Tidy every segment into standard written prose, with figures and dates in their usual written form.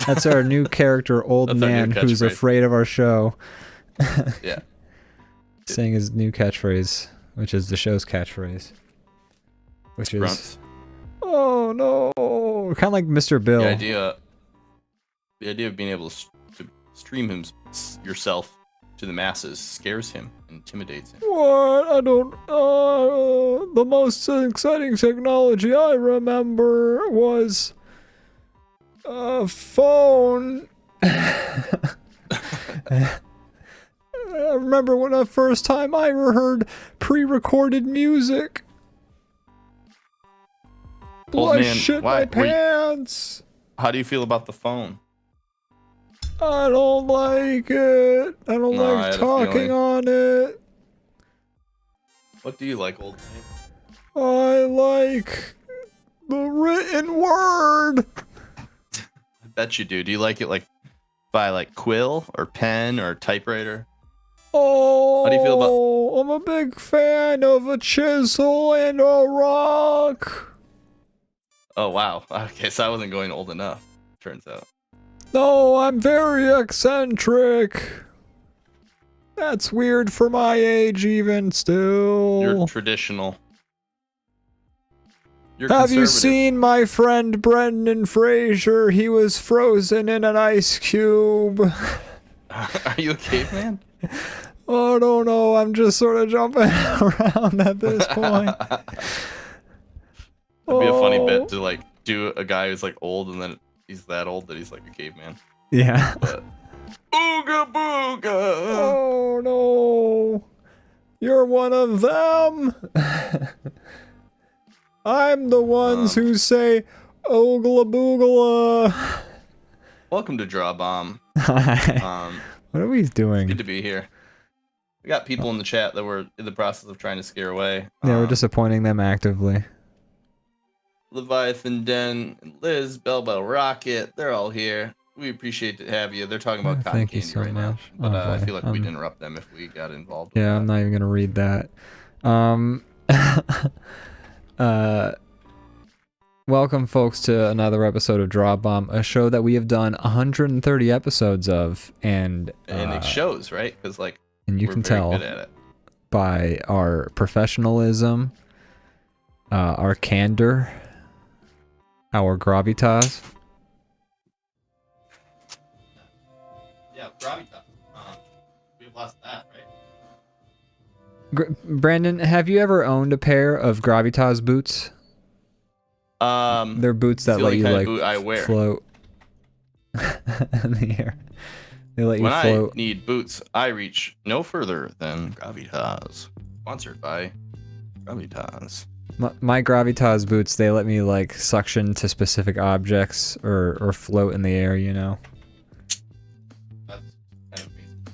That's our new character, Old Man, who's afraid of our show. Yeah. Saying his new catchphrase, which is the show's catchphrase. Which is... Grunts. Oh no! Kind of like Mr. Bill. The idea of being able to stream yourself to the masses scares him, intimidates him. What? I don't... the most exciting technology I remember was... a phone. I remember when the first time I ever heard pre-recorded music. Old man, shit my pants. How do you feel about the phone? I don't like it. I don't like talking on it. What do you like, old man? I like the written word. I bet you do. Do you like it like by like quill or pen or typewriter? Oh, how do you feel about... I'm a big fan of a chisel and a rock. Oh, wow. Okay, so I wasn't going old enough, turns out. No, I'm very eccentric. That's weird for my age even still. You're traditional. You're Have you seen my friend Brendan Fraser? He was frozen in an ice cube. Are you a caveman? Oh, I don't know. I'm just sort of jumping around at this point. It'd be a funny bit to like do a guy who's like old and then he's that old that he's like a caveman. Yeah. But ooga booga. Oh no. You're one of them. I'm the ones who say oogla boogla. Welcome to DrawBomb. Hi. What are we doing? It's good to be here. We got people in the chat that were in the process of trying to scare away. Yeah, we're disappointing them actively. Leviathan Den and Liz, Bell Bell Rocket, they're all here. We appreciate to have you. They're talking about cotton Thank you candy so right much. now. But I boy. feel like we'd interrupt them if we got involved. Yeah, I'm not even gonna read that. Welcome folks to another episode of DrawBomb, a show that we have done 130 episodes of, and it shows, right? Because like, and you we're can very tell good at it. by our professionalism, our candor, our gravitas. Yeah, gravitas. We've lost that, right? Brandon, have you ever owned a pair of gravitas boots? They're boots that let you like float in the air. They let you float. When I need boots, I reach no further than Gravitas. Sponsored by Gravitas. My Gravitas boots, they let me like suction to specific objects or float in the air, you know. That's kind of amazing.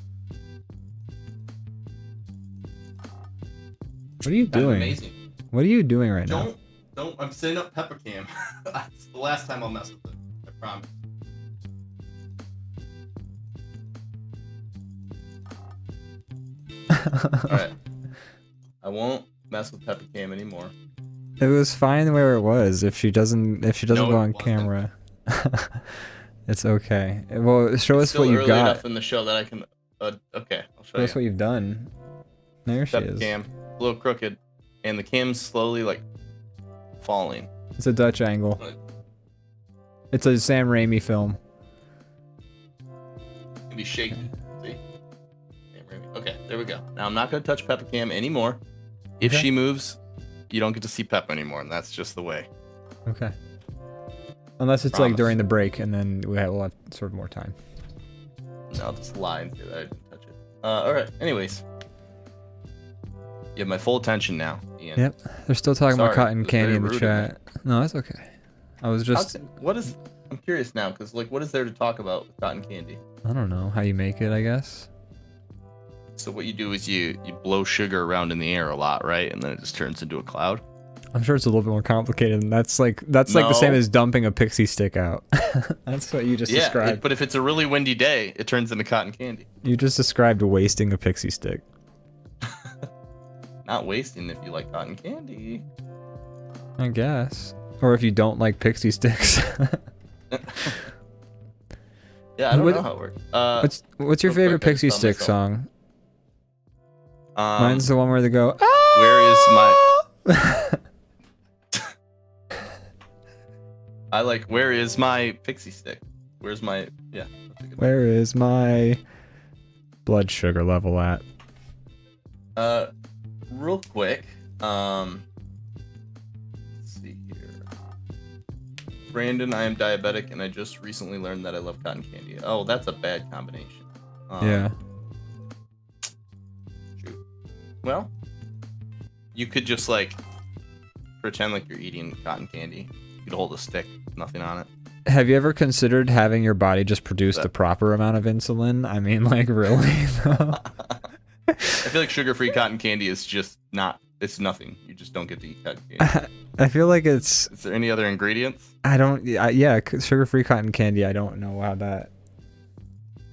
What are you doing? Amazing. What are you doing right now? I'm setting up pepper cam. It's the last time I'll mess with it. I promise. Alright. I won't mess with pepper cam anymore. It was fine where it was. If she doesn't go on camera, it's okay. Well, show us what you've got. Early enough in the show that I can. Okay, I'll show you. Show us what you've done. There she is. Cam, a little crooked, and the cam's slowly like falling. It's a Dutch angle. It's a Sam Raimi film. It can be shaky. See? Sam Raimi. Okay, there we go. Now I'm not gonna touch Peppa Cam anymore. If she moves, you don't get to see Peppa anymore, and that's just the way. Okay. Unless it's like during the break, and then we'll have sort of more time. No, I'll just lie and say that I didn't touch it. Alright, anyways. You have my full attention now, Ian. Yep. They're still talking about cotton candy in the chat. No, that's okay. I was just... I'm curious now, because like, what is there to talk about with cotton candy? I don't know. How you make it, I guess. So what you do is you blow sugar around in the air a lot, right? And then it just turns into a cloud. I'm sure it's a little bit more complicated than that's like the same as dumping a pixie stick out. That's what you just described. But if it's a really windy day, it turns into cotton candy. You just described wasting a pixie stick. Not wasting if you like cotton candy. I guess. Or if you don't like pixie sticks. Yeah, I don't know how it works. What's your favorite Pixie Stick song? Mine's the one where they go, ah! Where is my... I like, where is my Pixie Stick? Where's my... Yeah. Where is my blood sugar level at? Real quick. Let's see here. Brandon, I am diabetic, and I just recently learned that I love cotton candy. Oh, that's a bad combination. Yeah. Well, you could just like pretend like you're eating cotton candy. You could hold a stick, nothing on it. Have you ever considered having your body just produce the proper amount of insulin? I mean, like, really? I feel like sugar-free cotton candy is just not. It's nothing. You just don't get to eat cotton candy. I feel like it's. Is there any other ingredients? I don't. Yeah, sugar-free cotton candy. I don't know how that.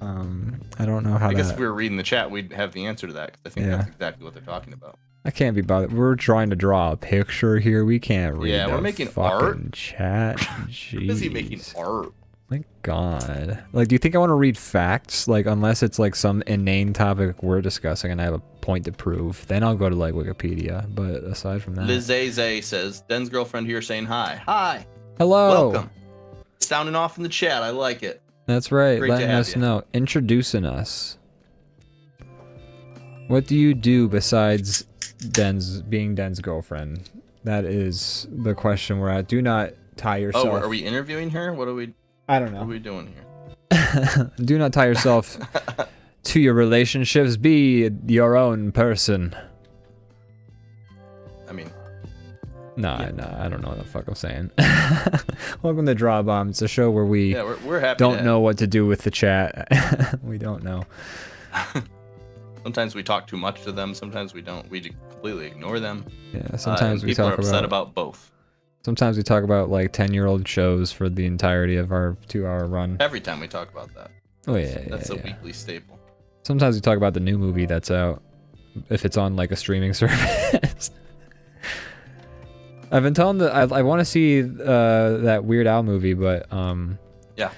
I don't know how. I guess if we were reading the chat, we'd have the answer to that, because I think that's exactly what they're talking about. I can't be bothered. We're trying to draw a picture here. We can't read. Yeah, we're making art. Chat. Jeez. Is he making art? My God. Like, do you think I want to read facts? Like, unless it's like some inane topic we're discussing and I have a point to prove, then I'll go to like Wikipedia. But aside from that, Lizaze says, Den's girlfriend here saying hi. Hi. Hello. Welcome. Sounding off in the chat. I like it. That's right. Letting us know. Introducing us. What do you do besides being Den's girlfriend? That is the question we're at. Do not tie yourself. Oh, are we interviewing her? What are we? I don't know. What are we doing here? Do not tie yourself to your relationships. Be your own person. I mean, no, I don't know what the fuck I'm saying. Welcome to DrawBomb. It's a show where we we're happy don't know what to do with the chat. We don't know. Sometimes we talk too much to them. Sometimes we don't. We completely ignore them. Yeah. Sometimes we talk people are upset about both. Sometimes we talk about like 10-year-old shows for the entirety of our 2-hour run. Every time we talk about that. Oh yeah. That's a weekly staple. Sometimes we talk about the new movie that's out, if it's on like a streaming service. I've been telling I want to see that Weird Al movie, but yeah.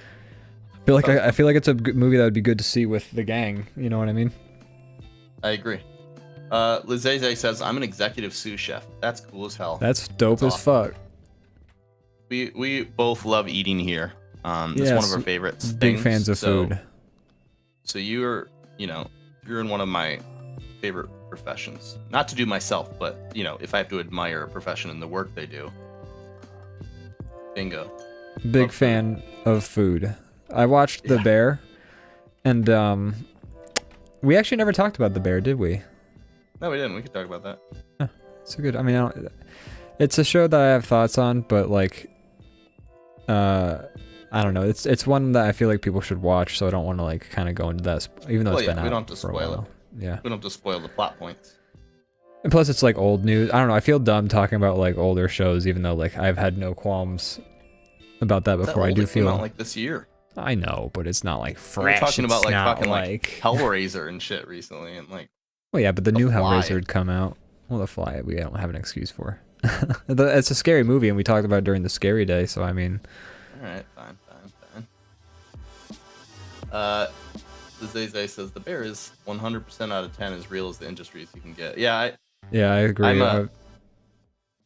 I feel like it's a good movie that would be good to see with the gang. You know what I mean? I agree. Lizaze says, I'm an executive sous chef. That's cool as hell. That's dope as fuck. We both love eating here. It's one of our favorites. Big fans of food. So you're in one of my favorite professions. Not to do myself, but if I have to admire a profession and the work they do. Bingo. Big fan of food. I watched The Bear, and we actually never talked about The Bear, did we? No, we didn't. We could talk about that. Huh, it's a good. I mean, it's a show that I have thoughts on, but like, I don't know. It's one that I feel like people should watch, so I don't want to like kind of go into that, even though it's been out. We don't have to spoil it. Yeah. We don't have to spoil the plot points. And plus, it's like old news. I don't know. I feel dumb talking about like older shows, even though like I've had no qualms about that before. I do feel like this year. I know, but it's not like fresh. We're talking about like fucking like Hellraiser and shit recently, and like. Well, yeah, but the new Hellraiser had come out. Well, The Fly, we don't have an excuse for. It's a scary movie, and we talked about it during the Scary Day, so I mean. All right, fine. Zaze says The Bear is 100% out of 10 as real as the industry as you can get. Yeah, I agree.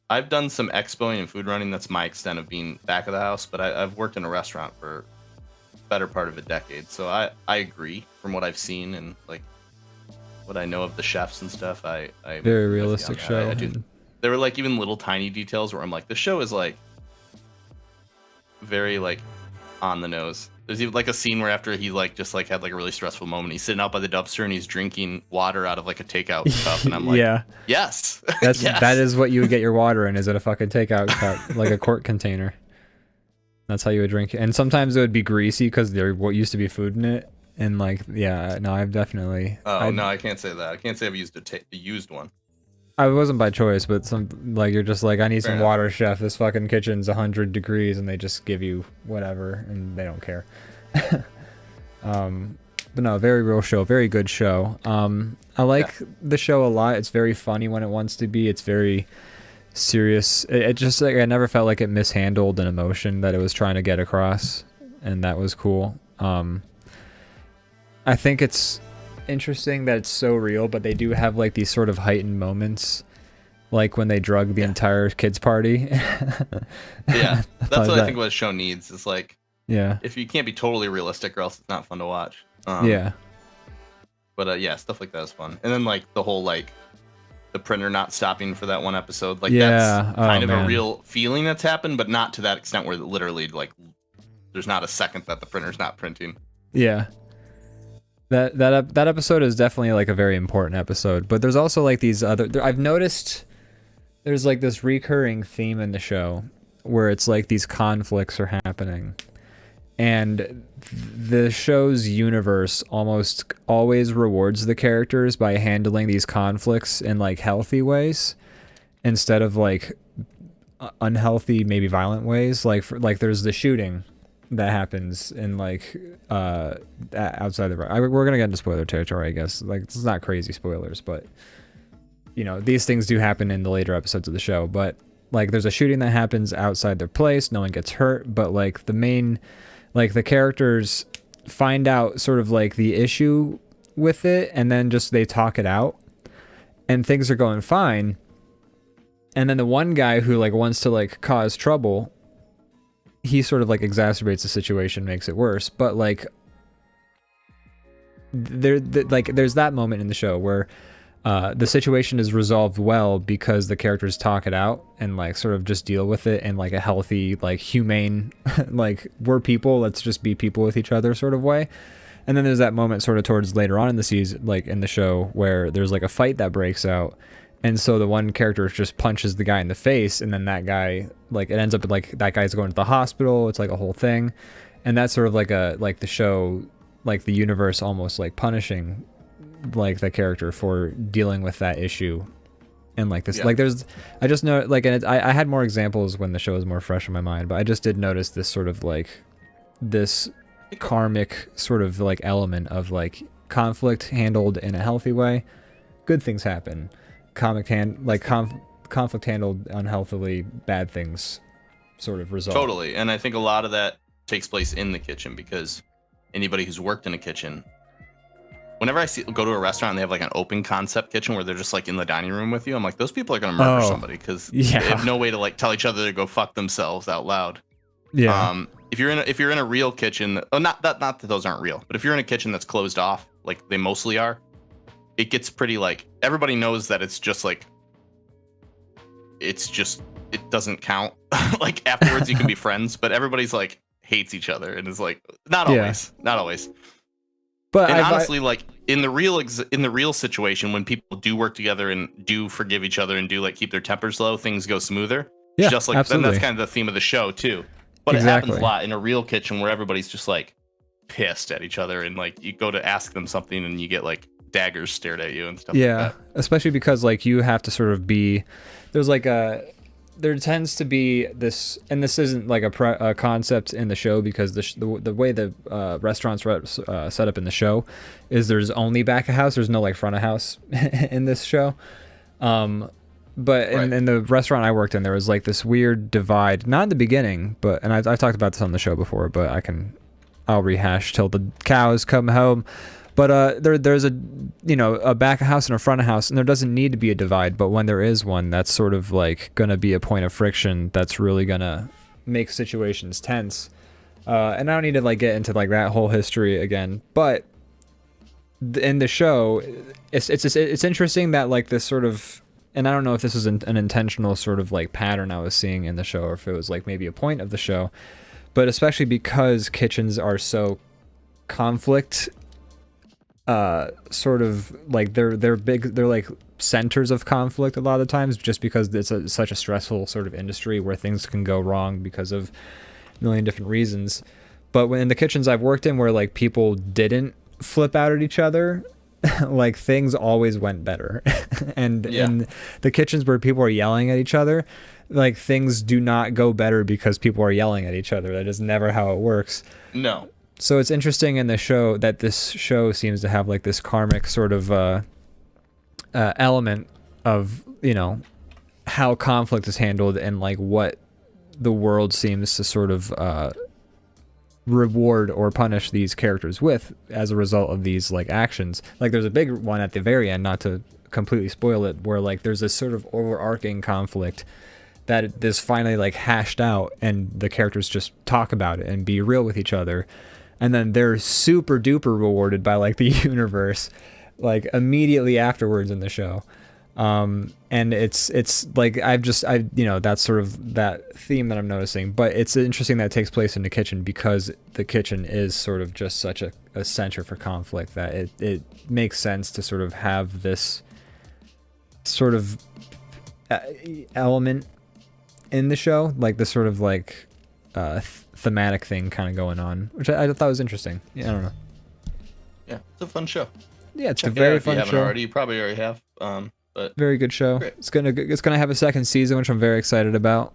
I've done some expoing and food running. That's my extent of being back of the house, but I've worked in a restaurant for the better part of a decade, so I agree from what I've seen and like what I know of the chefs and stuff. I very realistic show. There were like even little tiny details where I'm like, the show is like very like on the nose. There's even like a scene where after he like just like had like a really stressful moment, he's sitting out by the dumpster and he's drinking water out of like a takeout cup, and I'm like, yeah, yes, that's that is what you would get your water in, is in a fucking takeout cup, like a quart container. That's how you would drink it. And sometimes it would be greasy because there what used to be food in it, and like no, I've definitely. Oh no, I can't say that. I can't say I've used a used one. I wasn't by choice, but like you're just like, I need some water, chef. This fucking kitchen's 100 degrees, and they just give you whatever, and they don't care. But no, very real show, very good show. I like the show a lot. It's very funny when it wants to be. It's very serious. It just like I never felt like it mishandled an emotion that it was trying to get across, and that was cool. I think it's interesting that it's so real, but they do have like these sort of heightened moments, like when they drug the entire kids party. Yeah, that's what I think what a show needs is like, yeah, if you can't be totally realistic or else it's not fun to watch. Yeah, but yeah, stuff like that is fun. And then like the whole like the printer not stopping for that one episode, like that's kind of a real feeling that's happened, but not to that extent where literally like there's not a second that the printer's not printing. Yeah. That episode is definitely like a very important episode, but there's also like these other. I've noticed there's like this recurring theme in the show where it's like these conflicts are happening, and the show's universe almost always rewards the characters by handling these conflicts in like healthy ways instead of like unhealthy, maybe violent ways. Like there's the shooting that happens in like outside the we're gonna get into spoiler territory, I guess. Like it's not crazy spoilers, but you know, these things do happen in the later episodes of the show. But like there's a shooting that happens outside their place, no one gets hurt, but like the main, like the characters find out sort of like the issue with it, and then just they talk it out and things are going fine, and then the one guy who like wants to like cause trouble, he sort of like exacerbates the situation, makes it worse. But like there's that moment in the show where the situation is resolved well because the characters talk it out and like sort of just deal with it in like a healthy, like humane, like we're people, let's just be people with each other sort of way. And then there's that moment sort of towards later on in the season, like in the show, where there's like a fight that breaks out. And so the one character just punches the guy in the face, and then that guy, like, it ends up like that guy's going to the hospital. It's like a whole thing. And that's sort of like the show, like the universe almost like punishing like the character for dealing with that issue. And like this, like I just know, like, and I had more examples when the show was more fresh in my mind, but I just did notice this sort of like this karmic sort of like element of like conflict handled in a healthy way. Good things happen. Conflict handled unhealthily, bad things sort of resolve. Totally. And I think a lot of that takes place in the kitchen, because anybody who's worked in a kitchen, whenever I go to a restaurant and they have like an open concept kitchen where they're just like in the dining room with you, I'm like, those people are going to murder somebody, because they have no way to like tell each other to go fuck themselves out loud. Yeah. If you're in a real kitchen, not that those aren't real, but if you're in a kitchen that's closed off, like they mostly are, it gets pretty like everybody knows that it's just like it doesn't count. Like afterwards you can be friends, but everybody's like hates each other and is like not always. But honestly, like in the real situation, when people do work together and do forgive each other and do like keep their tempers low, things go smoother. Yeah, just like absolutely. Then that's kind of the theme of the show too. But it happens a lot in a real kitchen where everybody's just like pissed at each other, and like you go to ask them something and you get like daggers stared at you and stuff like that. Especially because like you have to sort of be, there tends to be this, and this isn't like a concept in the show, because the way the restaurants set up in the show is there's only back of house, there's no like front of house in this show. But in the restaurant I worked in, there was like this weird divide, not in the beginning, but, and I've talked about this on the show before, but I'll rehash till the cows come home. But there's a back of house and a front of house, and there doesn't need to be a divide. But when there is one, that's sort of like going to be a point of friction that's really going to make situations tense. And I don't need to like get into like that whole history again. But in the show, it's interesting that like this sort of, and I don't know if this is an intentional sort of like pattern I was seeing in the show, or if it was like maybe a point of the show, but especially because kitchens are so conflict. Sort of like they're big, they're like centers of conflict a lot of times, just because it's such a stressful sort of industry where things can go wrong because of a million different reasons. But when in the kitchens I've worked in where like people didn't flip out at each other, like things always went better. And in the kitchens where people are yelling at each other, like things do not go better because people are yelling at each other. That is never how it works. No. So it's interesting in the show that this show seems to have like this karmic sort of element of, how conflict is handled and like what the world seems to sort of reward or punish these characters with as a result of these like actions. Like there's a big one at the very end, not to completely spoil it, where like there's this sort of overarching conflict that is finally like hashed out and the characters just talk about it and be real with each other, and then they're super duper rewarded by like the universe like immediately afterwards in the show. And it's like you know, that's sort of that theme that I'm noticing, but it's interesting that it takes place in the kitchen because the kitchen is sort of just such a center for conflict that it makes sense to sort of have this sort of element in the show, like this sort of like thematic thing kind of going on, which I thought was interesting. Yeah, I don't know. Yeah, it's a fun show. Yeah, it's a very fun show. If you haven't already, you probably already have. But very good show. Great. It's gonna have a second season, which I'm very excited about.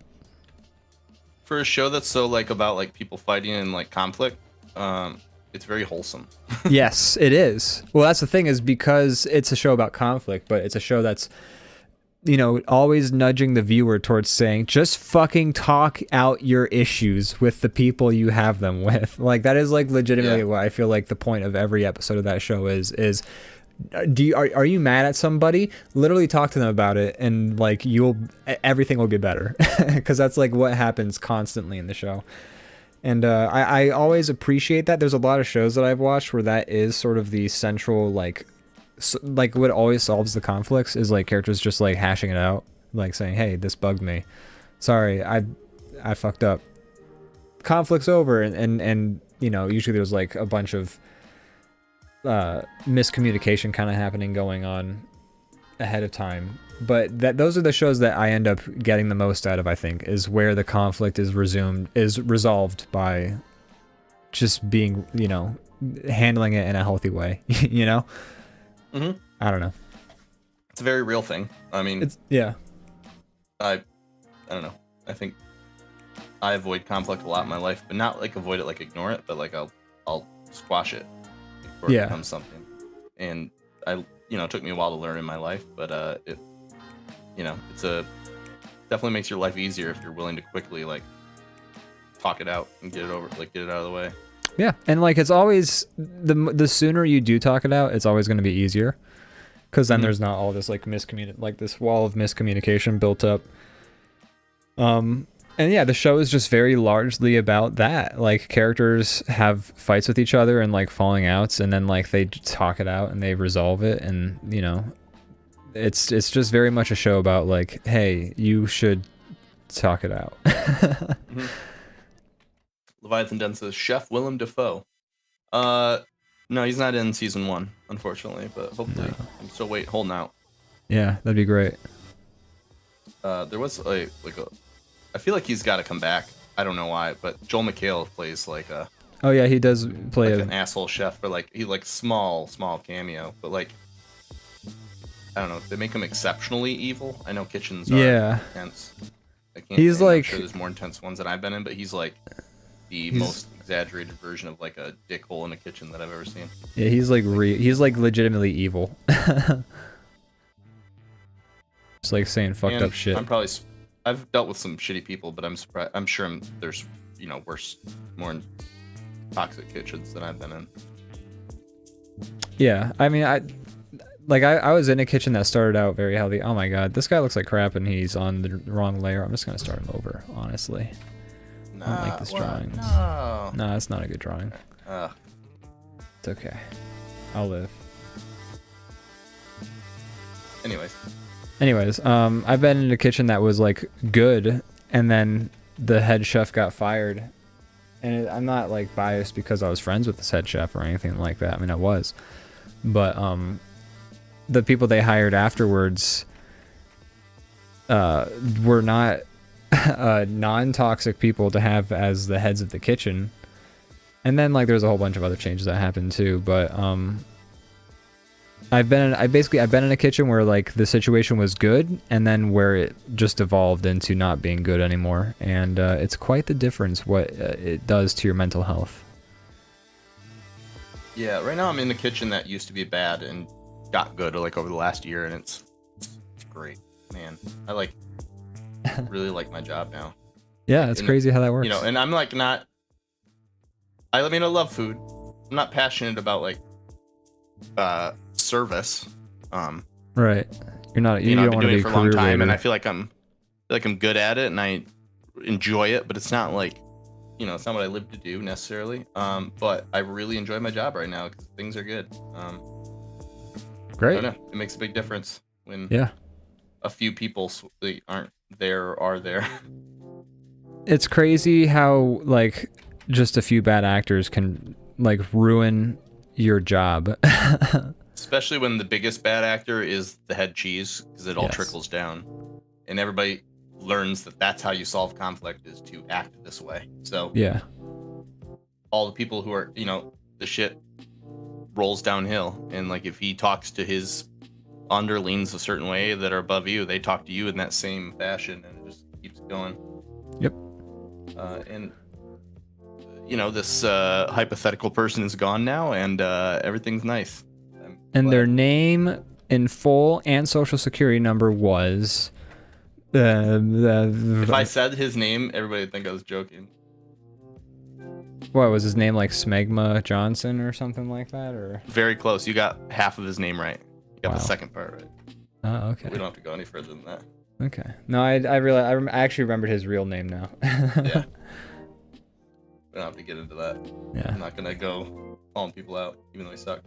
For a show that's so like about like people fighting and like conflict, it's very wholesome. Yes, it is. Well, that's the thing, is because it's a show about conflict, but it's a show that's, you know, always nudging the viewer towards saying, just fucking talk out your issues with the people you have them with. Like that is like legitimately what I feel like the point of every episode of that show is are you mad at somebody? Literally talk to them about it, and like everything will get better, because that's like what happens constantly in the show. And I always appreciate that. There's a lot of shows that I've watched where that is sort of the central like what always solves the conflicts is like characters just like hashing it out, like saying, hey, this bugged me, sorry, I fucked up, conflict's over, and you know, usually there's like a bunch of miscommunication kind of going on ahead of time, but those are the shows that I end up getting the most out of, I think, is where the conflict is resolved by just being, you know, handling it in a healthy way. You know. Mm-hmm. I don't know, it's a very real thing. I mean, I don't know, I think I avoid conflict a lot in my life, but not like avoid it like ignore it, but like I'll squash it before it becomes something. And it took me a while to learn in my life, but it, you know, definitely makes your life easier if you're willing to quickly like talk it out and get it out of the way. Yeah, and like it's always the sooner you do talk it out, it's always going to be easier, because then there's not all this like this wall of miscommunication built up. And yeah, the show is just very largely about that. Like characters have fights with each other and like falling outs, and then like they talk it out and they resolve it, and you know, it's just very much a show about like, hey, you should talk it out. Mm-hmm. Leviathan Den says Chef Willem Dafoe. No, he's not in season 1, unfortunately, but hopefully. No. I'm still holding out. Yeah, that'd be great. There was I feel like he's got to come back. I don't know why, but Joel McHale plays like a. Oh yeah, he does play like an asshole chef, but like he like small cameo, but like I don't know, they make him exceptionally evil. I know kitchens are intense. He's like, I'm sure there's more intense ones that I've been in, but he's like the most exaggerated version of like a dickhole in a kitchen that I've ever seen. Yeah, he's like he's like legitimately evil. It's like saying fucked up shit. I've dealt with some shitty people, but I'm surprised. I'm sure there's, you know, worse, more toxic kitchens than I've been in. Yeah, I mean, I was in a kitchen that started out very healthy. Oh my god, this guy looks like crap and he's on the wrong layer. I'm just gonna start him over, honestly. I don't like this drawing. No, it's not a good drawing. It's okay. I'll live. Anyways, I've been in a kitchen that was like good, and then the head chef got fired. And I'm not like biased because I was friends with this head chef or anything like that. I mean, I was, but the people they hired afterwards were not non-toxic people to have as the heads of the kitchen. And then like there's a whole bunch of other changes that happened too, but I've been in a kitchen where like the situation was good, and then where it just evolved into not being good anymore, and it's quite the difference what it does to your mental health. Yeah, right now I'm in a kitchen that used to be bad and got good like over the last year, and it's great. man, I really like my job now. Yeah, it's crazy how that works. You know, and I'm like not. I mean, I love food. I'm not passionate about like service. Right. You're not. You know, don't I've been doing it for a long time, leader. and I feel like I'm good at it, and I enjoy it. But it's not like, you know, it's not what I live to do necessarily. But I really enjoy my job right now because things are good. Great. I don't know. It makes a big difference when a few people that aren't there or are there. It's crazy how like just a few bad actors can like ruin your job. Especially when the biggest bad actor is the head cheese, because it all trickles down, and everybody learns that that's how you solve conflict, is to act this way. So yeah, all the people who are, you know, the shit rolls downhill, and like if he talks to his underlings a certain way that are above you, they talk to you in that same fashion, and it just keeps going. Yep. And you know, this hypothetical person is gone now, and everything's nice. And their name in full and social security number was. If I said his name, everybody would think I was joking. What was his name, like Smegma Johnson or something like that, or? Very close. You got half of his name right. You got the second part right. Oh, okay. We don't have to go any further than that. Okay. No, I actually remembered his real name now. Yeah. We don't have to get into that. Yeah. I'm not gonna go calling people out, even though they suck.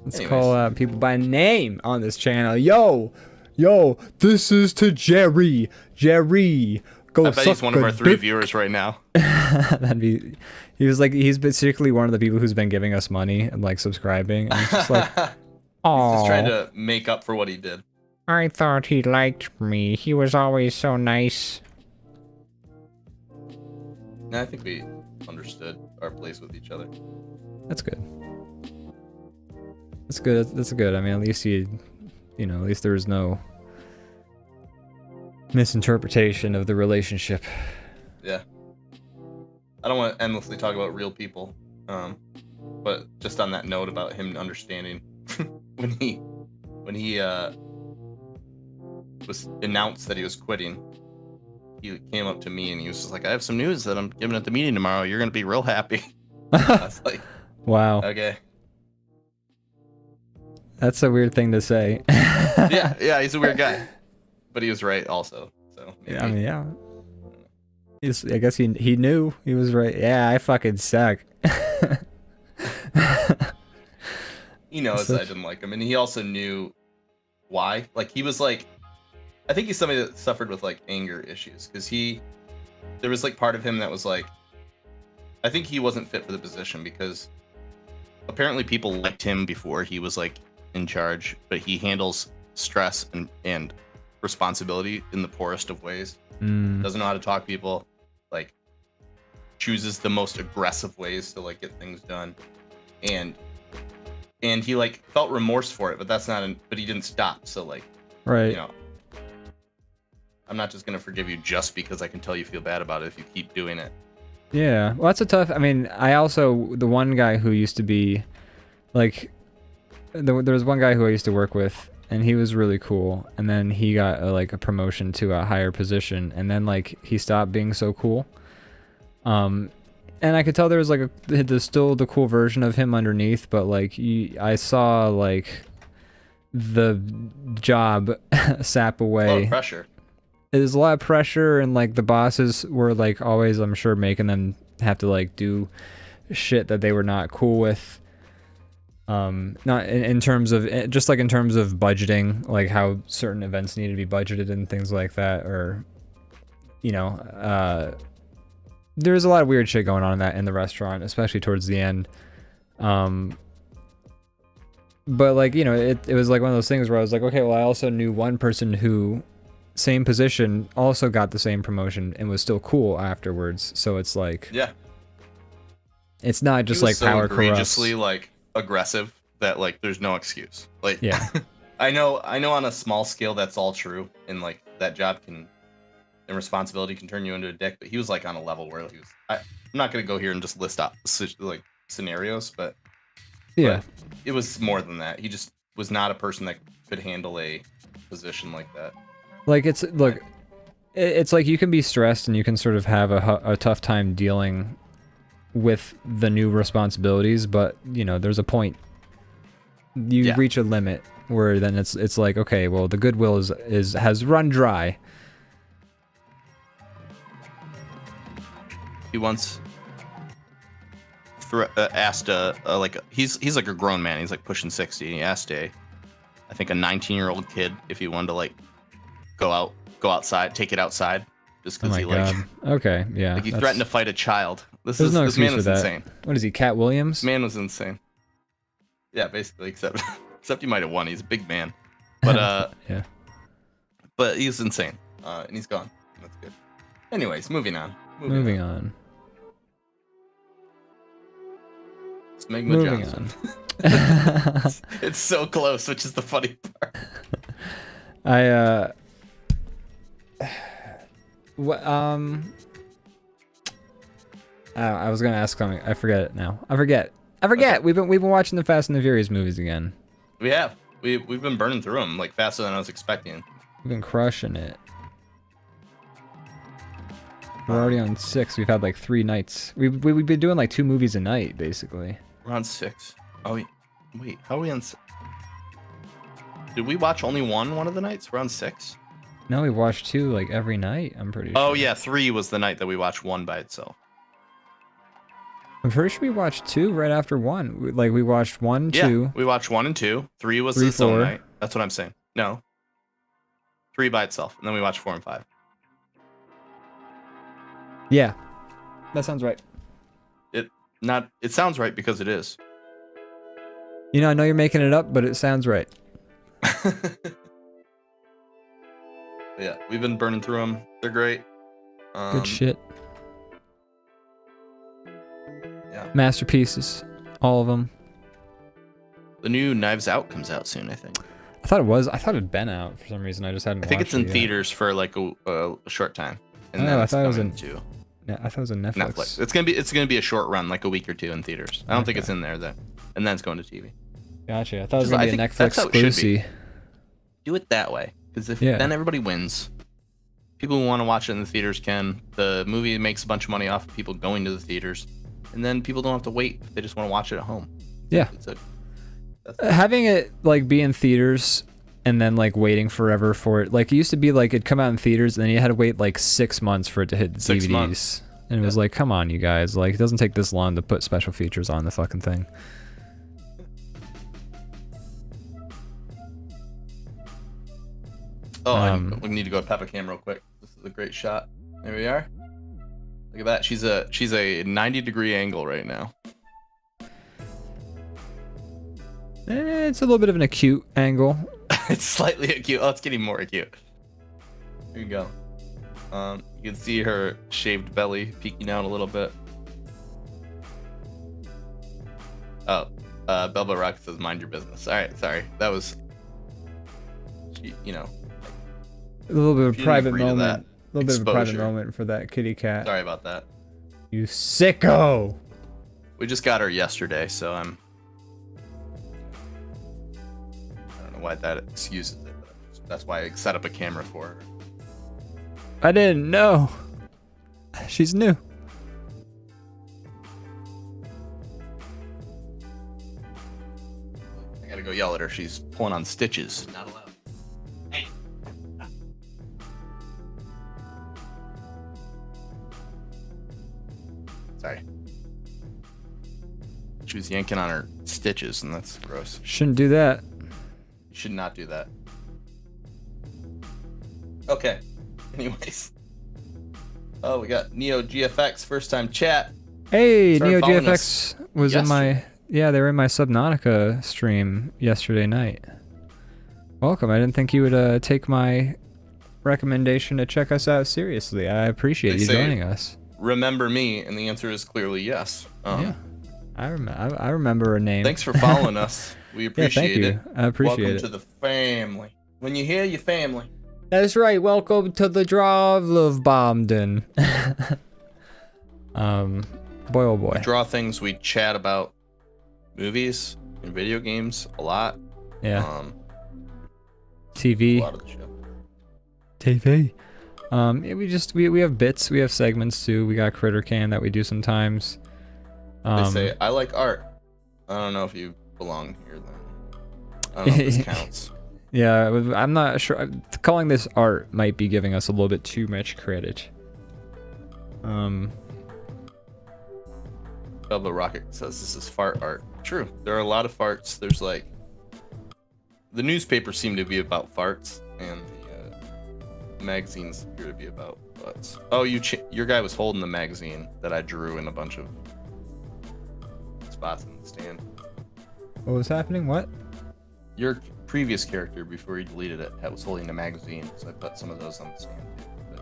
Let's call out people by name on this channel. Yo, this is to Jerry. Go. I bet he's one of our 3 viewers right now. He's basically one of the people who's been giving us money and like subscribing. And it's just like, oh. He's just trying to make up for what he did. I thought he liked me. He was always so nice. I think we understood our place with each other. That's good. That's good. That's good. I mean, at least at least there was no misinterpretation of the relationship. Yeah. I don't want to endlessly talk about real people, but just on that note about him understanding when he was announced that he was quitting, he came up to me and he was just like, "I have some news that I'm giving at the meeting tomorrow. You're gonna be real happy." I was like, "Wow, okay." That's a weird thing to say. yeah, he's a weird guy, but he was right also. So maybe. I mean, yeah. I guess he knew he was right. Yeah, I fucking suck. He knows I didn't like him, and he also knew why. Like he was like, I think he's somebody that suffered with like anger issues, because there was like part of him that was like, I think he wasn't fit for the position because apparently people liked him before he was like in charge, but he handles stress and responsibility in the poorest of ways. Doesn't know how to talk to people, like chooses the most aggressive ways to like get things done, and he like felt remorse for it, but but he didn't stop. So like, right, you know, I'm not just gonna forgive you just because I can tell you feel bad about it if you keep doing it. Yeah, well, that's a tough. I mean, the one guy who used to be like, there was one guy who I used to work with, and he was really cool, and then he got a promotion to a higher position, and then like he stopped being so cool. And I could tell there was there's still the cool version of him underneath, but like I saw like the job sap away. A lot of pressure. There's a lot of pressure, and like the bosses were like always, I'm sure, making them have to like do shit that they were not cool with. Not in terms of just like in terms of budgeting, like how certain events need to be budgeted and things like that, or there's a lot of weird shit going on in the restaurant, especially towards the end. But like, it was like one of those things where I was like, okay, well, I also knew one person who, same position, also got the same promotion and was still cool afterwards. So it's like, yeah, it's not just like so power egregiously corrupts. Like aggressive that like there's no excuse. Like, yeah, I know on a small scale that's all true, and like that job and responsibility can turn you into a dick, but he was like on a level where he was, I'm not going to go here and just list out like scenarios, but yeah, it was more than that. He just was not a person that could handle a position like that. Like it's like you can be stressed and you can sort of have a tough time dealing with the new responsibilities, but you know, there's a point. You reach a limit where then it's like, okay, well, the goodwill has run dry. He once asked like he's like a grown man. He's like pushing 60. And he asked I think a 19-year-old kid if he wanted to like go outside, take it outside, just because okay, yeah. Like he threatened to fight a child. This man was insane. What is he, Cat Williams? Man was insane. Yeah, basically, except he might have won. He's a big man, but yeah. But he's insane, and he's gone. That's good. Anyways, moving on. Moving on. It's Megma Johnson. On. It's so close, which is the funny part. I was gonna ask something. I forget it now. I forget. Okay. We've been watching the Fast and the Furious movies again. We have. We've been burning through them like faster than I was expecting. We've been crushing it. We're already on 6. We've had like 3 nights. We've been doing like 2 movies a night basically. We're on 6. Oh wait, how are we on? Did we watch only one of the nights? We're on 6. No, we watched 2 like every night. I'm pretty sure. Oh yeah, 3 was the night that we watched 1 by itself. I'm pretty sure we watched 2 right after 1. Like we watched 1, 2. Yeah, we watched 1 and 2. 3 was its own night. That's what I'm saying. No. 3 by itself, and then we watched 4 and 5. Yeah, that sounds right. It sounds right because it is. You know, I know you're making it up, but it sounds right. Yeah, we've been burning through them. They're great. Good shit. Yeah. Masterpieces, all of them. The new Knives Out comes out soon, I think. I thought it'd been out for some reason. I just hadn't. I think it's in theaters for like a short time, and then I thought it was in. Yeah, I thought it was in Netflix. It's gonna be a short run, like a week or 2 in theaters. I don't think it's in there though, and then it's going to TV. Gotcha. I thought it was gonna be a Netflix exclusive. Do it that way, because then everybody wins. People who want to watch it in the theaters can. The movie makes a bunch of money off of people going to the theaters, and then people don't have to wait if they just want to watch it at home. Yeah. Having it like be in theaters and then like waiting forever for it. Like it used to be like it'd come out in theaters and then you had to wait like 6 months for it to hit DVDs. 6 months. And it was like, come on, you guys. Like it doesn't take this long to put special features on the fucking thing. Oh, we need to go to Peppa Cam real quick. This is a great shot. There we are. Look at that. She's a 90-degree angle right now. It's a little bit of an acute angle. It's slightly acute. Oh, it's getting more acute. Here you go. You can see her shaved belly peeking out a little bit. Oh, Belba Rock says, "Mind your business." All right, sorry. That was, a little bit of a private moment. A little bit of a private moment for that kitty cat. Sorry about that. You sicko. We just got her yesterday, so I don't know why that excuses it, but that's why I set up a camera for her. I didn't know. She's new. I gotta go yell at her. She's pulling on stitches. Not allowed. Hey. Sorry. She was yanking on her stitches, and that's gross. Shouldn't do that. You should not do that. Okay. Anyways. Oh, we got Neo GFX first time chat. Hey, Neo GFX was in my they were in my Subnautica stream yesterday night. Welcome. I didn't think you would take my recommendation to check us out seriously. I appreciate you joining us. Remember me, and the answer is clearly yes. Yeah. I remember her name. Thanks for following us. We appreciate it. I appreciate it. Welcome to the family. When you hear your family. That's right. Welcome to the DrawBomb. Boy, oh boy. We draw things. We chat about movies and video games a lot. Yeah. TV. A lot of the show. TV. Yeah, we have bits, we have segments too. We got Critter Can that we do sometimes. They say I like art. I don't know if you belong here then. I don't know if this counts. Yeah, I'm not sure. Calling this art might be giving us a little bit too much credit. Elbow Rocket says this is fart art. True. There are a lot of farts. There's like the newspapers seem to be about farts, and the magazines appear to be about butts. Oh, your guy was holding the magazine that I drew in a bunch of spots in the stand. What was happening? What? Your previous character, before he deleted it, was holding a magazine, so I put some of those on the stand.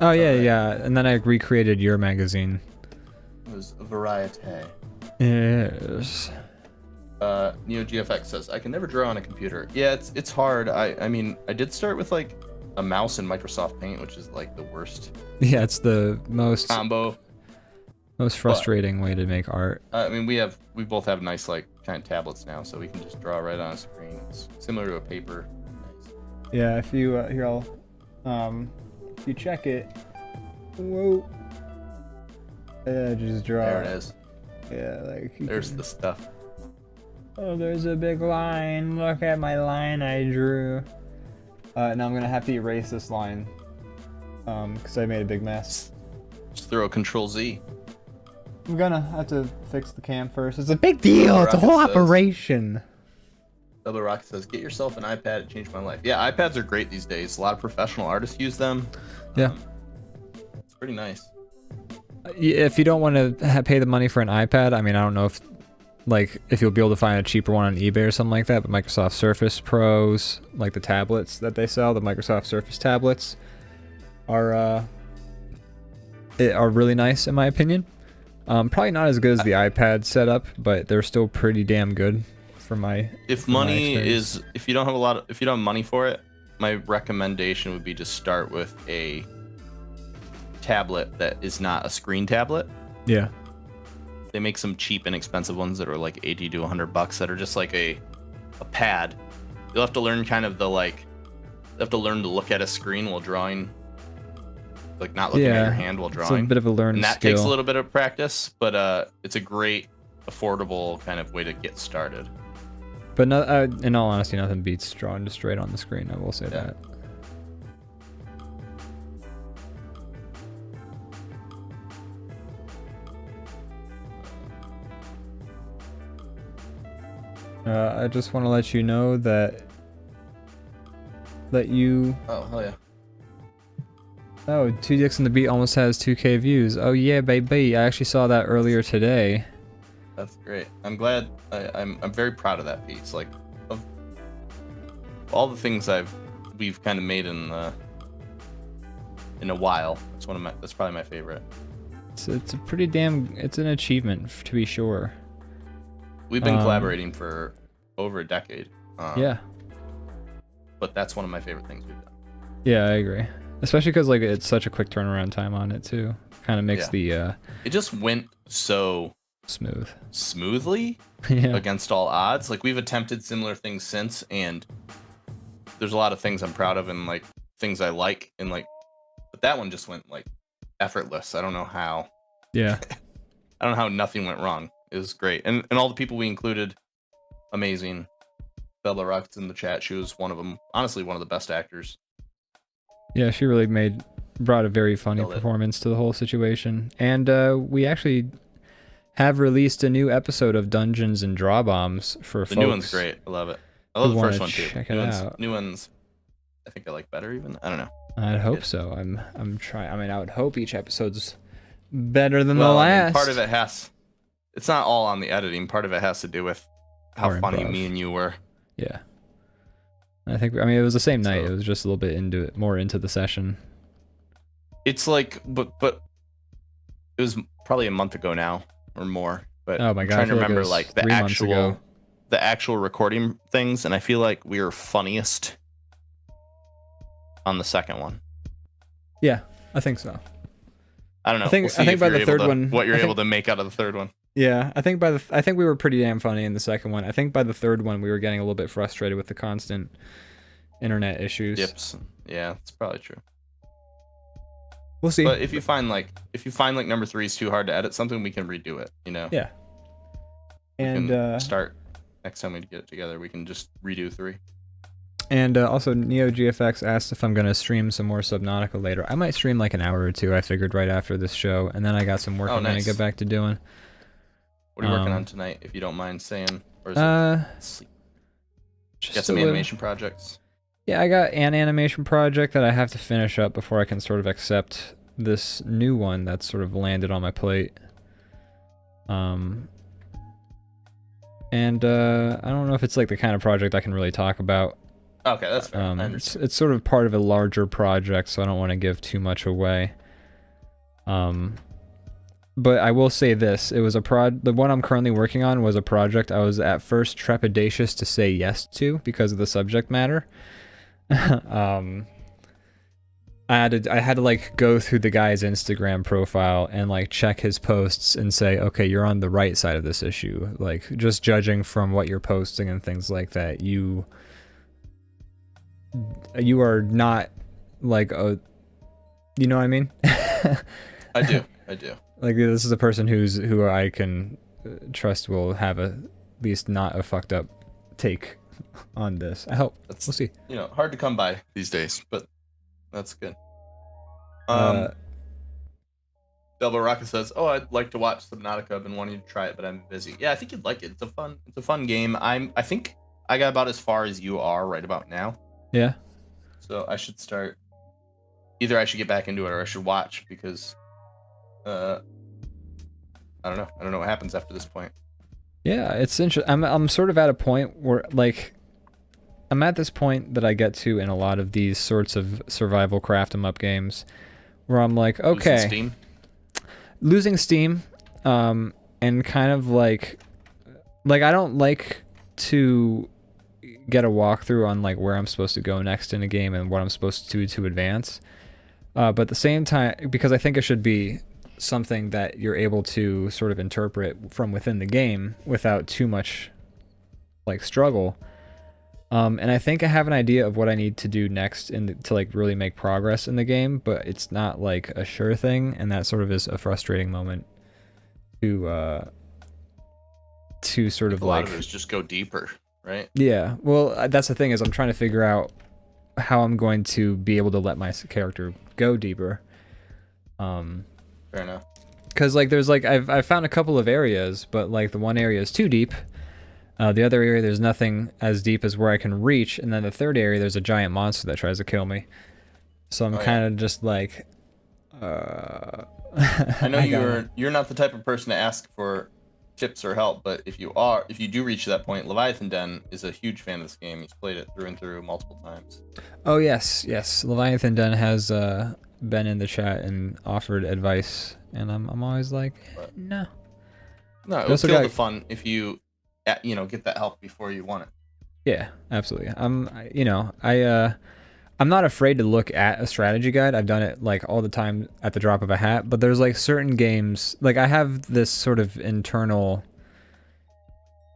Oh yeah, yeah, and then I recreated your magazine. It was a variety. Yes. NeoGFX says, I can never draw on a computer. Yeah, it's hard. I mean, I did start with like a mouse in Microsoft Paint, which is like the worst. Yeah, it's the most combo. Most frustrating way to make art. I mean, we both have nice like kind of tablets now, so we can just draw right on a screen. It's similar to a paper. Nice. Yeah, if you here I'll if you check it. Whoa. Just draw. There it is. Yeah, like there's the stuff. Oh, there's a big line. Look at my line I drew. Now I'm gonna have to erase this line, because I made a big mess. Just throw a Control Z. I'm gonna have to fix the cam first. It's a big deal. It's a whole operation. Double Rocket says, get yourself an iPad. It changed my life. Yeah, iPads are great these days. A lot of professional artists use them. Yeah. It's pretty nice. If you don't want to pay the money for an iPad, I mean, I don't know if you'll be able to find a cheaper one on eBay or something like that, but Microsoft Surface Pros, like the tablets that they sell, the Microsoft Surface tablets, are really nice in my opinion. Probably not as good as the iPad setup, but they're still pretty damn good for my. If you don't have money for it, my recommendation would be to start with a tablet that is not a screen tablet. Yeah. They make some cheap, inexpensive ones that are like $80 to $100 that are just like a pad. You'll have to learn kind of you have to learn to look at a screen while drawing, like not looking at your hand while drawing. It's a bit of a learning and that skill. takes a little bit of practice, but it's a great, affordable kind of way to get started. But no, in all honesty, nothing beats drawing just straight on the screen. I will say that. I just want to let you know that you. Oh hell yeah! Oh, 2 Dicks in the Beat almost has 2K views. Oh yeah, baby! I actually saw that earlier today. That's great. I'm glad. I'm very proud of that piece. Like, of all the things we've kind of made in a while. That's probably my favorite. It's a pretty damn. It's an achievement to be sure. We've been collaborating for over a decade. Yeah. But that's one of my favorite things we've done. Yeah, I agree. Especially because like it's such a quick turnaround time on it too. Kind of makes the. It just went so smoothly against all odds. Like we've attempted similar things since, and there's a lot of things I'm proud of and like things I like, and like, but that one just went like effortless. I don't know how. Yeah. I don't know how nothing went wrong. It was great, and all the people we included, amazing. Bella Rock's in the chat. She was one of them. Honestly, one of the best actors. Yeah, she really brought a very funny performance to the whole situation. And we actually have released a new episode of Dungeons and DrawBombs for folks. The new one's great. I love it. I love the first one too. Check it out. New ones, I think I like better even. I don't know. I'd hope so. I'm trying. I mean, I would hope each episode's better than the last. I mean, part of it has. It's not all on the editing. Part of it has to do with how funny me and you were. Yeah. I mean, it was the same night. It was just a little bit more into the session. It's like, but it was probably a month ago now or more. But oh my God, I'm trying to remember like the actual recording things, and I feel like we were funniest on the second one. Yeah, I think so. I don't know. I think by the third one, what you're able to make out of the third one. Yeah, I think we were pretty damn funny in the second one. I think by the third one we were getting a little bit frustrated with the constant internet issues. Yips. Yeah, it's probably true. We'll see. But if you find like number 3 is too hard to edit something, we can redo it. Yeah. And we can start next time we get it together. We can just redo 3. And also, NeoGFX asked if I'm going to stream some more Subnautica later. I might stream like an hour or 2, I figured, right after this show. And then I got some work I'm going to get back to doing. What are you working on tonight, if you don't mind saying? Or is it sleep? Got some animation projects? Yeah, I got an animation project that I have to finish up before I can sort of accept this new one that's sort of landed on my plate. And I don't know if it's like the kind of project I can really talk about. Okay, that's fair. It's sort of part of a larger project, so I don't want to give too much away. But I will say this: it was the one I'm currently working on was a project I was at first trepidatious to say yes to because of the subject matter. I had to like go through the guy's Instagram profile and like check his posts and say, okay, you're on the right side of this issue. Like, just judging from what you're posting and things like that, you are not like a, you know what I mean? I do. Like, this is a person who I can trust will have at least not a fucked up take on this. I hope. We'll see. Hard to come by these days, but that's good. Delbo Rocket says, "Oh, I'd like to watch Subnautica. I've been wanting to try it, but I'm busy." Yeah, I think you'd like it. It's a fun game. I think I got about as far as you are right about now. Yeah. So I should start. Either I should get back into it or I should watch because, I don't know. I don't know what happens after this point. Yeah, it's interesting. I'm sort of at a point where like I'm at this point that I get to in a lot of these sorts of survival craft 'em up games where I'm like, okay, losing steam, and kind of like I don't like to get a walkthrough on like where I'm supposed to go next in a game and what I'm supposed to do to advance. But at the same time, because I think it should be something that you're able to sort of interpret from within the game without too much like struggle. And I think I have an idea of what I need to do next to like really make progress in the game, but it's not like a sure thing, and that sort of is a frustrating moment to sort of like. A lot of it is just go deeper, right? Yeah. Well, that's the thing is I'm trying to figure out how I'm going to be able to let my character go deeper. Fair enough. Because like there's like I've found a couple of areas, but like the one area is too deep. The other area there's nothing as deep as where I can reach, and then the third area there's a giant monster that tries to kill me. So I'm kind of just like. I know you're not the type of person to ask for tips or help, but if you do reach that point, Leviathan Den is a huge fan of this game. He's played it through and through multiple times. Oh yes, Leviathan Den has been in the chat and offered advice, and I'm always like, no. No, it would feel the fun if you get that help before you want it. Yeah, absolutely. I'm not afraid to look at a strategy guide. I've done it like all the time at the drop of a hat, but there's like certain games, like I have this sort of internal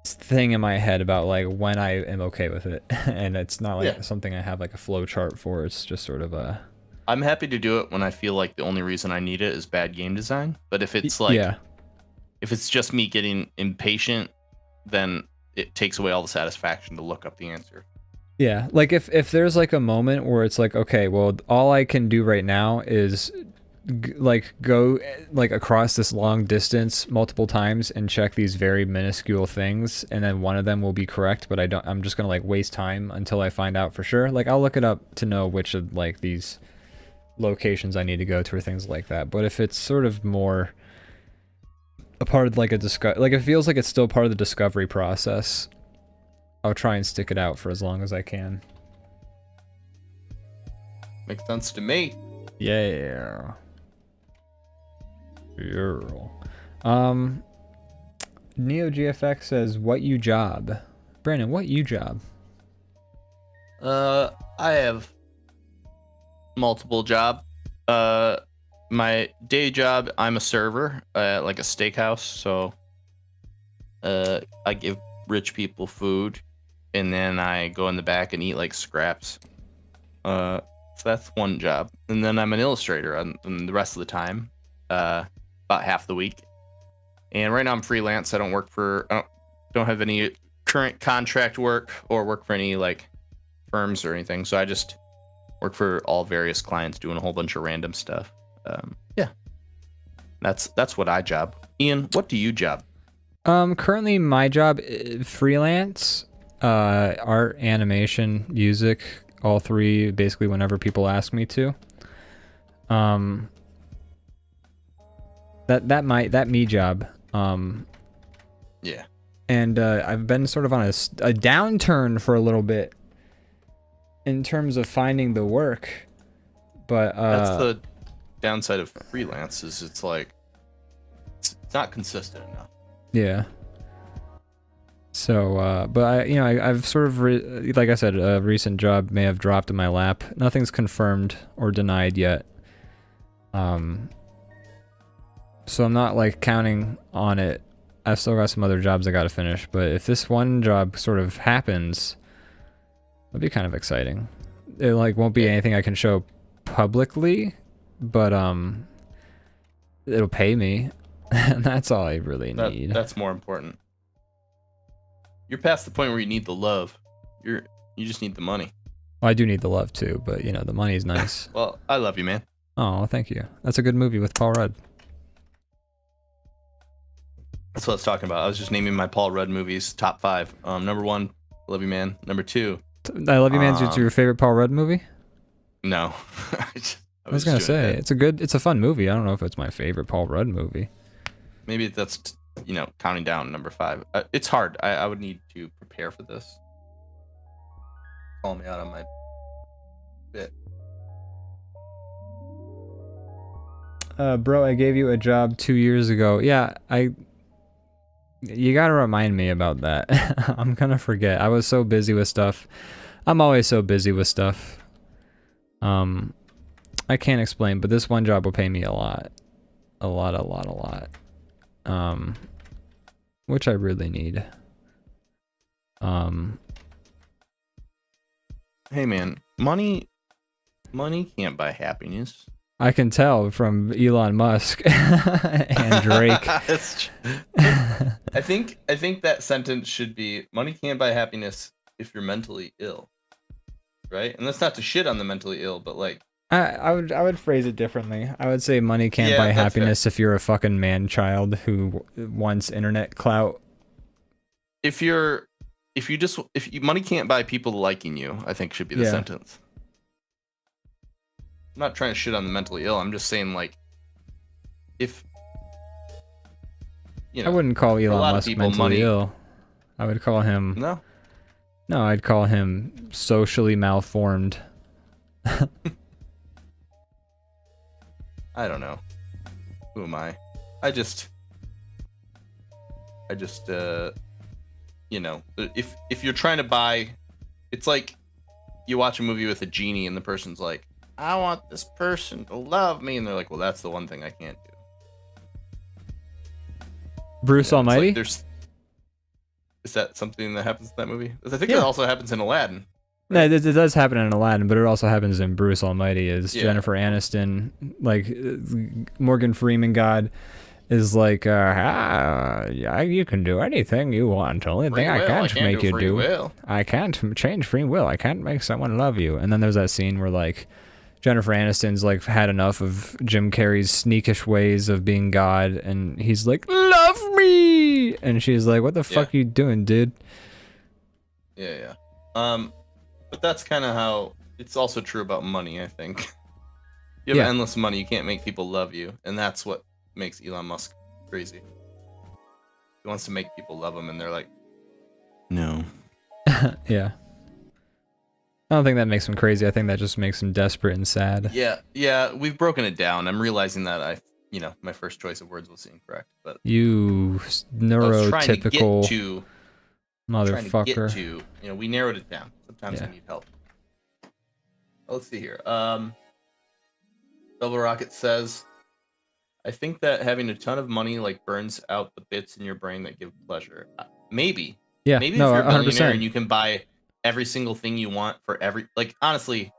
thing in my head about like when I am okay with it. And it's not like something I have like a flow chart for. It's just sort of a. I'm happy to do it when I feel like the only reason I need it is bad game design. But if it's like, if it's just me getting impatient, then it takes away all the satisfaction to look up the answer. Yeah, like if there's like a moment where it's like, okay, well, all I can do right now is go like across this long distance multiple times and check these very minuscule things, and then one of them will be correct, but I'm just gonna like waste time until I find out for sure. Like I'll look it up to know which of like these locations I need to go to or things like that. But if it's sort of more a part of like like it feels like it's still part of the discovery process, I'll try and stick it out for as long as I can. Makes sense to me. Yeah. NeoGFX says, "What you job?" Brandon, what you job? I have multiple job. My day job, I'm a server at like a steakhouse, so I give rich people food, and then I go in the back and eat like scraps. So that's one job. And then I'm an illustrator on the rest of the time, about half the week. And right now I'm freelance. I don't have any current contract work or work for any like firms or anything. So I just work for all various clients doing a whole bunch of random stuff. Yeah. That's what I job. Ian, what do you job? Currently my job freelance, art, animation, music, all three basically whenever people ask me to. That me job. Yeah. And I've been sort of on a downturn for a little bit in terms of finding the work, but that's the downside of freelance is it's like it's not consistent enough. Yeah. So, but I've sort of like I said, a recent job may have dropped in my lap. Nothing's confirmed or denied yet. So I'm not like counting on it. I've still got some other jobs I got to finish, but if this one job sort of happens, that'd be kind of exciting. It like won't be anything I can show publicly, but it'll pay me. And that's all I really need. That's more important. You're past the point where you need the love. You just need the money. Well, I do need the love too, but the money's nice. Well, I love you, man. Oh, thank you. That's a good movie with Paul Rudd. That's what I was talking about. I was just naming my Paul Rudd movies, top 5. Number 1, I Love You Man. Number 2, I Love You Man's your favorite Paul Rudd movie? No. I was gonna say it's a fun movie. I don't know if it's my favorite Paul Rudd movie. Maybe that's counting down number 5. It's hard. I would need to prepare for this. Call me out on my bit. Bro, I gave you a job 2 years ago. Yeah, you gotta remind me about that. I'm gonna forget. I was so busy with stuff. I'm always so busy with stuff. I can't explain, but this one job will pay me a lot. A lot. Which I really need. Hey man, money can't buy happiness. I can tell from Elon Musk and Drake. I think that sentence should be money can't buy happiness if you're mentally ill. Right? And that's not to shit on the mentally ill, but like I would phrase it differently. I would say money can't buy happiness if you're a fucking man-child who wants internet clout. Money can't buy people liking you, I think should be the sentence. I'm not trying to shit on the mentally ill. I'm just saying like if I wouldn't call Elon Musk mentally ill. I would call him No, I'd call him socially malformed. I don't know. Who am I? I just if you're trying to buy, it's like you watch a movie with a genie and the person's like, I want this person to love me, and they're like, well, that's the one thing I can't do. Bruce Almighty? Like is that something that happens in that movie? I think it also happens in Aladdin. Right? No, it does happen in Aladdin, but it also happens in Bruce Almighty. Is Jennifer Aniston, like Morgan Freeman God, is like, you can do anything you want. The only thing I can't make you do, I can't change free will. I can't make someone love you. And then there's that scene where like Jennifer Aniston's like had enough of Jim Carrey's sneakish ways of being God, and he's like, love me, and she's like, what the fuck you doing, dude? Yeah. But that's kind of how it's also true about money, I think. You have endless money, you can't make people love you, and that's what makes Elon Musk crazy. He wants to make people love him, and they're like, no. Yeah. I don't think that makes him crazy. I think that just makes him desperate and sad. Yeah, we've broken it down. I'm realizing that my first choice of words was incorrect, but you neurotypical motherfucker. We narrowed it down. Sometimes I need help. Let's see here. Double Rocket says, I think that having a ton of money like burns out the bits in your brain that give pleasure. Maybe. Yeah. Maybe if you're a millionaire and you can buy every single thing you want for honestly,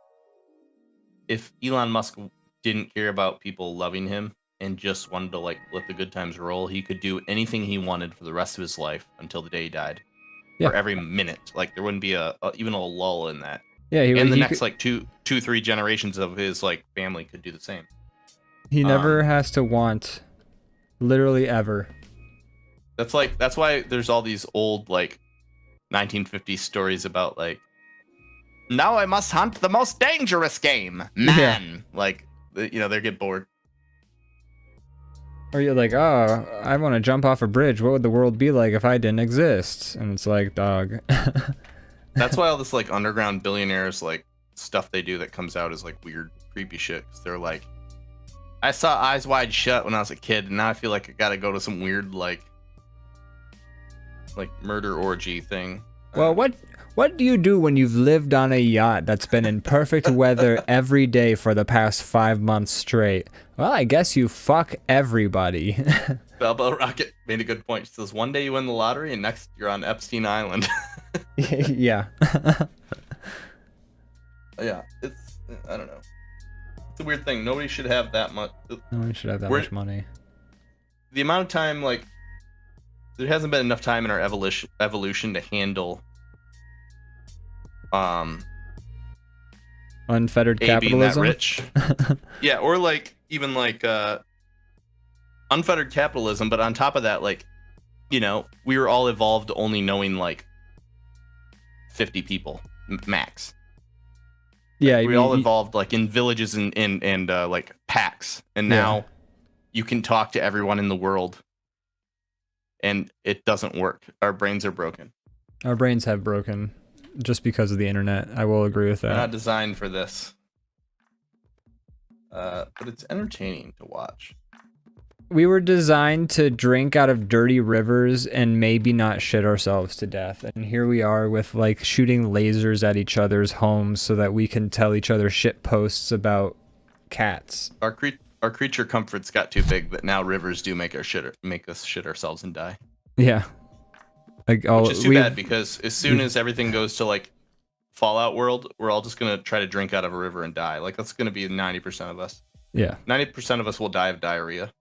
if Elon Musk didn't care about people loving him and just wanted to like let the good times roll, he could do anything he wanted for the rest of his life until the day he died. For every minute, like there wouldn't be even a lull in that. Yeah, and the next like two, 3 generations of his like family could do the same. He never has to want, literally ever. That's why there's all these old like 1950s stories about like, now I must hunt the most dangerous game, man. Yeah. Like, you know, they get bored. Or you're like, oh, I want to jump off a bridge. What would the world be like if I didn't exist? And it's like, dog. That's why all this like underground billionaires like stuff they do that comes out is like weird, creepy shit. Cause they're like, I saw Eyes Wide Shut when I was a kid, and now I feel like I gotta go to some weird like murder orgy thing. Well, what do you do when you've lived on a yacht that's been in perfect weather every day for the past 5 months straight? Well, I guess you fuck everybody. Balboa Rocket made a good point. She says, one day you win the lottery, and next you're on Epstein Island. Yeah. Yeah, I don't know. It's a weird thing. Nobody should have that much. Nobody should have that much money. The amount of time, like, there hasn't been enough time in our evolution to handle unfettered capitalism. Being that rich. Yeah, or like even like unfettered capitalism, but on top of that, like, you know, we were all evolved only knowing like 50 people max. Yeah, like, we all evolved like in villages and like packs, and now you can talk to everyone in the world, and it doesn't work. Our brains are broken. Our brains have broken just because of the internet. I will agree with that. They're not designed for this. But it's entertaining to watch. We were designed to drink out of dirty rivers and maybe not shit ourselves to death. And here we are with like shooting lasers at each other's homes so that we can tell each other shit posts about cats. Our creature comforts got too big that now rivers do make us shit ourselves and die. Yeah. Like, which is too bad, because as soon as everything goes to like Fallout world, we're all just gonna try to drink out of a river and die. Like, that's gonna be 90% of us. Yeah. 90% of us will die of diarrhea.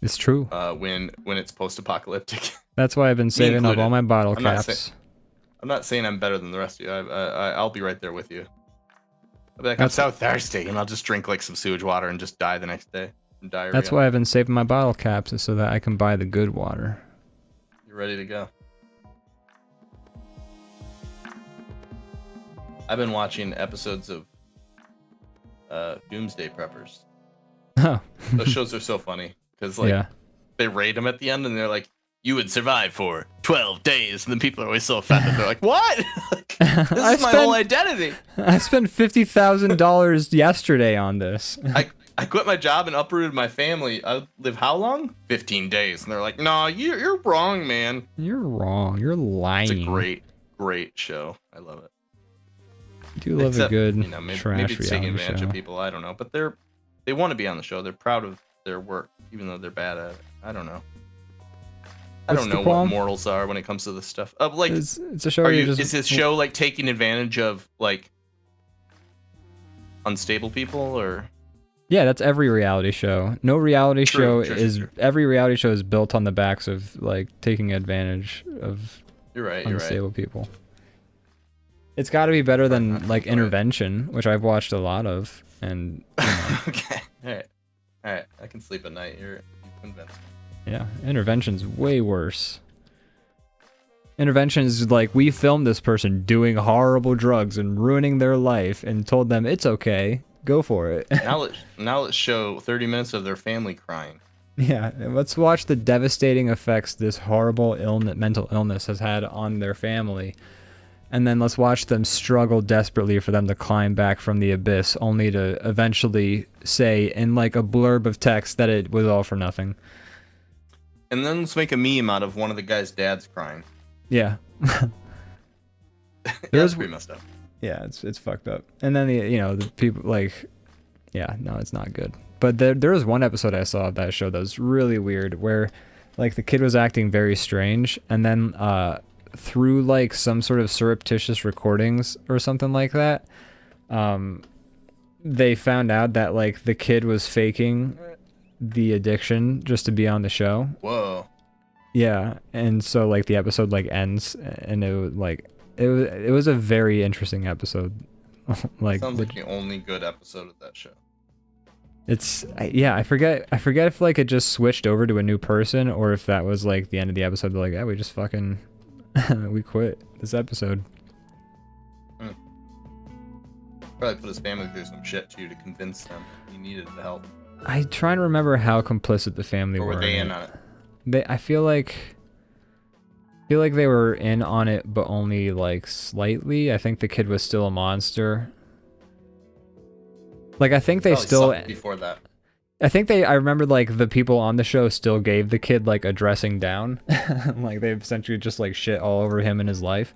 It's true. When it's post-apocalyptic. That's why I've been saving up all my bottle caps. I'm not saying I'm better than the rest of you. I'll be right there with you. I'll be like, I'm so thirsty, and I'll just drink like some sewage water and just die the next day from diarrhea. That's why I've been saving my bottle caps, is so that I can buy the good water. You're ready to go. I've been watching episodes of Doomsday Preppers. Oh. Those shows are so funny because like they rate them at the end, and they're like, "You would survive for 12 days," and then people are always so offended. They're like, "What? Like, this is my whole identity." I spent $50,000 yesterday on this. I quit my job and uprooted my family. I live how long? 15 days. And they're like, "No, you're wrong, man. You're wrong. You're lying." It's a great show. I love it. I do love a good trash maybe it's taking advantage show. of people. I don't know, but they want to be on the show. They're proud of their work, even though they're bad at it. I don't know. I don't know what morals are when it comes to this stuff. Like, it's a show. Is this show like taking advantage of like unstable people, or? Yeah, that's every reality show. No reality show is every reality show is built on the backs of like taking advantage of unstable people. It's got to be better than like Intervention, which I've watched a lot of, and you know. Okay, all right, I can sleep at night. You've convinced me. Yeah, Intervention's way worse. Intervention is like, we filmed this person doing horrible drugs and ruining their life, and told them it's okay. Go for it. now let's show 30 minutes of their family crying. Yeah, let's watch the devastating effects this horrible mental illness has had on their family. And then let's watch them struggle desperately for them to climb back from the abyss, only to eventually say in like a blurb of text that it was all for nothing. And then let's make a meme out of one of the guy's dads crying. Yeah. That's pretty messed up. Yeah, it's fucked up. And then the people like, yeah, no, it's not good. But there was one episode I saw of that show that was really weird, where like the kid was acting very strange, and then through like some sort of surreptitious recordings or something like that, they found out that like the kid was faking the addiction just to be on the show. Whoa. Yeah, and so like the episode like ends, and it was like it was a very interesting episode. Like sounds like the only good episode of that show. I forget if like it just switched over to a new person, or if that was like the end of the episode. They're like, yeah, we just fucking we quit this episode. Probably put his family through some shit too to convince them he needed the help. I try to remember how complicit the family were. Or were they in on it? I feel like they were in on it, but only like slightly. I think the kid was still a monster. Like I think they still before that. I remember like the people on the show still gave the kid like a dressing down. Like they essentially just like shit all over him and his life.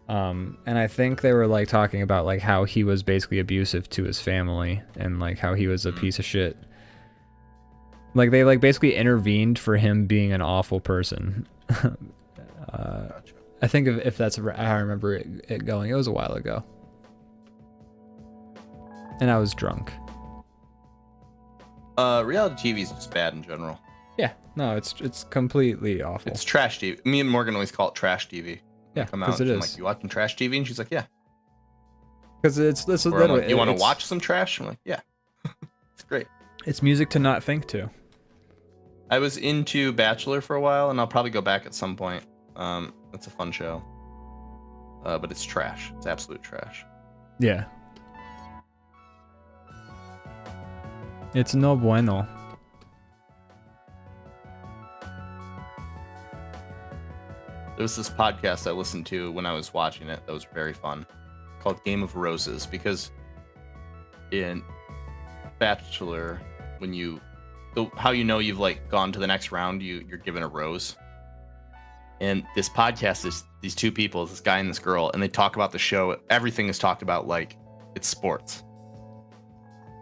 And I think they were like talking about like how he was basically abusive to his family and like how he was a piece of shit. Like they like basically intervened for him being an awful person. Gotcha. I think if that's how I remember it going. It was a while ago. And I was drunk. Reality TV is just bad in general. Yeah, no, it's completely awful. It's trash TV. Me and Morgan always call it trash TV. Yeah, because it is. I'm like, you watching trash TV? And she's like, yeah. Because it's literally. Like, you want to watch some trash? I'm like, yeah. It's great. It's music to not think to. I was into Bachelor for a while, and I'll probably go back at some point. It's a fun show. But it's trash. It's absolute trash. Yeah. It's no bueno. There was this podcast I listened to when I was watching it that was very fun, called Game of Roses, because in Bachelor, how you know you've like gone to the next round, you're given a rose. And this podcast is these two people, this guy and this girl, and they talk about the show. Everything is talked about like it's sports.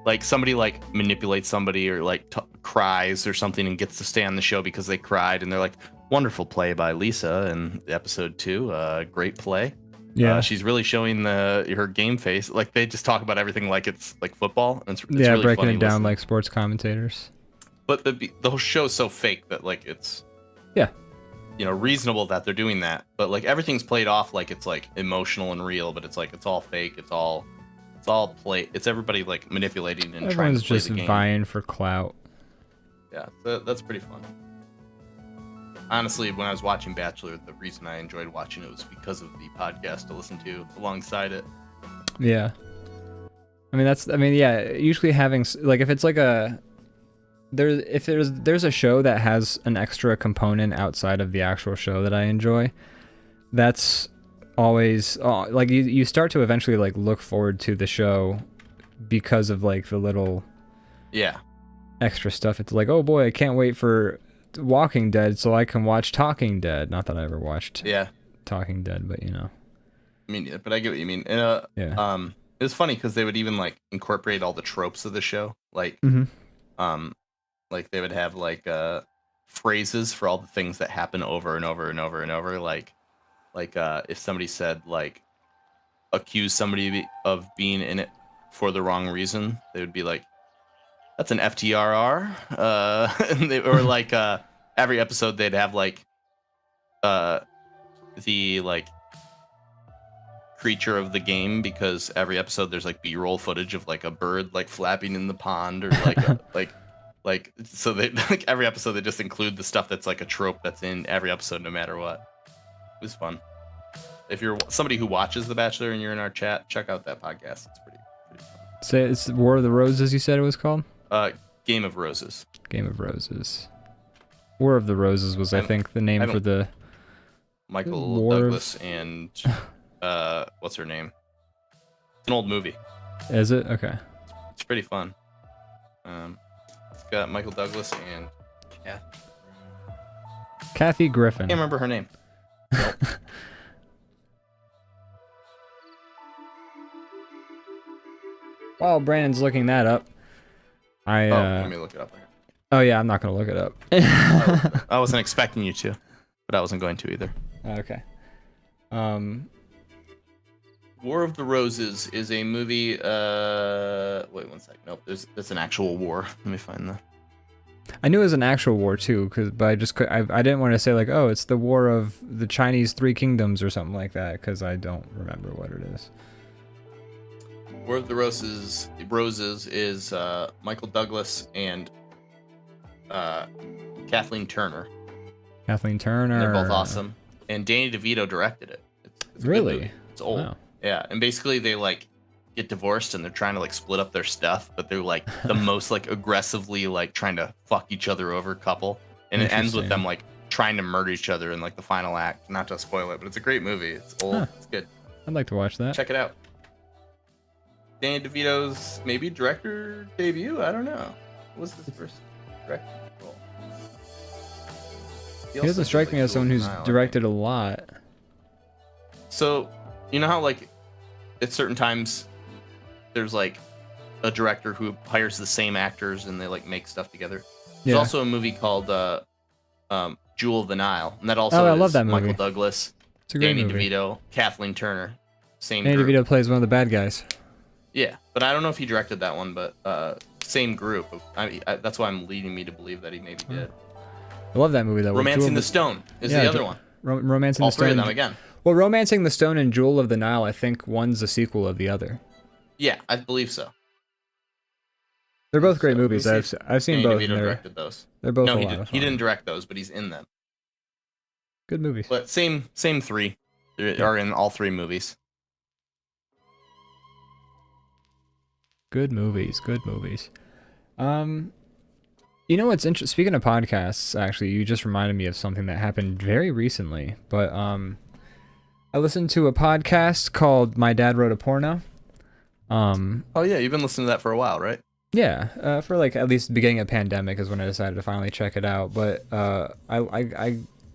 Like somebody like manipulates somebody or like cries or something and gets to stay on the show because they cried, and they're like, wonderful play by Lisa in episode 2, great play. Yeah, she's really showing her game face. Like they just talk about everything like it's like football. It's yeah, really breaking funny it down listening. like sports commentators. But the whole show is so fake that like it's reasonable that they're doing that. But like everything's played off like it's like emotional and real, but it's like it's all fake. It's all play. It's everybody like manipulating and trying to play the game. Everyone's just vying for clout. Yeah, that's pretty fun. Honestly, when I was watching Bachelor, the reason I enjoyed watching it was because of the podcast to listen to alongside it. Yeah. Yeah, usually having like if it's like there's a show that has an extra component outside of the actual show that I enjoy, that's always like you start to eventually like look forward to the show because of like the little extra stuff. It's like, oh boy, I can't wait for Walking Dead so I can watch Talking Dead. Not that I ever watched Talking Dead, but you know. I mean, but I get what you mean. And it was funny because they would even like incorporate all the tropes of the show. Like like they would have like phrases for all the things that happen over and over and over and over. Like if somebody said like accuse somebody of being in it for the wrong reason, they would be like, that's an FTRR. And they were like every episode they'd have like the like creature of the game, because every episode there's like B-roll footage of like a bird like flapping in the pond or like like so they like every episode they just include the stuff that's like a trope that's in every episode no matter what. It was fun. If you're somebody who watches The Bachelor and you're in our chat, check out that podcast. It's pretty fun. So it's War of the Roses, you said it was called? Game of Roses. Game of Roses. War of the Roses was, I think, the name for the Michael Douglas and what's her name? It's an old movie. Is it? Okay. It's pretty fun. It's got Michael Douglas and Kathy Griffin. I can't remember her name. Nope. While Brandon's looking that up, let me look it up. Oh yeah, I'm not gonna look it up. I wasn't expecting you to, but I wasn't going to either. Okay. War of the Roses is a movie. Wait 1 sec. Nope, that's an actual war. Let me find that. I knew it was an actual war too, but I didn't want to say like, oh, it's the War of the Chinese Three Kingdoms or something like that, because I don't remember what it is. War of the Roses is Michael Douglas and Kathleen Turner. Kathleen Turner. They're both awesome, and Danny DeVito directed it. It's really? It's old. Wow. Yeah, and basically they like get divorced and they're trying to like split up their stuff, but they're like the most like aggressively like trying to fuck each other over couple, and it ends with them like trying to murder each other in like the final act. Not to spoil it, but it's a great movie. It's old. Huh. It's good. I'd like to watch that. Check it out. Danny DeVito's maybe director debut. I don't know. What's his first director role? He doesn't strike me as someone who's directed a lot. So, you know how like at certain times there's like a director who hires the same actors and they like make stuff together. There's also a movie called Jewel of the Nile, and that also I is love that movie. Michael Douglas, Danny DeVito, Kathleen Turner, same Danny group. DeVito plays one of the bad guys. Yeah, but I don't know if he directed that one, but same group. That's why I'm leading me to believe that he maybe did. I love that movie though. Romancing the Stone is the other one. Romancing All the Stone. three of them again. Well, Romancing the Stone and Jewel of the Nile, I think one's a sequel of the other. Yeah, I believe so. They're both great movies. I've seen both. DeVito directed those. They're both no, a lot of fun. He didn't direct those, but he's in them. Good movies. But same three are in all three movies. Good movies. Good movies. You know what's interesting? Speaking of podcasts, actually, you just reminded me of something that happened very recently. But I listened to a podcast called My Dad Wrote a Porno. Oh yeah, you've been listening to that for a while, right? Yeah, for like at least the beginning of the pandemic is when I decided to finally check it out. But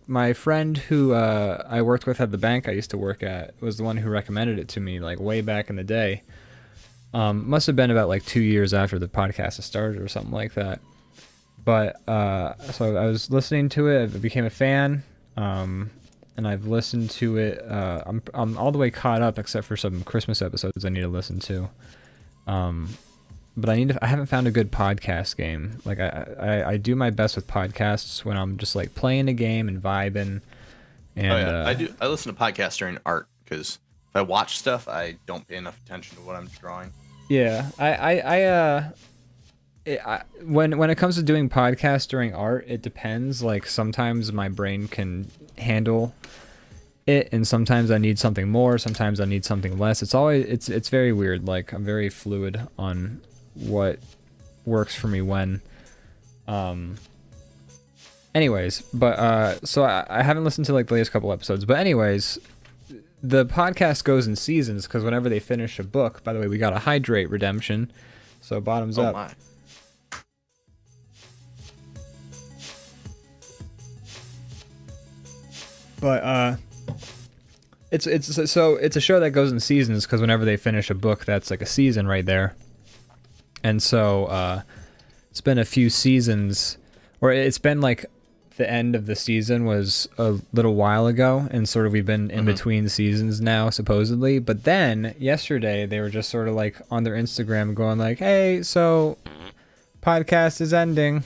my friend who I worked with at the bank I used to work at was the one who recommended it to me like way back in the day. Must have been about like 2 years after the podcast had started or something like that. But so I was listening to it. I became a fan, and I've listened to it. I'm all the way caught up except for some Christmas episodes I need to listen to. But I haven't found a good podcast game. Like I do my best with podcasts when I'm just like playing a game and vibing. And I listen to podcasts during art because if I watch stuff, I don't pay enough attention to what I'm drawing. Yeah, when it comes to doing podcasts during art, it depends. Like sometimes my brain can handle it, and sometimes I need something more. Sometimes I need something less. It's very weird. Like I'm very fluid on what works for me when. Anyways, but so I haven't listened to like the latest couple episodes. But anyways, the podcast goes in seasons because whenever they finish a book. By the way, we got a hydrate redemption, so bottoms up. My. But it's a show that goes in seasons because whenever they finish a book, that's like a season right there. And so it's been a few seasons, or it's been like the end of the season was a little while ago, and sort of we've been in between seasons now supposedly. But then yesterday they were just sort of like on their Instagram going like, "Hey, so podcast is ending.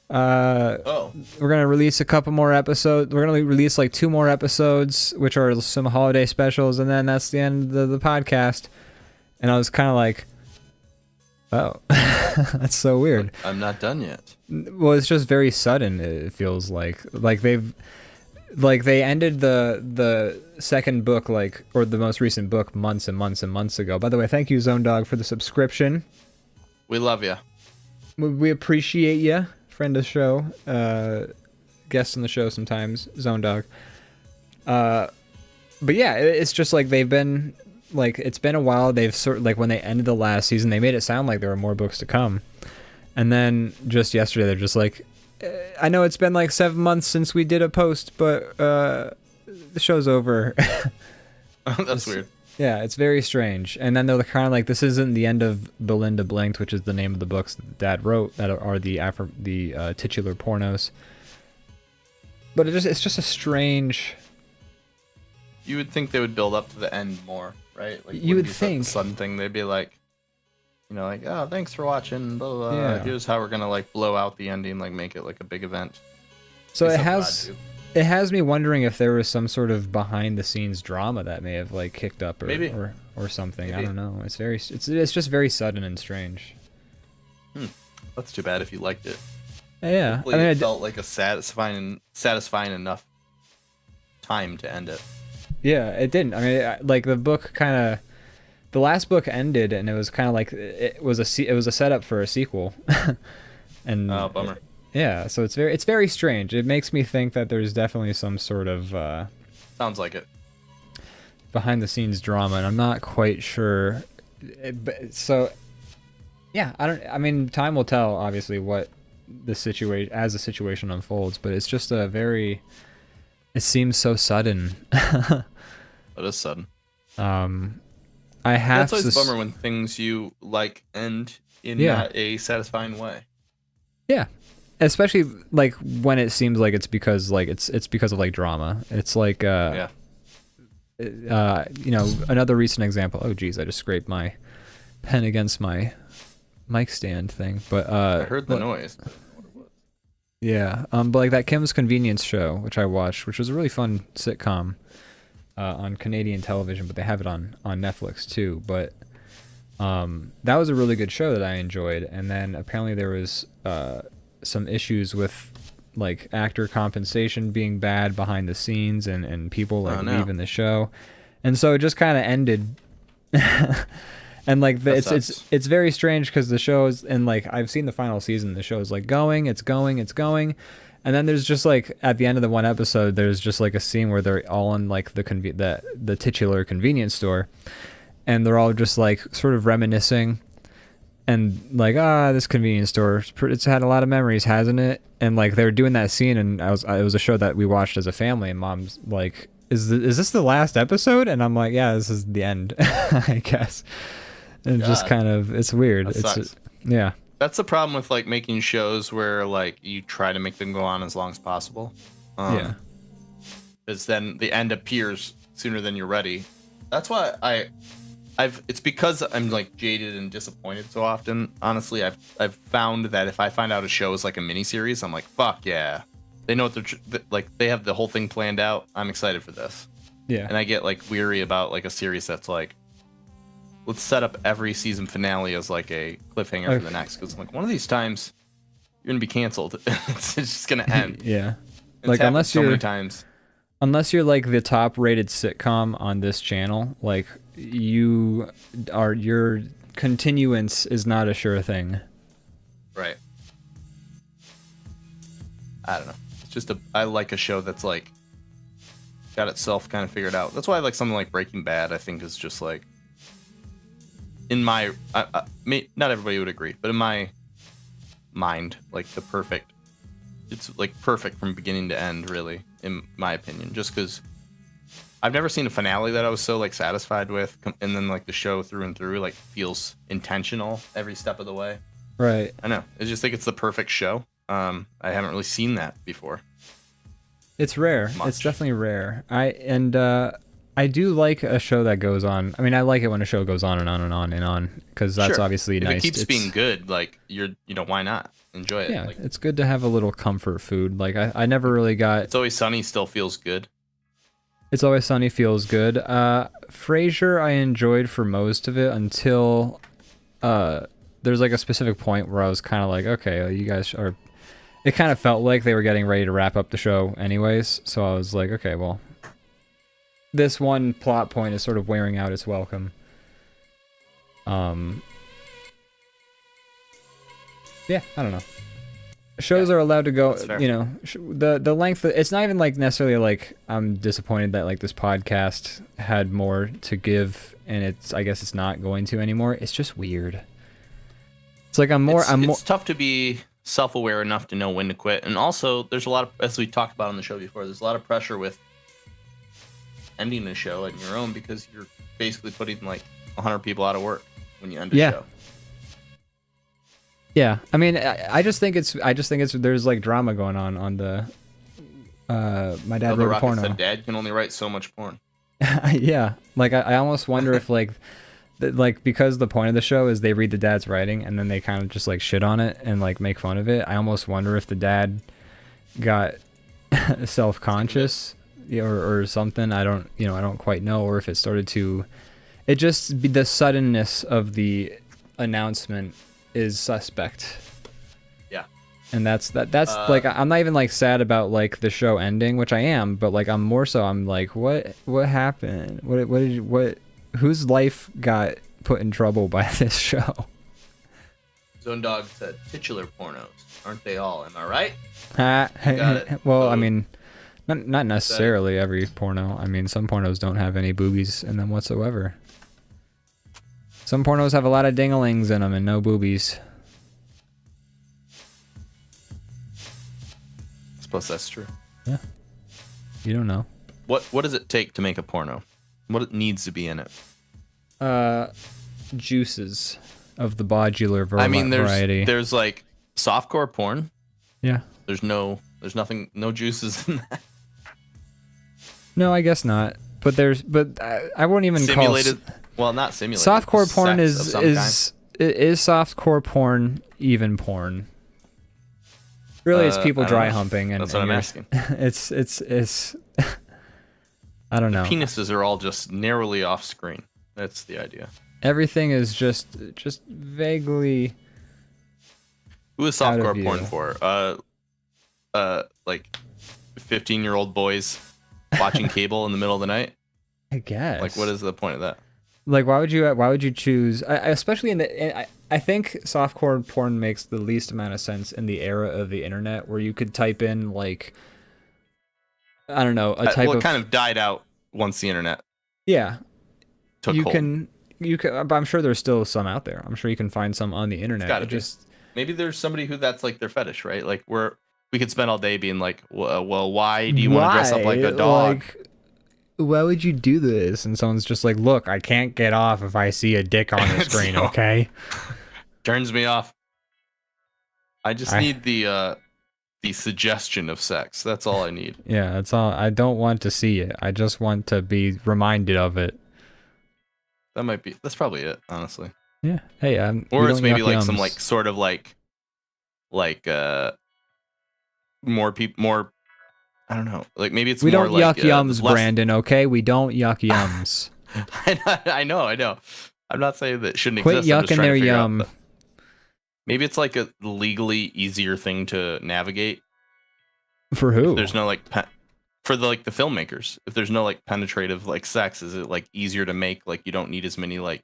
We're gonna release a couple more episodes. We're gonna release like 2 more episodes, which are some holiday specials, and then that's the end of the podcast." And I was kind of like, "Oh, that's so weird." I'm not done yet. Well, it's just very sudden. It feels like they ended the second book or the most recent book months and months and months ago. By the way, thank you Zone Dog for the subscription. We love you. We appreciate you. Friend of the show, guest on the show sometimes, Zone Dog. But yeah, it's just like they've been like it's been a while. They've sort of like when they ended the last season, they made it sound like there were more books to come, and then just yesterday they're just like, I know it's been like 7 months since we did a post, but the show's over. That's weird. Yeah, it's very strange. And then they're kind of like, this isn't the end of Belinda Blinked, which is the name of the books that Dad wrote that are the titular pornos. But it's just a strange You would think they would build up to the end more, right? Like you would think the sudden thing. They'd be like, you know, like, oh, thanks for watching. Blah, blah, blah. Yeah. Here's how we're gonna like blow out the ending, like make it like a big event. So it has me wondering if there was some sort of behind the scenes drama that may have like kicked up or something. Maybe. I don't know. It's just very sudden and strange. That's too bad if you liked it. Yeah. Hopefully it felt like a satisfying enough time to end it. Yeah, it didn't. I mean, like the book the last book ended and it was kind of like it was a setup for a sequel. And oh, bummer. Yeah, so it's very strange. It makes me think that there's definitely some sort of sounds like it behind the scenes drama, and I'm not quite sure. So yeah, I mean, time will tell, obviously, what the situation unfolds. But it's just it seems so sudden. It is sudden. That's always a bummer when things you like end in not a satisfying way. Yeah. Especially like when it seems like it's because of like drama. It's like you know, another recent example. Oh geez, I just scraped my pen against my mic stand thing. But I heard the noise. Yeah, but like that Kim's Convenience show, which I watched, which was a really fun sitcom on Canadian television, but they have it on Netflix too. But that was a really good show that I enjoyed. And then apparently there was some issues with like actor compensation being bad behind the scenes and people like leaving the show, and so it just kind of ended. And like it's very strange because the show is, and like I've seen the final season, the show is like it's going, and then there's just like at the end of the one episode there's just like a scene where they're all in like the titular convenience store, and they're all just like sort of reminiscing. And like, this convenience store, it's had a lot of memories, hasn't it? And like they were doing that scene, and it was a show that we watched as a family, and Mom's like, is this the last episode? And I'm like, yeah, this is the end, I guess. And just kind of, it's weird. Yeah. That's the problem with like making shows where like you try to make them go on as long as possible. Yeah. Because then the end appears sooner than you're ready. That's why it's because I'm like jaded and disappointed so often. Honestly, I've found that if I find out a show is like a miniseries, I'm like, fuck yeah. They know what they have the whole thing planned out. I'm excited for this. Yeah. And I get like weary about like a series that's like, let's set up every season finale as like a cliffhanger for the next. Because like one of these times you're gonna be canceled. It's just gonna end. Yeah. And like unless so many times. Unless you're like the top rated sitcom on this channel, like your continuance is not a sure thing. Right. I don't know. It's just I like a show that's like got itself kind of figured out. That's why I like something like Breaking Bad. I think is just like in my not everybody would agree, but in my mind, like it's like perfect from beginning to end, really, in my opinion. Just because I've never seen a finale that I was so like satisfied with, and then like the show through and through like feels intentional every step of the way. Right. I know. I just think it's the perfect show. I haven't really seen that before. It's rare. It's definitely rare. I do like a show that goes on. I mean, I like it when a show goes on and on and on and on, because that's obviously nice. If it keeps being good, like why not enjoy it? Yeah, like, it's good to have a little comfort food. Like I never really got. It's Always Sunny still feels good. It's Always Sunny feels good. Frasier I enjoyed for most of it until there's like a specific point where I was kind of like, okay, you guys are. It kind of felt like they were getting ready to wrap up the show anyways, so I was like, okay, well, this one plot point is sort of wearing out its welcome. Yeah, I don't know. Shows are allowed to go, you know, the length, it's not even like necessarily like I'm disappointed that like this podcast had more to give and I guess it's not going to anymore. It's just weird. It's like it's tough to be self-aware enough to know when to quit. And also there's a lot of, as we talked about on the show before, there's a lot of pressure with ending a show on your own because you're basically putting like 100 people out of work when you end a show. Yeah, I mean, I just think it's there's like drama going on the. My dad wrote a porno. Said Dad can only write so much porn. Yeah, like I almost wonder if like because the point of the show is they read the dad's writing and then they kind of just like shit on it and like make fun of it. I almost wonder if the dad got self-conscious or something. I don't quite know, or if it started to, it just be the suddenness of the announcement is suspect. Yeah. And that's like, I'm not even like sad about like the show ending, which I am, but like I'm like, what happened? What whose life got put in trouble by this show? Zone Dog said titular pornos, aren't they all? Am I right? Got it. Well, so, I mean, not necessarily every porno. I mean, some pornos don't have any boobies in them whatsoever. Some pornos have a lot of dinglings in them and no boobies. I suppose that's true. Yeah. You don't know. What does it take to make a porno? What it needs to be in it? Juices of the bodular variety. There's like softcore porn. Yeah. There's nothing, no juices in that. No, I guess not. But I won't even simulated. Well, not simulated. Softcore porn is softcore porn even porn. Really, it's people dry humping, and that's what I'm asking. It's I don't know. The penises are all just narrowly off screen. That's the idea. Everything is just vaguely. Who is softcore porn for? Like 15-year-old boys watching cable in the middle of the night. I guess. Like, what is the point of that? Like, why would you choose? Especially I think softcore porn makes the least amount of sense in the era of the internet, where you could type in like, I don't know, it kind of died out once the internet. Yeah. Took hold. You can, but I'm sure there's still some out there. I'm sure you can find some on the internet. Maybe there's somebody who that's like their fetish, right? Like we could spend all day being like, well, why do you want to dress up like a dog? Like, why would you do this? And someone's just like, look, I can't get off if I see a dick on the screen, okay? Turns me off. I just need the suggestion of sex. That's all I need. Yeah, that's all. I don't want to see it. I just want to be reminded of it. That's probably it, honestly. Yeah. Hey, or it's maybe like some like sort of like more. I don't know. Like maybe it's we more don't like yuck yums, Brandon. Okay, we don't yuck yums. I know. I'm not saying that it shouldn't Quit exist. yucking their yum. Maybe it's like a legally easier thing to navigate. For who? If there's no like for the filmmakers. If there's no like penetrative like sex, is it like easier to make? Like you don't need as many like.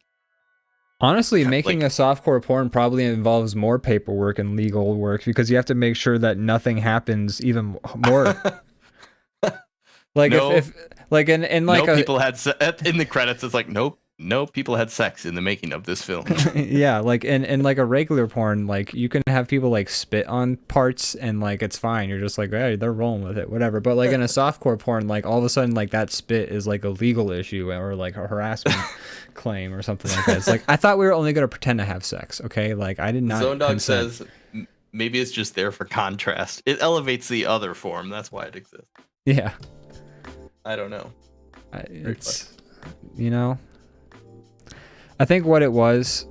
Honestly, making a softcore porn probably involves more paperwork and legal work, because you have to make sure that nothing happens even more. Like if like in like people had in the credits, it's like no people had sex in the making of this film. Yeah, like in like a regular porn, like you can have people like spit on parts and like it's fine. You're just like, hey, they're rolling with it, whatever. But like in a softcore porn, like all of a sudden like that spit is like a legal issue or like a harassment claim or something like that. It's like, I thought we were only gonna pretend to have sex, okay? Like I did not. Zone Dog says maybe it's just there for contrast. It elevates the other form. That's why it exists. Yeah. I don't know. It's, you know, I think what it was,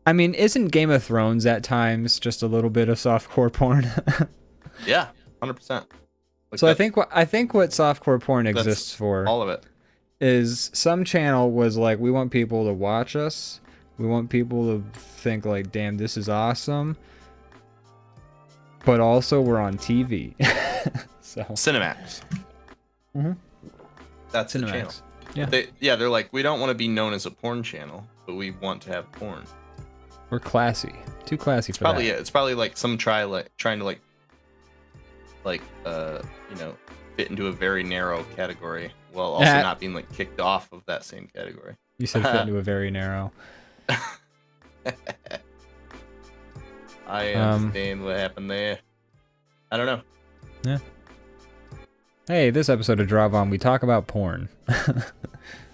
I mean, isn't Game of Thrones at times just a little bit of softcore porn? Yeah, 100%. So I think what softcore porn exists for, all of it, is some channel was like, we want people to watch us, we want people to think like, damn, this is awesome, but also we're on TV. So Cinemax. Mm-hmm. That's the channel. Yeah. They're like, we don't want to be known as a porn channel, but we want to have porn. We're classy. Too classy for probably that. Yeah, it's probably like some trying to fit into a very narrow category while also not being like kicked off of that same category. You said fit into a very narrow. I understand what happened there. I don't know. Yeah. Hey, this episode of DrawBomb, we talk about porn.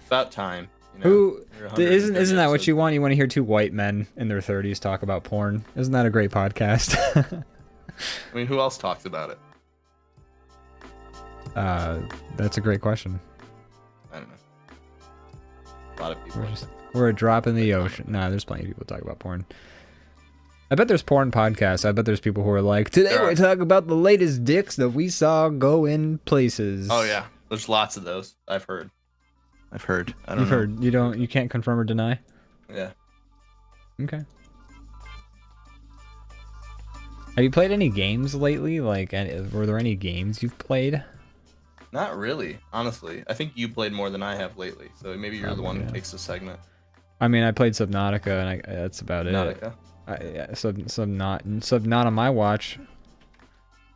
About time. You know, isn't that what you want? You want to hear two white men in their 30s talk about porn? Isn't that a great podcast? I mean, who else talks about it? That's a great question. I don't know. lot of people. We're a drop in the ocean. Nah, there's plenty of people talk about porn. I bet there's porn podcasts. I bet there's people who are like, today we're talking about the latest dicks that we saw go in places. Oh yeah, there's lots of those. I've heard. I don't know. You've heard. You can't confirm or deny? Yeah. Okay. Have you played any games lately? Like, were there any games you've played? Not really, honestly. I think you played more than I have lately, so maybe you're the one who takes the segment. I mean, I played Subnautica, and that's about Subnautica. it. Subnautica on my watch.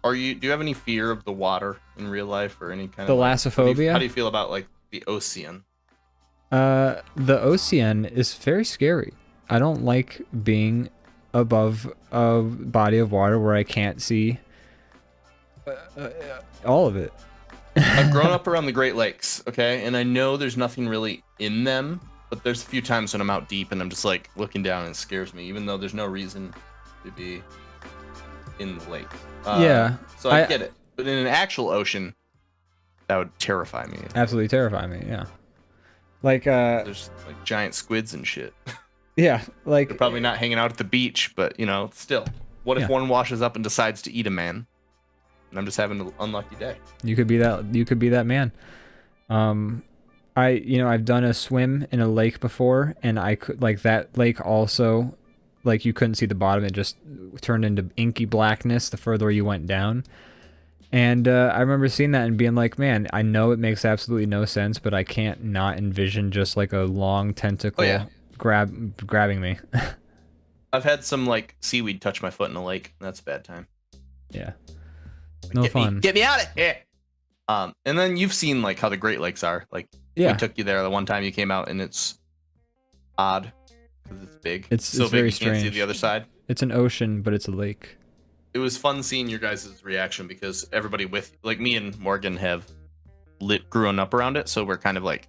Do you have any fear of the water in real life or any kind of thalassophobia? How do you feel about like the ocean? The ocean is very scary. I don't like being above a body of water where I can't see all of it. I've grown up around the Great Lakes, okay, and I know there's nothing really in them, but there's a few times when I'm out deep and I'm just like looking down and it scares me, even though there's no reason to be in the lake. Yeah. So I get it, but in an actual ocean, that would terrify me. Absolutely terrify me. Yeah. Like there's like giant squids and shit. Yeah, like they're probably not hanging out at the beach, but you know, still. What if one washes up and decides to eat a man? And I'm just having an unlucky day. You could be that man. I've done a swim in a lake before, and I could like that lake also, like you couldn't see the bottom. It just turned into inky blackness the further you went down. And I remember seeing that and being like, man, I know it makes absolutely no sense, but I can't not envision just like a long tentacle grabbing me. I've had some like seaweed touch my foot in a lake. That's a bad time. Yeah. No fun. Get me out of here. And then you've seen like how the Great Lakes are. Like we took you there the one time you came out, and it's odd because it's big. It's so very big you strange. Can't see the other side. It's an ocean, but it's a lake. It was fun seeing your guys' reaction because everybody with like me and Morgan have grown up around it, so we're kind of like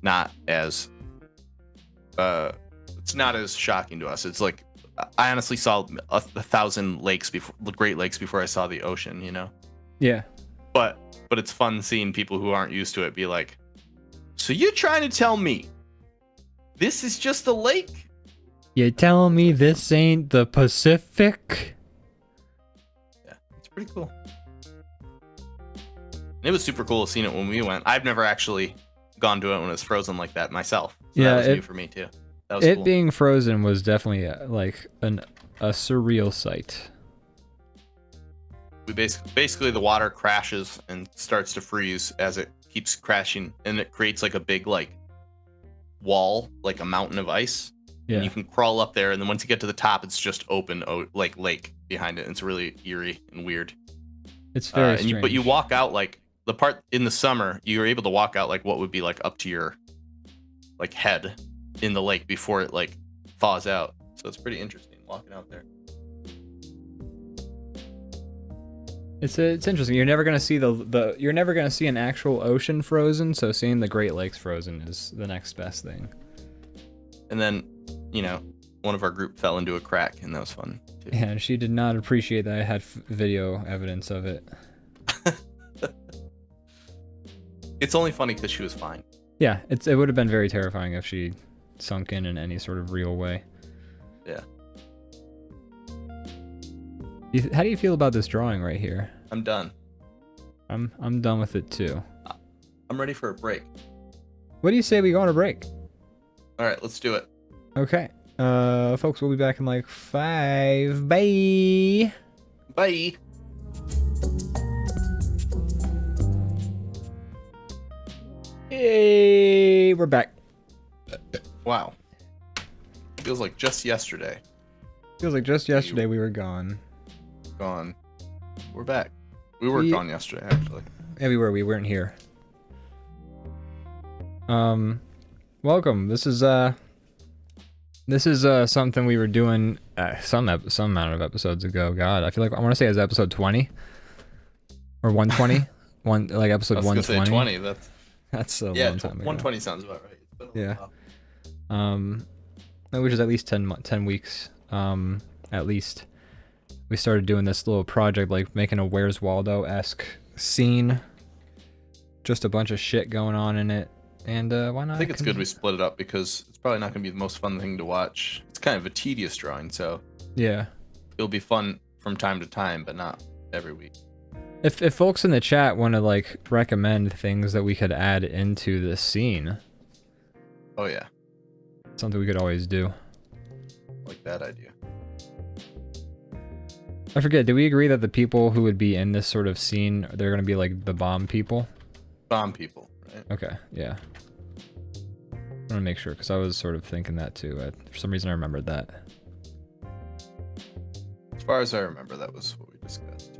not as it's not as shocking to us. It's like I honestly saw 1,000 lakes before the Great Lakes before I saw the ocean, you know? Yeah. But it's fun seeing people who aren't used to it be like, so you're trying to tell me this is just a lake? You're telling me this ain't the Pacific? Yeah, it's pretty cool. And it was super cool seeing it when we went. I've never actually gone to it when it's frozen like that myself. So yeah, that was new for me too. That was cool. Being frozen was definitely like a surreal sight. We basically the water crashes and starts to freeze as it keeps crashing, and it creates like a big like wall, like a mountain of ice. Yeah. And you can crawl up there, and then once you get to the top, it's just open like lake behind it. It's really eerie and weird. It's very strange. But you walk out like the part in the summer, you're able to walk out like what would be like up to your like head in the lake before it like thaws out. So it's pretty interesting walking out there. It's interesting. You're never gonna see you're never gonna see an actual ocean frozen, so seeing the Great Lakes frozen is the next best thing. And then, you know, one of our group fell into a crack, and that was fun too. Yeah, and she did not appreciate that I had video evidence of it. It's only funny because she was fine. Yeah, it would have been very terrifying if she sunk in any sort of real way. Yeah. How do you feel about this drawing right here? I'm done. I'm done with it too. I'm ready for a break. What do you say we go on a break? All right, let's do it. Okay. Folks, we'll be back in like 5. Bye. Bye. Hey, we're back. Wow. Feels like just yesterday. Feels like just yesterday we were gone. Gone. We're back. We were gone yesterday, actually. Yeah, we were. We weren't here. Welcome. This is something we were doing some amount of episodes ago. God, I feel like I want to say it's episode 20 or 120. Like episode 120. Say 20. That's a long time ago. 120 sounds about right. It's been a while. Which is at least 10 weeks. At least. We started doing this little project, like making a Where's Waldo-esque scene. Just a bunch of shit going on in it. And why not? I think it's good we split it up because it's probably not going to be the most fun thing to watch. It's kind of a tedious drawing, so yeah, it'll be fun from time to time, but not every week. If folks in the chat want to like recommend things that we could add into this scene, oh yeah, something we could always do. Like that idea. I forget. Did we agree that the people who would be in this sort of scene, they're going to be like the bomb people? Bomb people, right? Okay, yeah. I want to make sure because I was sort of thinking that too. For some reason, I remembered that. As far as I remember, that was what we discussed.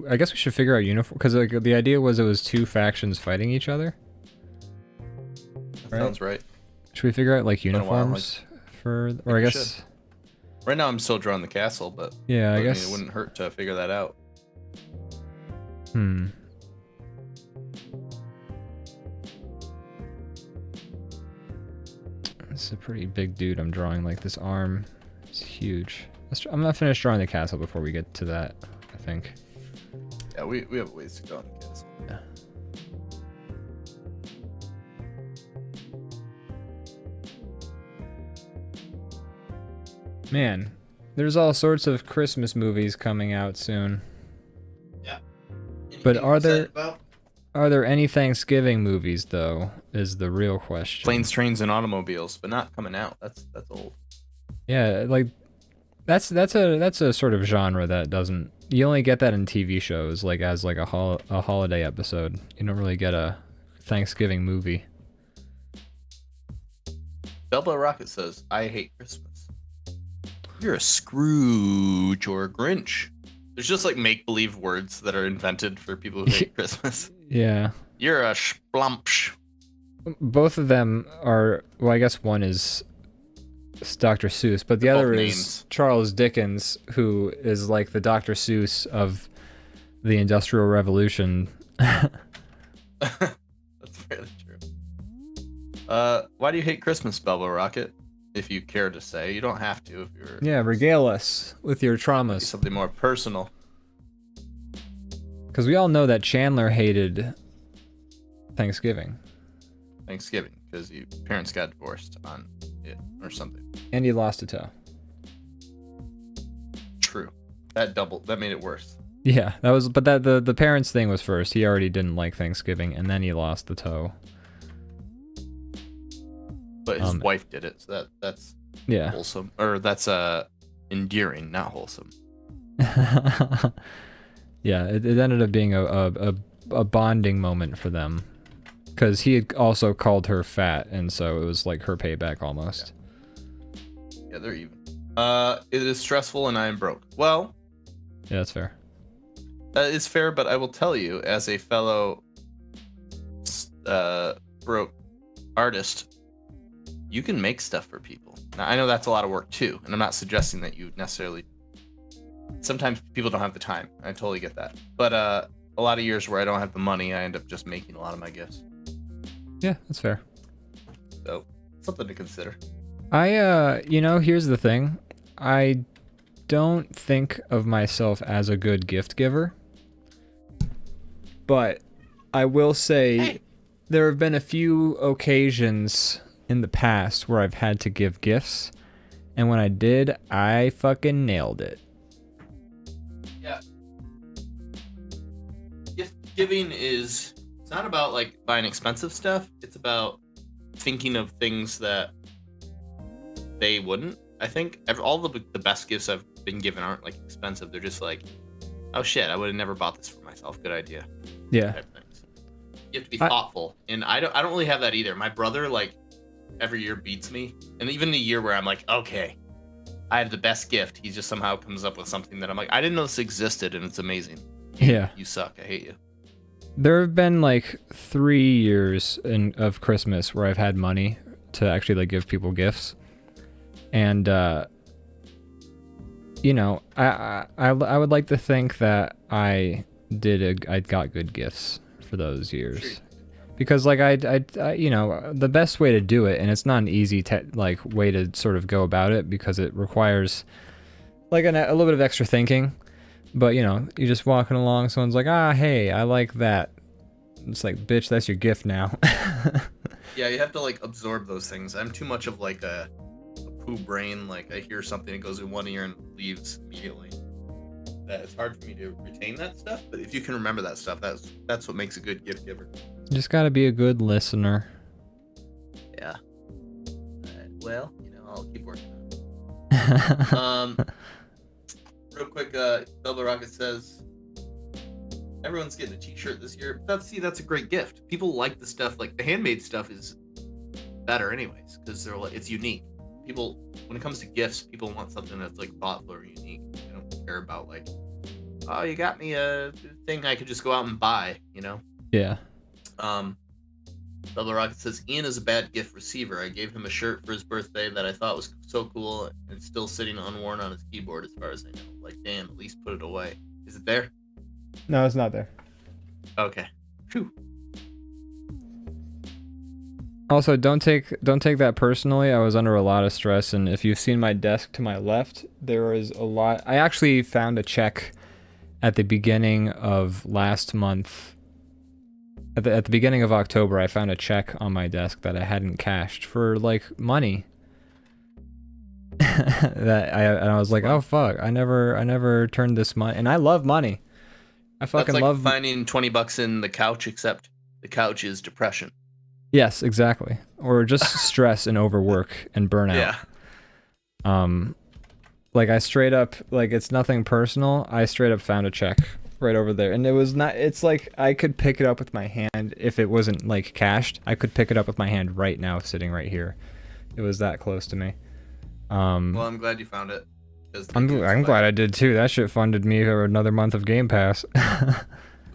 I guess we should figure out uniform because like, the idea was it was two factions fighting each other. That sounds right. Should we figure out like uniforms for, or I guess? Should. Right now I'm still drawing the castle, but yeah, I guess it wouldn't hurt to figure that out. This is a pretty big dude I'm drawing. Like this arm is huge. I'm gonna finish drawing the castle before we get to that, I think. Yeah, we have ways to go on the castle. Yeah. Man, there's all sorts of Christmas movies coming out soon. Yeah. But are there any Thanksgiving movies though? Is the real question. Planes, Trains, and Automobiles, but not coming out. That's old. Yeah, like that's a sort of genre that doesn't. You only get that in TV shows, like as like a holiday episode. You don't really get a Thanksgiving movie. Bubba Rocket says, "I hate Christmas." You're a Scrooge or a Grinch. There's just like make-believe words that are invented for people who hate Christmas. Yeah. You're a splumpsh. Both of them are, well, I guess one is Dr. Seuss, but the other is Charles Dickens, who is like the Dr. Seuss of the Industrial Revolution. That's fairly true. Why do you hate Christmas, Bubba Rocket? If you care to say, you don't have to. If you're regale us with your traumas. Something more personal. Because we all know that Chandler hated Thanksgiving. Thanksgiving, because your parents got divorced on it or something. And he lost a toe. True. That made it worse. Yeah, that was. But the parents thing was first. He already didn't like Thanksgiving, and then he lost the toe. But his wife did it, so that's wholesome, or that's endearing, not wholesome. Yeah, it ended up being a bonding moment for them, because he had also called her fat, and so it was like her payback almost. Yeah, they're even. It is stressful, and I am broke. Well, yeah, that's fair. It's fair, but I will tell you, as a fellow broke artist, you can make stuff for people. Now, I know that's a lot of work too, and I'm not suggesting that you necessarily. Sometimes people don't have the time. I totally get that. But a lot of years where I don't have the money, I end up just making a lot of my gifts. Yeah, that's fair. So, something to consider. Here's the thing. I don't think of myself as a good gift giver. But I will say there have been a few occasions in the past where I've had to give gifts, and when I did, I fucking nailed it. Yeah. Gift giving it's not about like buying expensive stuff. It's about thinking of things that they wouldn't. I think all the best gifts I've been given aren't like expensive. They're just like, oh shit, I would have never bought this for myself. Good idea. Yeah. You have to be thoughtful, and I don't really have that either. My brother like every year beats me, and even the year where I'm like, okay, I have the best gift, he just somehow comes up with something that I'm like, I didn't know this existed, and it's amazing. You suck. I hate you. There have been like 3 years of Christmas where I've had money to actually like give people gifts, and I would like to think that I got good gifts for those years. Because like I the best way to do it, and it's not an easy way to sort of go about it because it requires like a little bit of extra thinking, But, you know, you're just walking along, someone's like, ah, hey, I like that. It's like, bitch, that's your gift now. Yeah, you have to, like, absorb those things. I'm too much of, like, a poo brain. Like, I hear something, it goes in one ear and leaves immediately. It's hard for me to retain that stuff, but if you can remember that stuff, that's what makes a good gift giver. You just gotta be a good listener. Yeah. Well, you know, I'll keep working on it. Real quick, Double Rocket says, everyone's getting a t-shirt this year. That's a great gift. People like the stuff, like the handmade stuff is better anyways, because it's unique. People, when it comes to gifts, people want something that's like thoughtful or unique. They don't care about like, oh, you got me a thing I could just go out and buy, you know? Yeah. Double Rocket says, Ian is a bad gift receiver. I gave him a shirt for his birthday that I thought was so cool, and it's still sitting unworn on his keyboard as far as I know. Like, damn, at least put it away. Is it there? No, it's not there. Okay. Phew. Also, don't take that personally. I was under a lot of stress, and if you've seen my desk to my left, there was a lot. I actually found a check at the beginning of last month. At the beginning of October, I found a check on my desk that I hadn't cashed for like money. And I was like, oh fuck, I never turned this money, and I love money. I fucking love finding $20 in the couch, except the couch is depression. Yes, exactly. Or just stress and overwork and burnout. Yeah. Like I straight up, like it's nothing personal. I straight up found a check right over there, and it was not. It's like I could pick it up with my hand if it wasn't like cashed. I could pick it up with my hand right now, sitting right here. It was that close to me. Well, I'm glad you found it. I'm glad I did too. That shit funded me for another month of Game Pass. The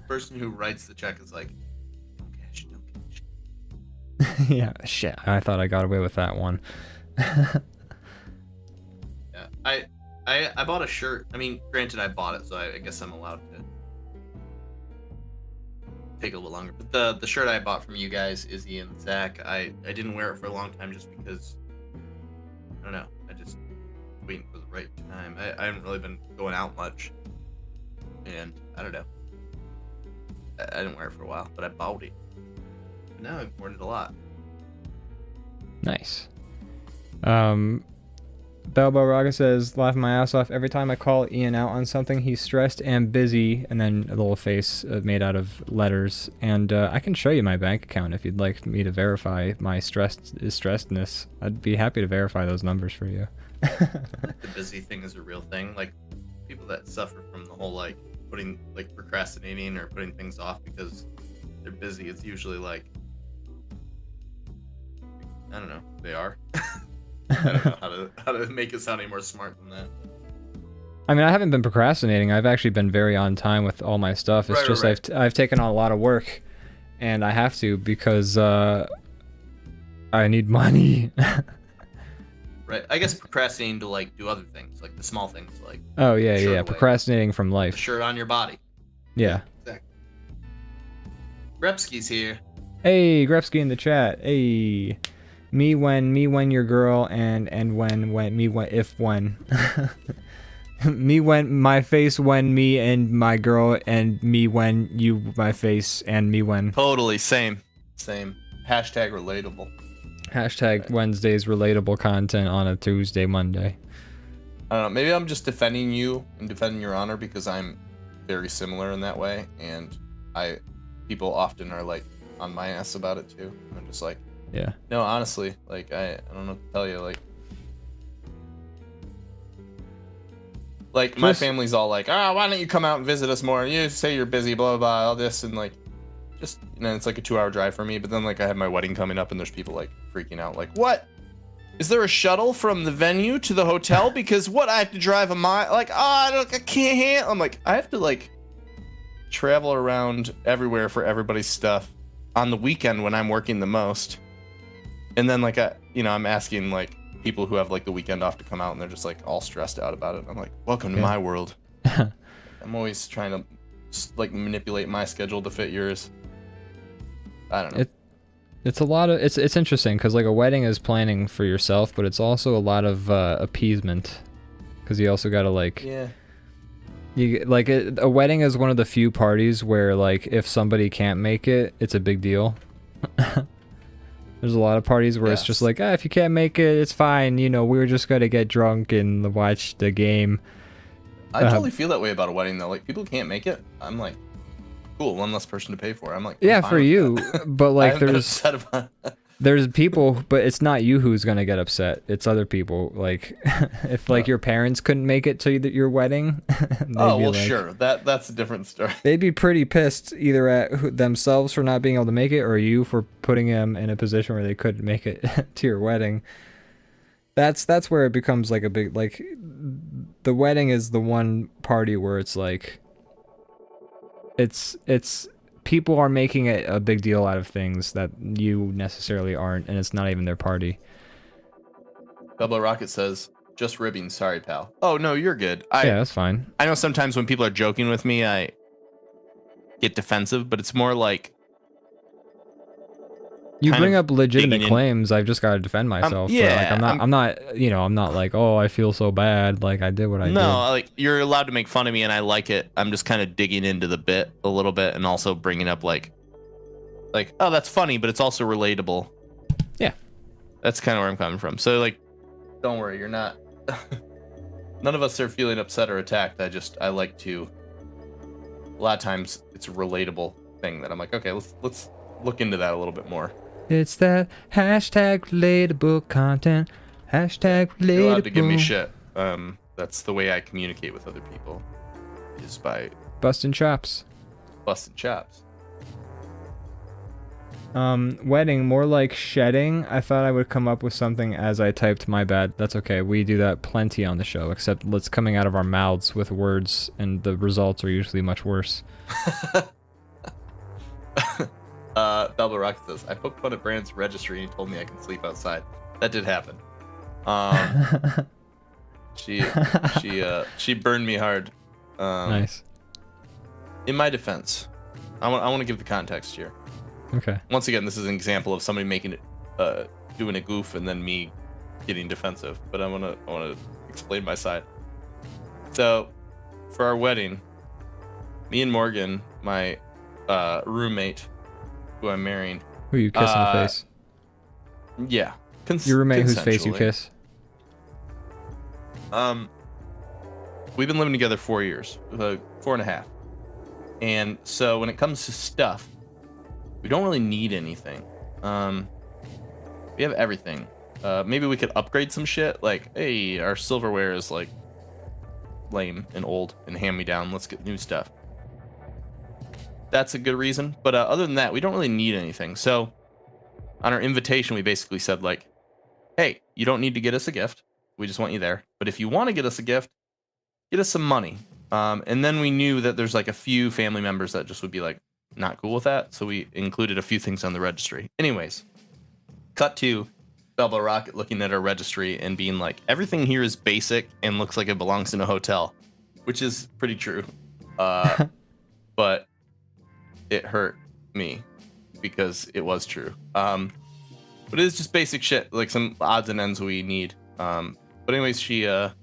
person who writes the check is like, don't cash. Yeah, shit. I thought I got away with that one. Yeah, I bought a shirt. I mean, granted, I bought it, so I guess I'm allowed to take a little longer. But the shirt I bought from you guys, Izzy and Zach, I didn't wear it for a long time just because, I don't know, I just waiting for the right time. I haven't really been going out much, and I don't know. I didn't wear it for a while, but I bought it. But now I've worn it a lot. Nice. Balbo Raga says, laughing my ass off every time I call Ian out on something. He's stressed and busy, and then a little face made out of letters. And I can show you my bank account if you'd like me to verify my stressedness. I'd be happy to verify those numbers for you. The busy thing is a real thing. Like people that suffer from the whole like procrastinating or putting things off because they're busy. It's usually like, I don't know, they are. I don't know how to make it sound any more smart than that. I mean, I haven't been procrastinating. I've actually been very on time with all my stuff. It's right. I've taken on a lot of work, and I have to because I need money. Right. I guess procrastinating to like do other things, like the small things, like procrastinating from life. The shirt on your body. Yeah. Exactly. Grepsky's here. Hey, Grepsky in the chat. Hey. Me when your girl and when if when me when my face when me and my girl and me when you my face and me when totally same hashtag relatable. Hashtag right. Wednesday's relatable content on a Tuesday, Monday. I don't know, maybe I'm just defending you and defending your honor because I'm very similar in that way, and people often are like on my ass about it too. I'm just like, yeah. No, honestly, like I don't know what to tell you. Like my family's all like, why don't you come out and visit us more? You say you're busy, blah blah blah, all this, and like, just it's like a 2-hour drive for me. But then like I have my wedding coming up, and there's people like freaking out, like, what? Is there a shuttle from the venue to the hotel? Because what? I have to drive a mile. Like, I can't handle. I'm like, I have to like travel around everywhere for everybody's stuff on the weekend when I'm working the most. And then like I'm asking like people who have like the weekend off to come out, and they're just like all stressed out about it. I'm like, welcome to my world. I'm always trying to like manipulate my schedule to fit yours. I don't know. It's a lot of it's interesting because like a wedding is planning for yourself, but it's also a lot of appeasement because you also gotta like A wedding is one of the few parties where like if somebody can't make it, it's a big deal. There's a lot of parties where it's just like, if you can't make it, it's fine. You know, we were just gonna get drunk and watch the game. I totally feel that way about a wedding though. Like people can't make it. I'm like, cool, one less person to pay for. I'm like, yeah, for you. But like there's people, but it's not you who's gonna get upset. It's other people. Like if like your parents couldn't make it to your wedding. Oh well, sure. That's a different story. They'd be pretty pissed either at themselves for not being able to make it, or you for putting them in a position where they couldn't make it to your wedding. That's where it becomes like a big like. The wedding is the one party where it's like. It's people are making it a big deal out of things that you necessarily aren't, and it's not even their party. Double Rocket says, just ribbing, sorry pal. Oh no, you're good. Yeah, that's fine. I know sometimes when people are joking with me, I get defensive, but it's more like you bring up legitimate claims. I've just got to defend myself. Yeah, like, I'm not like, oh, I feel so bad. Like I did what I did. No, like you're allowed to make fun of me, and I like it. I'm just kind of digging into the bit a little bit, and also bringing up like, oh, that's funny, but it's also relatable. Yeah, that's kind of where I'm coming from. So like, don't worry, you're not. None of us are feeling upset or attacked. I like to. A lot of times, it's a relatable thing that I'm like, okay, let's look into that a little bit more. It's that hashtag relatable content. Hashtag relatable. You're allowed to give me shit. That's the way I communicate with other people. Is by busting chops. Busting chops. Wedding, more like shedding. I thought I would come up with something as I typed. My bad. That's okay. We do that plenty on the show, except it's coming out of our mouths with words, and the results are usually much worse. Double Rocket says, I poked fun at Brandon's registry and he told me I can sleep outside. That did happen. She burned me hard. Nice. In my defense, I want to give the context here. Okay. Once again, this is an example of somebody making it, doing a goof and then me getting defensive. But I want to explain my side. So, for our wedding, me and Morgan, my roommate, who I'm marrying. Who you kiss in the face? Yeah. Your roommate whose face you kiss? We've been living together 4 years, 4.5. And so when it comes to stuff, we don't really need anything. We have everything. Maybe we could upgrade some shit. Like, hey, our silverware is like lame and old and hand me down. Let's get new stuff. That's a good reason. But other than that, we don't really need anything. So on our invitation, we basically said like, hey, you don't need to get us a gift. We just want you there. But if you want to get us a gift, get us some money. And then we knew that there's like a few family members that just would be like not cool with that. So we included a few things on the registry. Anyways, cut to Double Rocket looking at our registry and being like, everything here is basic and looks like it belongs in a hotel, which is pretty true. But it hurt me because it was true. But it's just basic shit, like some odds and ends we need. But anyways, she hit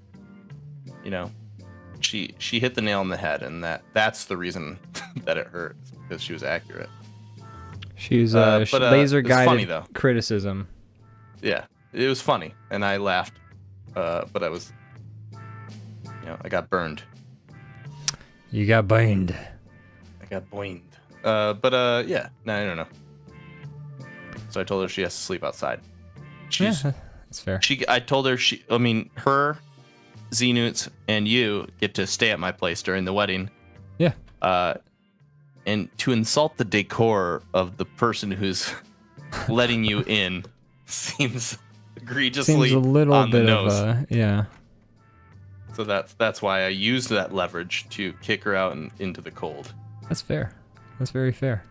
the nail on the head, and that's the reason that it hurt, because she was accurate. She's laser guided criticism. Yeah, it was funny, and I laughed, but I was, I got burned. You got burned. I got burned. Yeah, no, I don't know. So I told her she has to sleep outside. Yeah, that's fair. I told her her, Z-Newts, and you get to stay at my place during the wedding. Yeah. And to insult the decor of the person who's letting you in seems egregiously a little on bit the nose. Yeah. So that's why I used that leverage to kick her out and into the cold. That's fair. That's very fair.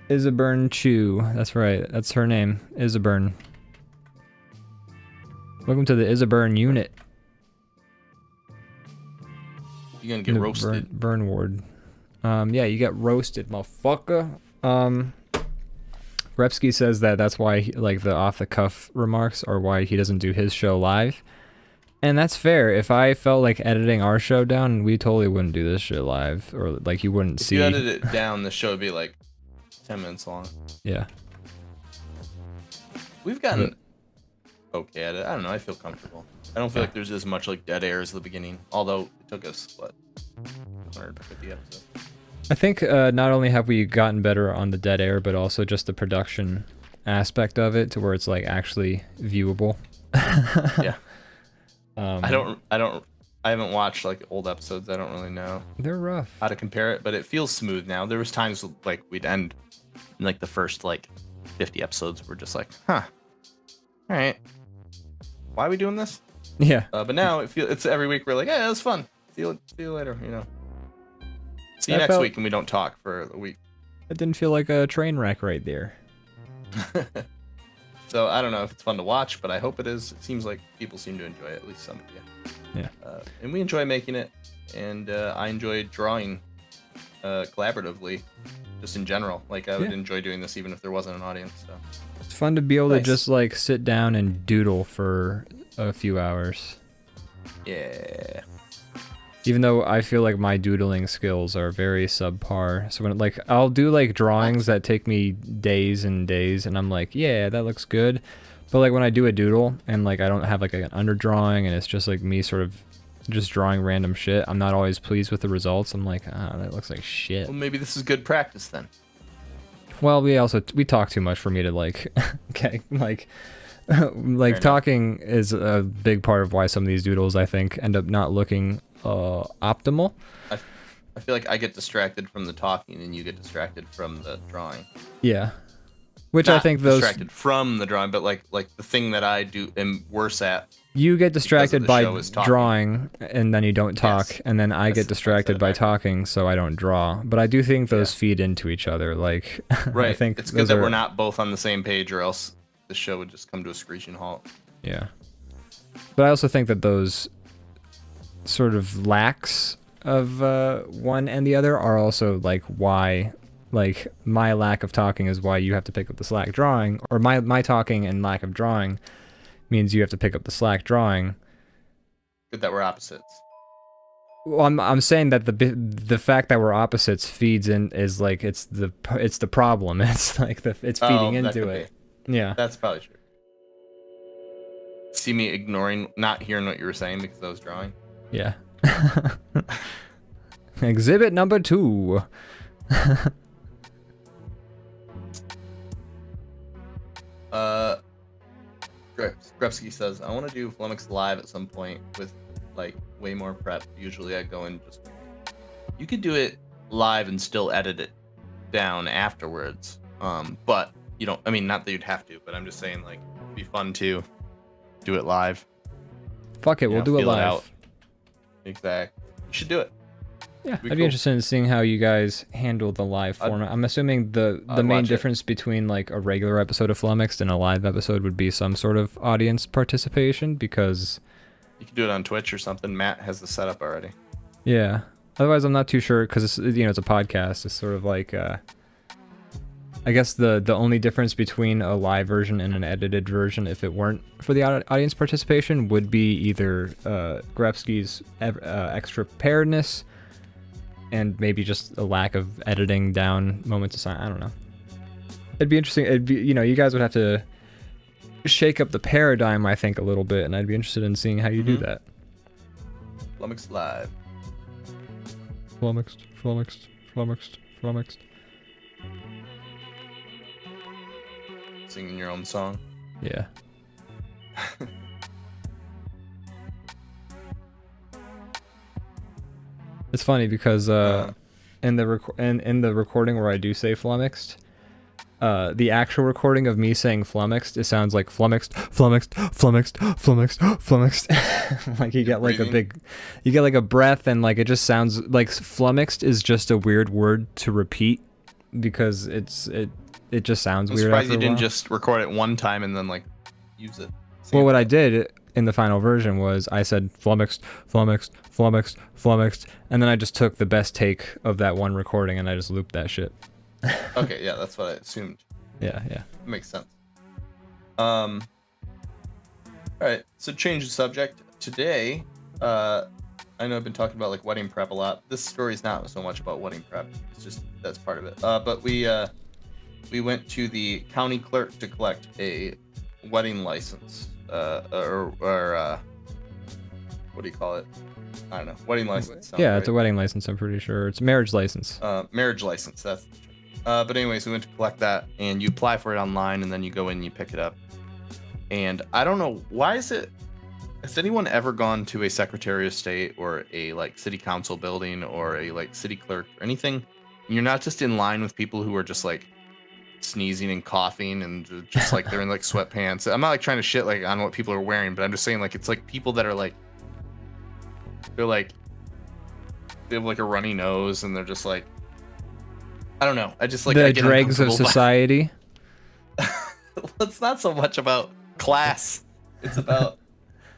Isaburn Chu. That's right. That's her name. Isaburn. Welcome to the Isaburn unit. You're gonna get roasted. Burn ward. Yeah, you get roasted, motherfucker. Repsky says that's why the off the cuff remarks are why he doesn't do his show live. And that's fair. If I felt like editing our show down, we totally wouldn't do this shit live, or like you wouldn't see. If you edit it down, the show would be like 10 minutes long. Yeah. We've gotten okay at it. I don't know. I feel comfortable. I don't feel like there's as much like dead air as the beginning. Although it took us 150 episodes. I think not only have we gotten better on the dead air, but also just the production aspect of it to where it's like actually viewable. Yeah. I haven't watched like old episodes. I don't really know. They're rough. How to compare it, but it feels smooth now. There was times like we'd end in like the first like 50 episodes. We're just like, huh. All right. Why are we doing this? Yeah. But now it's every week we're like, yeah, it was fun. See you later. You know. See you next week, and we don't talk for a week. It didn't feel like a train wreck right there. So I don't know if it's fun to watch, but I hope it is. It seems like people seem to enjoy it, at least some of you. Yeah. And we enjoy making it, and I enjoy drawing collaboratively, just in general. Like I would enjoy doing this even if there wasn't an audience. So it's fun to be able to just like sit down and doodle for a few hours. Yeah. Even though I feel like my doodling skills are very subpar. So when like I'll do like drawings that take me days and days and I'm like, yeah, that looks good. But like when I do a doodle and like I don't have like an underdrawing and it's just like me sort of just drawing random shit, I'm not always pleased with the results. I'm like, that looks like shit. Well, maybe this is good practice then. Well, we talk too much for me to like okay, like talking is a big part of why some of these doodles I think end up not looking optimal. I feel like I get distracted from the talking and you get distracted from the drawing. Yeah. Which Not I think those distracted from the drawing, but like the thing that I do am worse at. You get distracted by drawing and then you don't talk, and then I get distracted by talking, so I don't draw. But I do think those feed into each other. Like, right. I think it's good that we're not both on the same page, or else the show would just come to a screeching halt. Yeah. But I also think that those sort of lacks of one and the other are also like why, like my lack of talking is why you have to pick up the slack drawing, or my talking and lack of drawing means you have to pick up the slack drawing. Good that we're opposites. Well, I'm saying that the fact that we're opposites feeds in is like it's the problem. It's like it's feeding into it. Yeah, that's probably true. See me not hearing what you were saying because I was drawing. Yeah. Exhibit number 2. Grepsky says, I want to do Flummox live at some point with like way more prep. Usually I go and just, you could do it live and still edit it down afterwards. But you don't, I mean, not that you'd have to, but I'm just saying like it'd be fun to do it live. Fuck it, we'll do it live. Exactly. You should do it. Yeah, I'd be interested in seeing how you guys handle the live format. I'm assuming the main difference between like a regular episode of Flummoxed and a live episode would be some sort of audience participation, because you can do it on Twitch or something. Matt has the setup already. Yeah. Otherwise, I'm not too sure, because it's it's a podcast. It's sort of like I guess the only difference between a live version and an edited version, if it weren't for the audience participation, would be either Grepsky's extra preparedness and maybe just a lack of editing down moments of silence. I don't know. It'd be interesting. It'd be, you guys would have to shake up the paradigm, I think, a little bit, and I'd be interested in seeing how you do that. Flummoxed live. Flummoxed. Singing your own song. Yeah. It's funny because in the recording where I do say flummoxed, the actual recording of me saying flummoxed, it sounds like flummoxed. Like you get like a breath, and like it just sounds like flummoxed is just a weird word to repeat because it just sounds weird. I'm surprised you didn't just record it one time and then like use it. Well, what I did in the final version was I said flummoxed, and then I just took the best take of that one recording and I just looped that shit. Okay, yeah, that's what I assumed. Yeah. Makes sense. All right, so change the subject. today, I know I've been talking about like wedding prep a lot. This story is not so much about wedding prep. It's just that's part of it. But we went to the county clerk to collect a wedding license, or what do you call it? I don't know. Wedding license. Yeah, right? It's a wedding license. I'm pretty sure it's a marriage license. Marriage license. That's. But anyways, we went to collect that, and you apply for it online, and then you go in and you pick it up. And I don't know, why is it... Has anyone ever gone to a Secretary of State or a like city council building or a like city clerk or anything? And you're not just in line with people who are just like sneezing and coughing and just like they're in like sweatpants. I'm not like trying to shit like on what people are wearing, but I'm just saying like it's like people that are like they have like a runny nose and they're just like, I don't know. I just like the dregs of society. It's not so much about class. It's about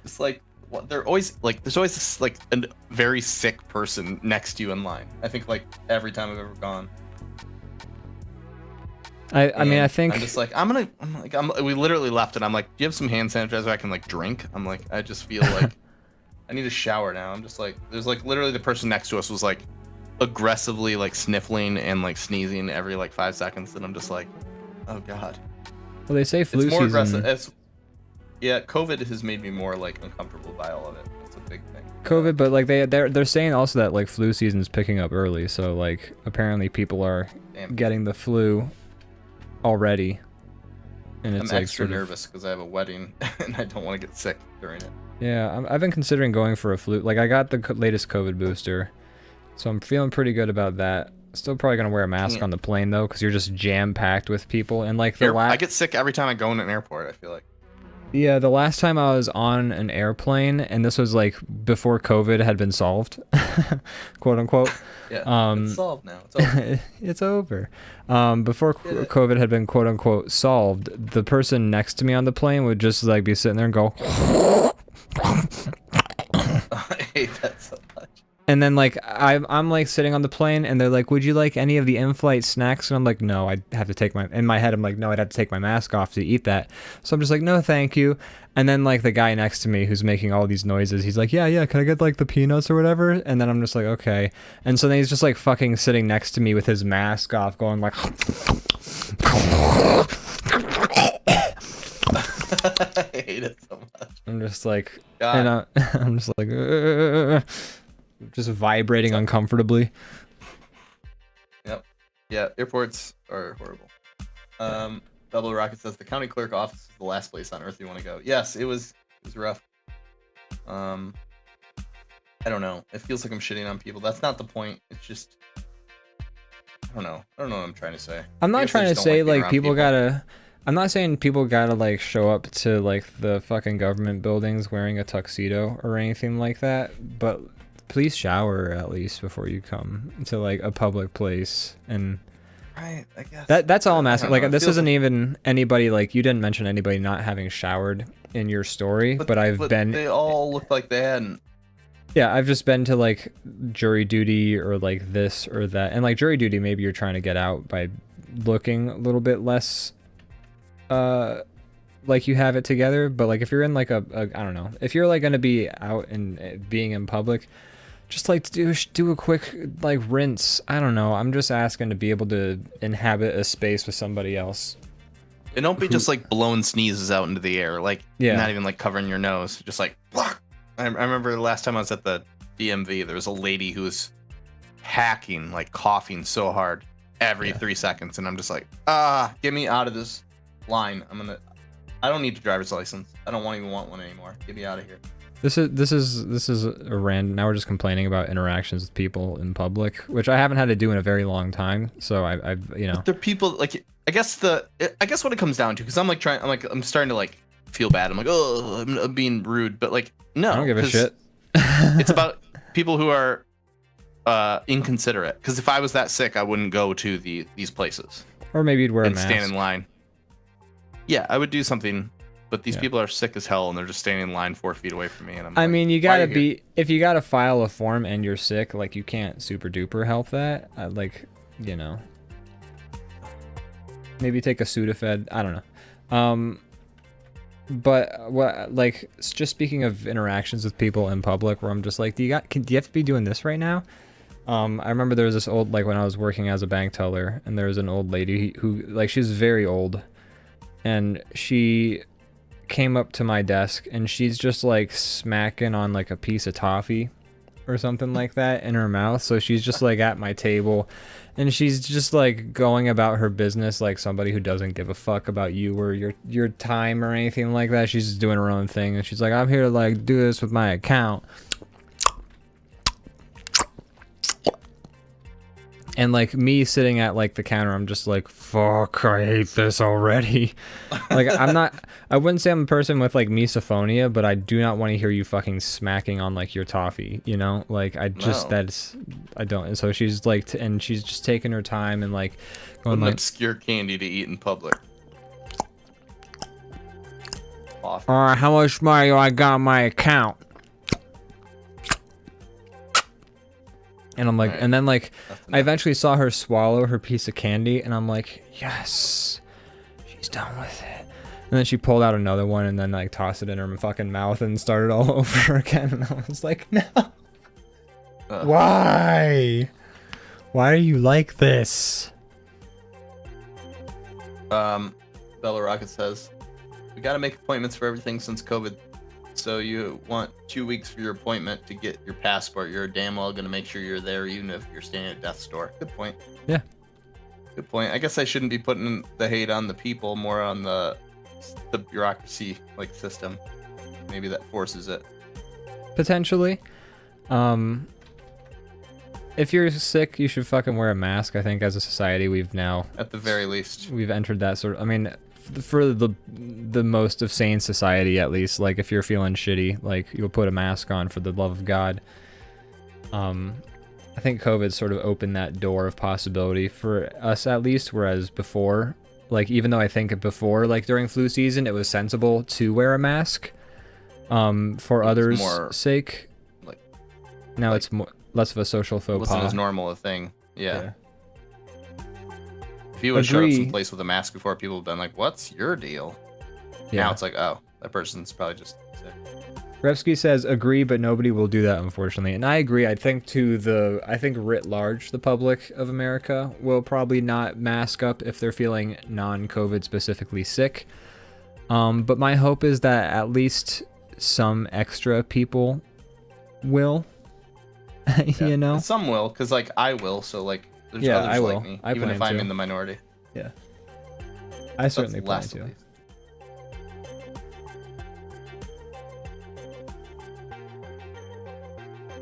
just like they're always like there's always this like a very sick person next to you in line. I think like every time I've ever gone. I mean I think I'm just like we literally left and I'm like, do you have some hand sanitizer I can like drink? I'm like I just feel like I need a shower now. I'm just like there's like literally the person next to us was like aggressively like sniffling and like sneezing every like 5 seconds and I'm just like, oh god. Well, they say flu it's more season. aggressive. Yeah, COVID has made me more like uncomfortable by all of it. That's a big thing. COVID, but like they're saying also that like flu season's picking up early, so like apparently people are getting the flu already. And it's I'm like extra nervous because I have a wedding and I don't want to get sick during it. Yeah, I've been considering going for a flu. Like I got the latest COVID booster, so I'm feeling pretty good about that. Still probably gonna wear a mask on the plane though, because you're just jam packed with people. And like I get sick every time I go in an airport. I feel like. Yeah, the last time I was on an airplane, and this was like before COVID had been solved, quote unquote. Yeah, it's solved now. It's over. It's over. Before COVID had been quote unquote solved, the person next to me on the plane would just like be sitting there and go. I hate that so much. And then like I'm like sitting on the plane and they're like, would you like any of the in-flight snacks? And I'm like, no, I'd have to take in my head I'm like, no, I'd have to take my mask off to eat that. So I'm just like, no, thank you. And then like the guy next to me who's making all these noises, he's like, yeah, can I get like the peanuts or whatever? And then I'm just like, okay. And so then he's just like fucking sitting next to me with his mask off going like I hate it so much. I'm just like, and I'm just like, just vibrating uncomfortably. Yep. Yeah, airports are horrible. Double Rocket says the county clerk office is the last place on earth you want to go. Yes, it was rough. I don't know. It feels like I'm shitting on people. That's not the point. It's just I don't know what I'm trying to say. I'm not trying to say like people gotta. I'm not saying people gotta like show up to like the fucking government buildings wearing a tuxedo or anything like that, but please shower at least before you come to like a public place. And right, I guess that's all I'm asking. Like this isn't even anybody, like you didn't mention anybody not having showered in your story, but they all looked like they hadn't. Yeah, I've just been to like jury duty or like this or that, and like jury duty maybe you're trying to get out by looking a little bit less like you have it together. But like if you're in like a I don't know, if you're like gonna be out and being in public, just like do a quick like rinse. I don't know. I'm just asking to be able to inhabit a space with somebody else. And don't be just like blowing sneezes out into the air, like not even like covering your nose, just like. I remember the last time I was at the DMV, there was a lady who was hacking, like coughing so hard every 3 seconds, and I'm just like, get me out of this line. I don't need a driver's license. I don't even want one anymore. Get me out of here. This is a random. Now we're just complaining about interactions with people in public, which I haven't had to do in a very long time. So I've you know. But they're people like I guess what it comes down to, because I'm starting to like feel bad. I'm like, oh, I'm being rude, but like no, I don't give a shit. It's about people who are inconsiderate. Because if I was that sick, I wouldn't go to these places. Or maybe you'd wear a mask. Stand in line. Yeah, I would do something. But these people are sick as hell, and they're just standing in line 4 feet away from me. And I mean, you gotta be, if you gotta file a form and you're sick, like you can't super duper help that. Like, you know, maybe take a Sudafed. I don't know. But what, like, just speaking of interactions with people in public, where I'm just like, do you have to be doing this right now? I remember there was this old, like, when I was working as a bank teller, and there was an old lady who, like, she was very old, and she came up to my desk, and she's just, like, smacking on, like, a piece of toffee or something like that in her mouth. So she's just, like, at my table, and she's just, like, going about her business like somebody who doesn't give a fuck about you or your time or anything like that. She's just doing her own thing, and she's like, I'm here to, like, do this with my account. And, like, me sitting at, like, the counter, I'm just like, fuck, I hate this already. Like, I wouldn't say I'm a person with, like, misophonia, but I do not want to hear you fucking smacking on, like, your toffee, you know? Like, I just, I don't. And so she's, like, and she's just taking her time and, like, going, an like, obscure candy to eat in public. Alright, how much money do I got on my account? And I'm like, and then, like, I eventually saw her swallow her piece of candy, and I'm like, yes, she's done with it. And then she pulled out another one, and then, like, tossed it in her fucking mouth and started all over again. And I was like, no. Why? Why are you like this? Bella Rocket says, we gotta make appointments for everything since COVID. So you want 2 weeks for your appointment to get your passport. You're damn well going to make sure you're there, even if you're staying at death's door. Good point. Yeah. Good point. I guess I shouldn't be putting the hate on the people, more on the bureaucracy, like, system. Maybe that forces it. Potentially. If you're sick, you should fucking wear a mask. I think as a society, we've now, at the very least, we've entered that sort of, I mean, for the most of sane society, at least, like, if you're feeling shitty, like, you'll put a mask on for the love of God. I think COVID sort of opened that door of possibility for us, at least, whereas before, like, even though I think before, like, during flu season, it was sensible to wear a mask for others' sake. Like, now it's less of a social faux pas. It wasn't as normal a thing. Yeah. If you would show up someplace with a mask before, people would have been like, what's your deal? Yeah. Now it's like, oh, that person's probably just sick. Repsky says, agree, but nobody will do that, unfortunately. And I agree. I think writ large, the public of America will probably not mask up if they're feeling non-COVID specifically sick. But my hope is that at least some extra people will, you know? Some will, because, like, I will, so, like, there's others like me, even if I'm in the minority. Yeah. I certainly plan to.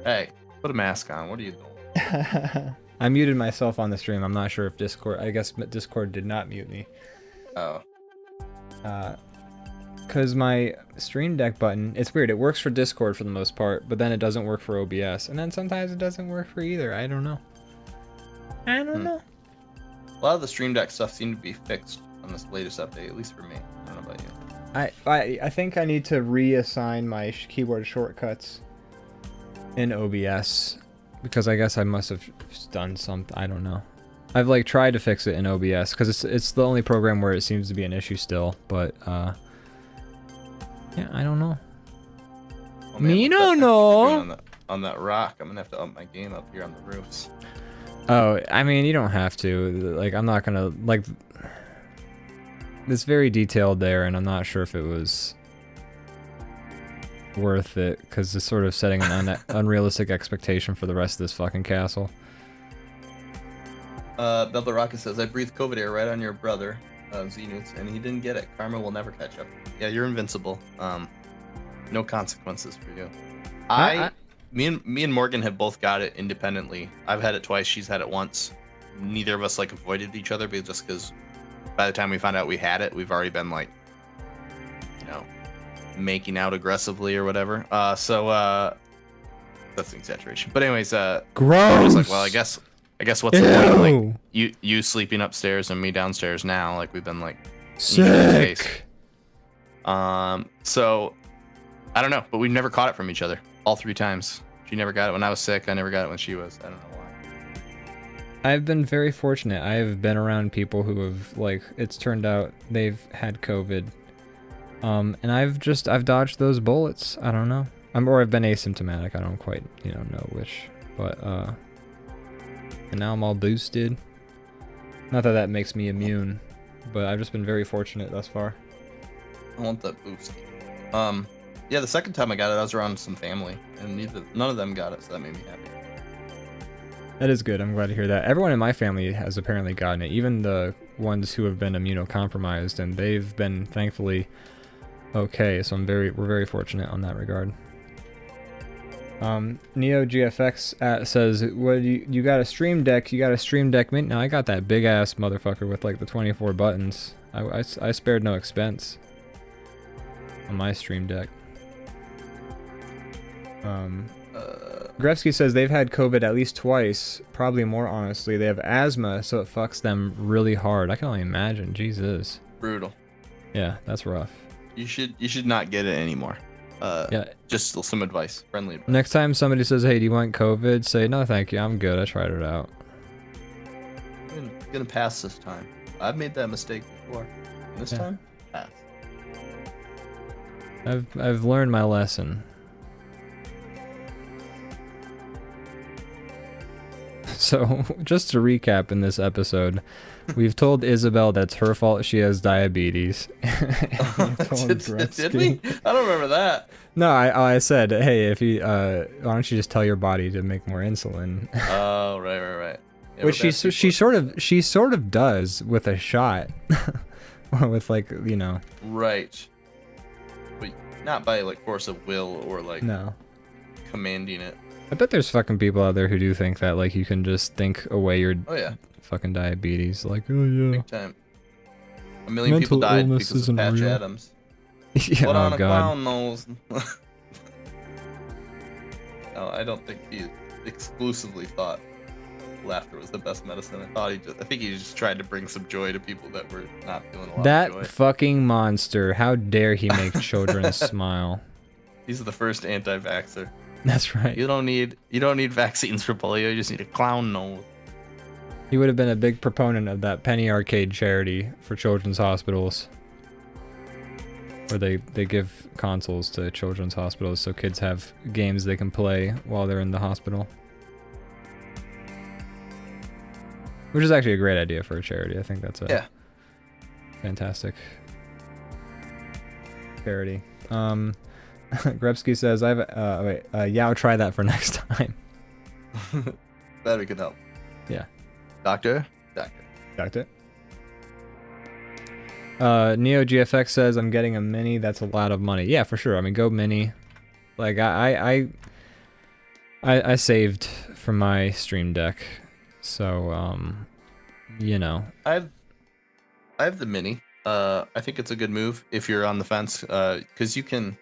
Hey, put a mask on. What are you doing? I muted myself on the stream. I'm not sure if Discord... I guess Discord did not mute me. Oh. Because my Stream Deck button... It's weird. It works for Discord for the most part, but then it doesn't work for OBS. And then sometimes it doesn't work for either. I don't know. I don't know. A lot of the Stream Deck stuff seemed to be fixed on this latest update, at least for me. I don't know about you. I think I need to reassign my keyboard shortcuts in OBS, because I guess I must have done something. I don't know. I've, like, tried to fix it in OBS because it's the only program where it seems to be an issue still. But yeah, I don't know. Oh, man, me don't know. On that rock, I'm gonna have to up my game up here on the roofs. Oh, I mean, you don't have to. Like, I'm not gonna, like, it's very detailed there, and I'm not sure if it was worth it, because it's sort of setting an unrealistic expectation for the rest of this fucking castle. Bella Rocket says, I breathed COVID air right on your brother, Xenoots, and he didn't get it. Karma will never catch up. Yeah, you're invincible. No consequences for you. Me and Morgan have both got it independently. I've had it twice. She's had it once. Neither of us, like, avoided each other, but just because by the time we found out we had it, we've already been, like, you know, making out aggressively or whatever. So that's an exaggeration. But anyways, gross. I was like, well, I guess what's the point? Like, you sleeping upstairs and me downstairs now. Like, we've been, like, sick. So I don't know, but we've never caught it from each other. All 3 times. She never got it when I was sick. I never got it when she was. I don't know why. I've been very fortunate. I have been around people who have, like, it's turned out they've had COVID And I've dodged those bullets. I don't know. Or I've been asymptomatic. I don't quite, know which. But, and now I'm all boosted. Not that that makes me immune, but I've just been very fortunate thus far. I want that boost. Yeah, the second time I got it, I was around some family, and none of them got it, so that made me happy. That is good. I'm glad to hear that. Everyone in my family has apparently gotten it, even the ones who have been immunocompromised, and they've been thankfully okay. So we're very fortunate on that regard. NeoGFX says, "What you got a Stream Deck? You got a Stream Deck Mint? Now I got that big ass motherfucker with like the 24 buttons. I spared no expense on my Stream Deck." Grevsky says they've had COVID at least twice, probably more honestly. They have asthma, so it fucks them really hard. I can only imagine. Jesus. Brutal. Yeah, that's rough. You should not get it anymore. Yeah. Just some advice, friendly advice. Next time somebody says, "Hey, do you want COVID?" Say, "No, thank you. I'm good. I tried it out." I'm gonna pass this time. I've made that mistake before. This time, pass. I've learned my lesson. So, just to recap in this episode, we've told Isabel that's her fault she has diabetes. Did we? I don't remember that. No, I said, hey, if you, why don't you just tell your body to make more insulin? Oh, right. Yeah, which she sort of does with a shot, with like, Right. But not by like force of will or like commanding it. I bet there's fucking people out there who do think that, like, you can just think away your fucking diabetes. Like, oh yeah. Big time. 1 million people died because of Patch Adams. Yeah, Put on a clown nose. No, I don't think he exclusively thought laughter was the best medicine. I think he just tried to bring some joy to people that were not feeling a lot of joy. That fucking monster. How dare he make children smile. He's the first anti-vaxxer. That's right. You don't need vaccines for polio. You just need a clown nose. He would have been a big proponent of that penny arcade charity for children's hospitals, where they give consoles to children's hospitals so kids have games they can play while they're in the hospital. Which is actually a great idea for a charity. I think that's a fantastic charity. Grebsky says, I'll try that for next time. Glad we could help. Yeah. Doctor. NeoGFX says, I'm getting a mini. That's a lot of money. Yeah, for sure. I mean, go mini. Like, I saved for my Stream Deck. So, I have the mini. I think it's a good move if you're on the fence, because you can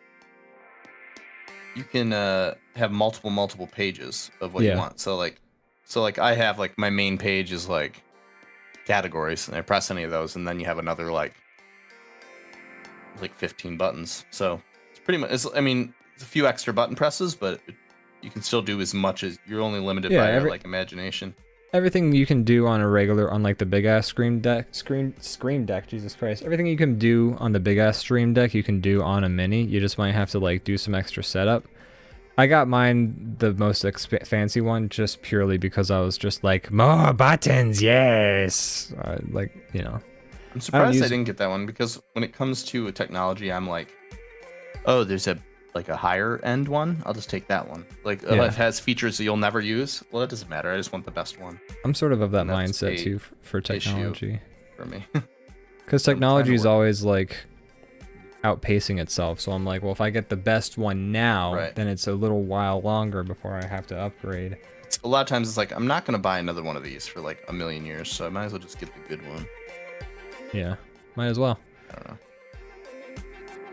have multiple pages of what you want. So like I have like my main page is like categories, and I press any of those, and then you have another like 15 buttons. So it's pretty much. It's a few extra button presses, but you can still do as much as you're only limited by your like imagination. Everything you can do on like the big ass Scream Deck, Jesus Christ. Everything you can do on the big ass Stream Deck, you can do on a mini. You just might have to like do some extra setup. I got mine the most fancy one just purely because I was just like, more buttons, yes. I'm surprised I didn't get that one, because when it comes to technology, I'm like, oh, there's a higher end one, I'll just take that one. If it has features that you'll never use, well, it doesn't matter. I just want the best one. I'm sort of that mindset too for technology. For me. Because technology is always like outpacing itself. So I'm like, well, if I get the best one now, then it's a little while longer before I have to upgrade. A lot of times it's like, I'm not going to buy another one of these for like a million years, so I might as well just get the good one. Yeah, might as well. I don't know.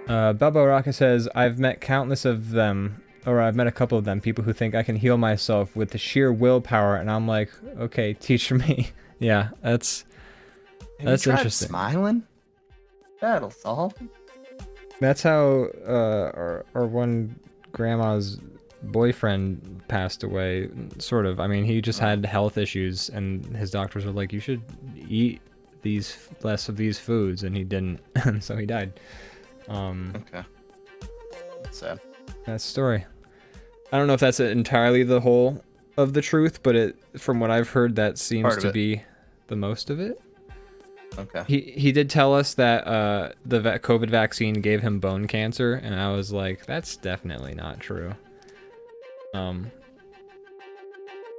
Belbo Rocka says, I've met countless of them, or I've met a couple of them, people who think I can heal myself with the sheer willpower, and I'm like, okay, teach me. Yeah, that's interesting. Smiling? That'll solve it. That's how our one grandma's boyfriend passed away, sort of. I mean, he just had health issues, and his doctors were like, you should eat less of these foods, and he didn't, and so he died. Okay. That's sad. That's the story. I don't know if that's entirely the whole of the truth, but from what I've heard, that seems to be the most of it. Okay. He did tell us that the COVID vaccine gave him bone cancer, and I was like, that's definitely not true.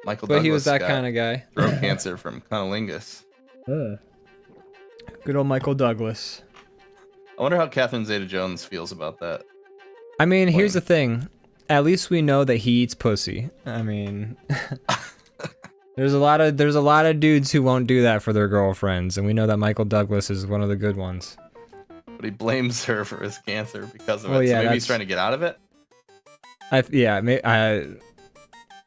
Michael but Douglas he was that kind of guy. Throat cancer from cunnilingus. Good old Michael Douglas. I wonder how Catherine Zeta-Jones feels about that. I mean, here's the thing. At least we know that he eats pussy. I mean, there's a lot of dudes who won't do that for their girlfriends, and we know that Michael Douglas is one of the good ones. But he blames her for his cancer because of it. Yeah, so maybe he's trying to get out of it.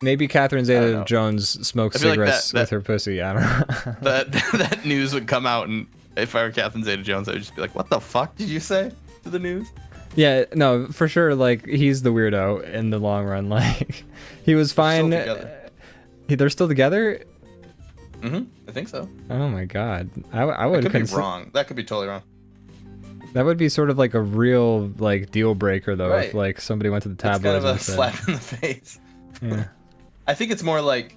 Maybe Catherine Zeta-Jones smokes cigarettes with her pussy. I don't know. that news would come out, and if I were Catherine Zeta-Jones, I would just be like, "What the fuck did you say to the news?" Yeah, no, for sure. Like, he's the weirdo in the long run. Like, he was fine. They're still together. I think so. Oh my god, I would. That could be wrong. That could be totally wrong. That would be sort of like a real like deal breaker, though, if like somebody went to the tabloids. It's kind of a slap in the face. Yeah. I think it's more like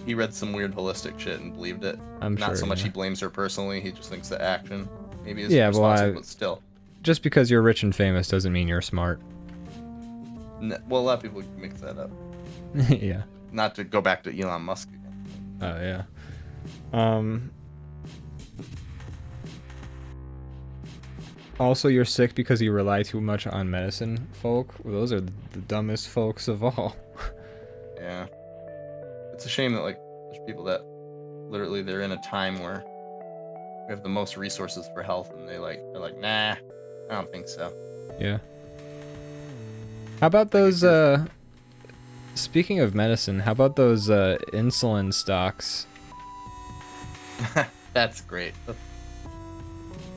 he read some weird holistic shit and believed it. Not so much he blames her personally. He just thinks the action maybe is responsible, but still. Just because you're rich and famous doesn't mean you're smart. Well, a lot of people mix that up. Yeah. Not to go back to Elon Musk again. Oh, yeah. Also, you're sick because you rely too much on medicine, folk. Well, those are the dumbest folks of all. Yeah. It's a shame that, like, there's people that literally they're in a time where we have the most resources for health, and they're like, nah, I don't think so. Yeah. How about those, speaking of medicine, how about those, insulin stocks? That's great. That's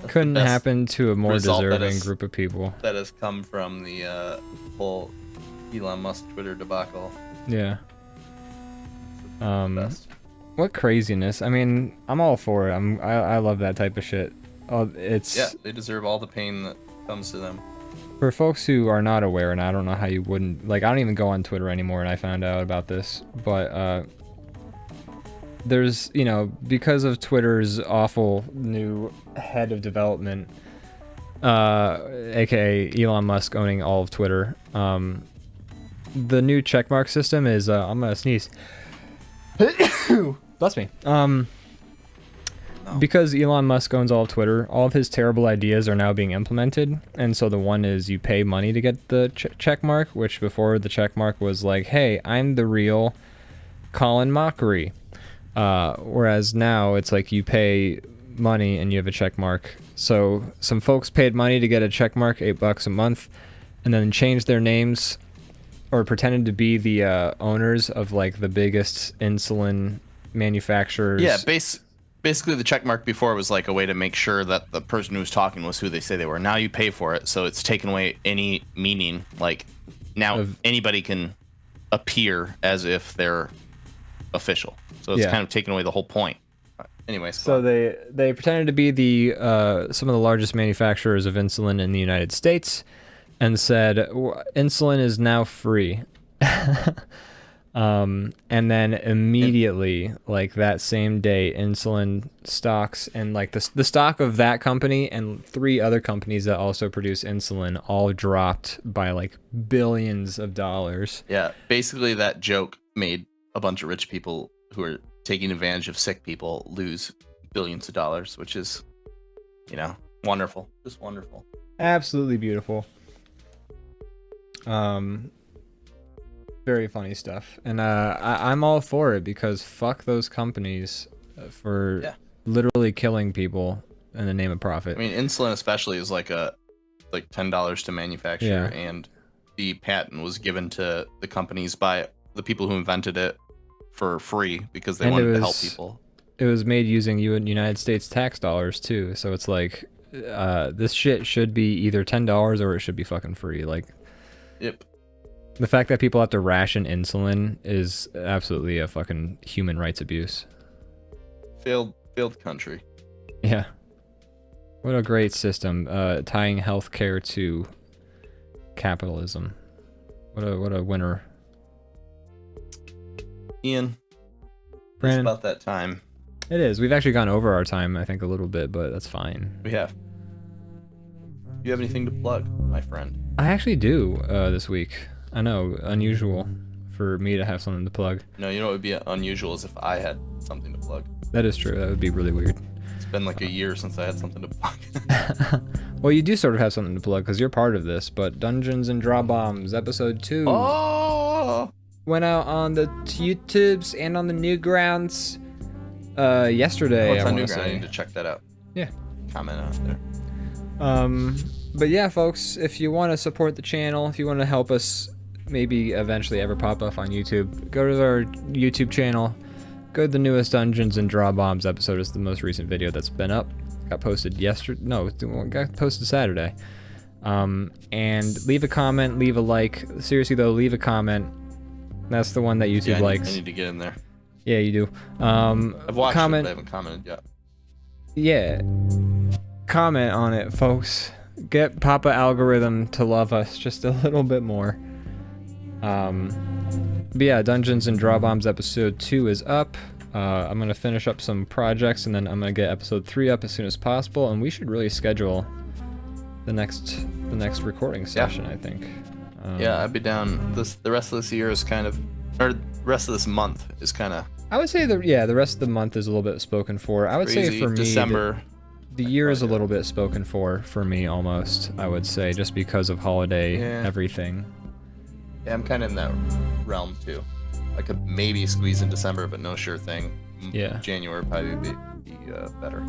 couldn't happen to a more deserving group of people. That has come from the, whole Elon Musk Twitter debacle. Yeah. What craziness. I mean, I'm all for it. I love that type of shit. Yeah, they deserve all the pain that comes to them. For folks who are not aware, and I don't know how you wouldn't, like, I don't even go on Twitter anymore, and I found out about this, but there's, you know, because of Twitter's awful new head of development, aka Elon Musk owning all of Twitter, the new checkmark system is, I'm gonna sneeze. Bless me. Because Elon Musk owns all of Twitter, all of his terrible ideas are now being implemented. And so the one is you pay money to get the check mark, which before the check mark was like, hey, I'm the real Colin Mockery. Whereas now it's like you pay money and you have a check mark. So some folks paid money to get a check mark, $8 a month, and then changed their names or pretended to be the owners of like the biggest insulin manufacturers. Yeah, basically the check mark before was like a way to make sure that the person who was talking was who they say they were. Now you pay for it, so it's taken away any meaning. Like now anybody can appear as if they're official. So it's kind of taken away the whole point. Anyway, so they pretended to be the some of the largest manufacturers of insulin in the United States, and said insulin is now free. And then immediately, like that same day, insulin stocks and like the stock of that company and 3 other companies that also produce insulin all dropped by like billions of dollars. Yeah, basically that joke made a bunch of rich people who are taking advantage of sick people lose billions of dollars, which is, you know, wonderful. Just wonderful. Absolutely beautiful. Very funny stuff, and I'm all for it because fuck those companies for literally killing people in the name of profit. I mean, insulin especially is like $10 to manufacture, and the patent was given to the companies by the people who invented it for free because they wanted to help people. It was made using United States tax dollars too, so it's like this shit should be either $10 or it should be fucking free. Like, yep. The fact that people have to ration insulin is absolutely a fucking human rights abuse. Failed country. Yeah. What a great system, tying healthcare to capitalism. What a winner. Ian, Brandon, it's about that time. It is. We've actually gone over our time, I think, a little bit, but that's fine. We have. Do you have anything to plug, my friend? I actually do this week. I know, unusual for me to have something to plug. No, you know what would be unusual is if I had something to plug. That is true. That would be really weird. It's been like a year since I had something to plug. Well, you do sort of have something to plug because you're part of this, but Dungeons and DrawBombs episode 2 went out on the YouTubes and on the Newgrounds yesterday. What's on Newgrounds? I need to check that out. Yeah. Comment on it there. But yeah, folks, if you want to support the channel, if you want to help us maybe eventually ever pop up on YouTube, go to our YouTube channel. Go to the newest Dungeons and DrawBombs episode. It's the most recent video that's been up. Got posted yesterday. No, it got posted Saturday. And leave a comment, leave a like. Seriously though, leave a comment. That's the one that YouTube likes. I need to get in there. Yeah, you do. I've watched it, but I haven't commented yet. Yeah. Comment on it, folks. Get Papa Algorithm to love us just a little bit more. But yeah, Dungeons and DrawBombs episode 2 is up. I'm gonna finish up some projects and then I'm gonna get episode 3 up as soon as possible, and we should really schedule the next recording session, I think. Yeah, I'd be down. The rest of this year is kind of, or the rest of this month is kind of. I would say the rest of the month is a little bit spoken for. I would say for me, December. The year is a little bit spoken for me almost. I would say just because of holiday everything. Yeah, I'm kind of in that realm too. I could maybe squeeze in December, but no sure thing. Yeah. January would probably be better.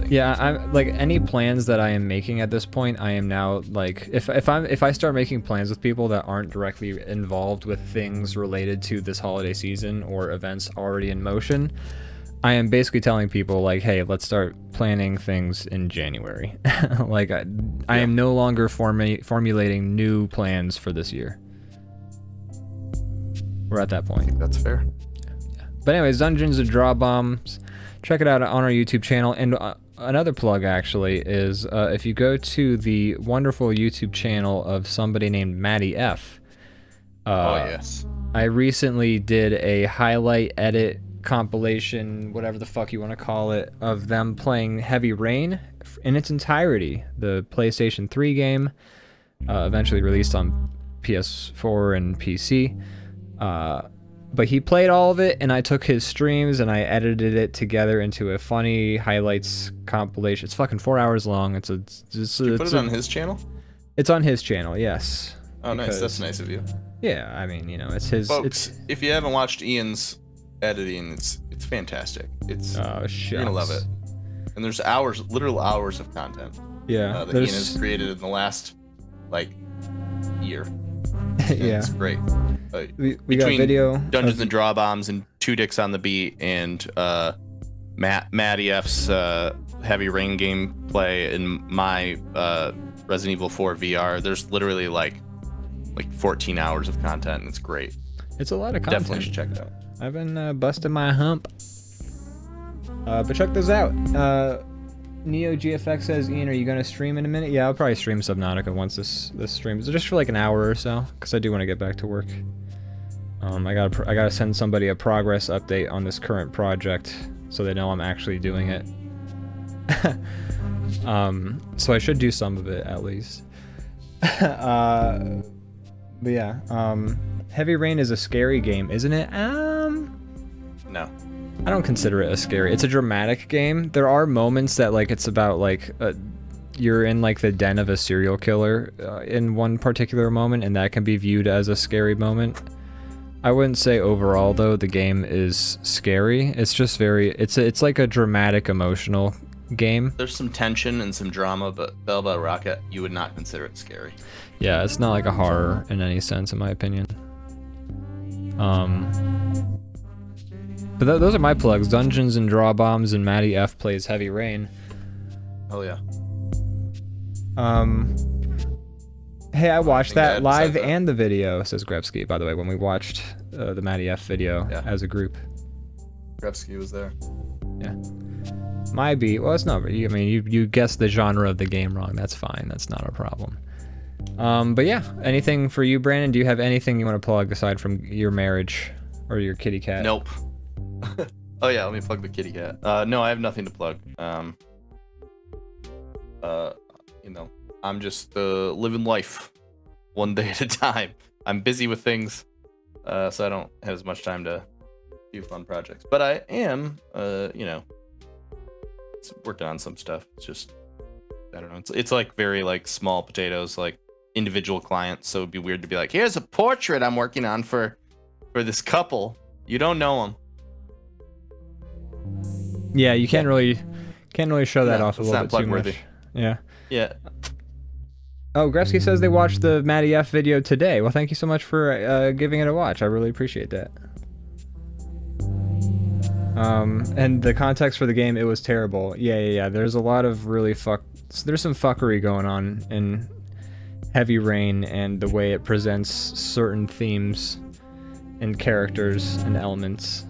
Yeah, I'm like any plans that I am making at this point. I am now like if I start making plans with people that aren't directly involved with things related to this holiday season or events already in motion, I am basically telling people like, hey, let's start planning things in January. Like I am no longer formulating new plans for this year. We're at that point. I think that's fair. Yeah. But anyways, Dungeons and DrawBombs. Check it out on our YouTube channel. And another plug actually is if you go to the wonderful YouTube channel of somebody named Maddie F. Oh yes. I recently did a highlight edit compilation, whatever the fuck you want to call it, of them playing Heavy Rain in its entirety. The PlayStation 3 game, eventually released on PS4 and PC. But he played all of it, and I took his streams and I edited it together into a funny highlights compilation. It's fucking 4 hours long. Did you put it on his channel? It's on his channel, yes. Oh, nice. That's nice of you. Yeah, I mean, you know, it's his. Folks, if you haven't watched Ian's editing, it's fantastic. You're gonna love it. And there's literal hours of content. Yeah, that Ian has created in the last year. Yeah, it's great. We got video Dungeons and DrawBombs and Two Dicks on the Beat and Matty F's Heavy Rain gameplay and my Resident Evil 4 VR. There's literally like 14 hours of content, and it's great. It's a lot of content. Definitely should check it out. I've been busting my hump. But check this out. Neo GFX says, Ian, are you gonna stream in a minute? Yeah, I'll probably stream Subnautica once this streams, just for like an hour or so, because I do want to get back to work. I gotta send somebody a progress update on this current project, so they know I'm actually doing it. So I should do some of it at least. But yeah, Heavy Rain is a scary game, isn't it? No. I don't consider it a scary. It's a dramatic game. There are moments that like it's about like you're in like the den of a serial killer in one particular moment, and that can be viewed as a scary moment. I wouldn't say overall though the game is scary. It's just it's like a dramatic, emotional game. There's some tension and some drama, but Bell Rocket, you would not consider it scary. Yeah, it's not like a horror in any sense, in my opinion. But those are my plugs. Dungeons and DrawBombs and Matty F plays Heavy Rain. Oh yeah. Hey, I watched that live and the video, says Grepsky, by the way, when we watched the Matty F video as a group. Grepsky was there. Yeah. might be. Well, it's not. I mean, you guessed the genre of the game wrong. That's fine. That's not a problem. But yeah, anything for you, Brandon? Do you have anything you want to plug aside from your marriage or your kitty cat? Nope. Oh yeah, let me plug the kitty cat. No, I have nothing to plug. You know, I'm just living life one day at a time. I'm busy with things, so I don't have as much time to do fun projects. But I am, you know, working on some stuff. It's just, I don't know. It's like very like small potatoes, like individual clients. So it'd be weird to be like, here's a portrait I'm working on for this couple. You don't know them. Yeah, you can't really show that off a little bit too much. Yeah. Yeah. Oh, Grefsky says they watched the Matty F video today. Well, thank you so much for giving it a watch. I really appreciate that. And the context for the game, it was terrible. Yeah. There's a lot of really there's some fuckery going on in Heavy Rain and the way it presents certain themes and characters and elements.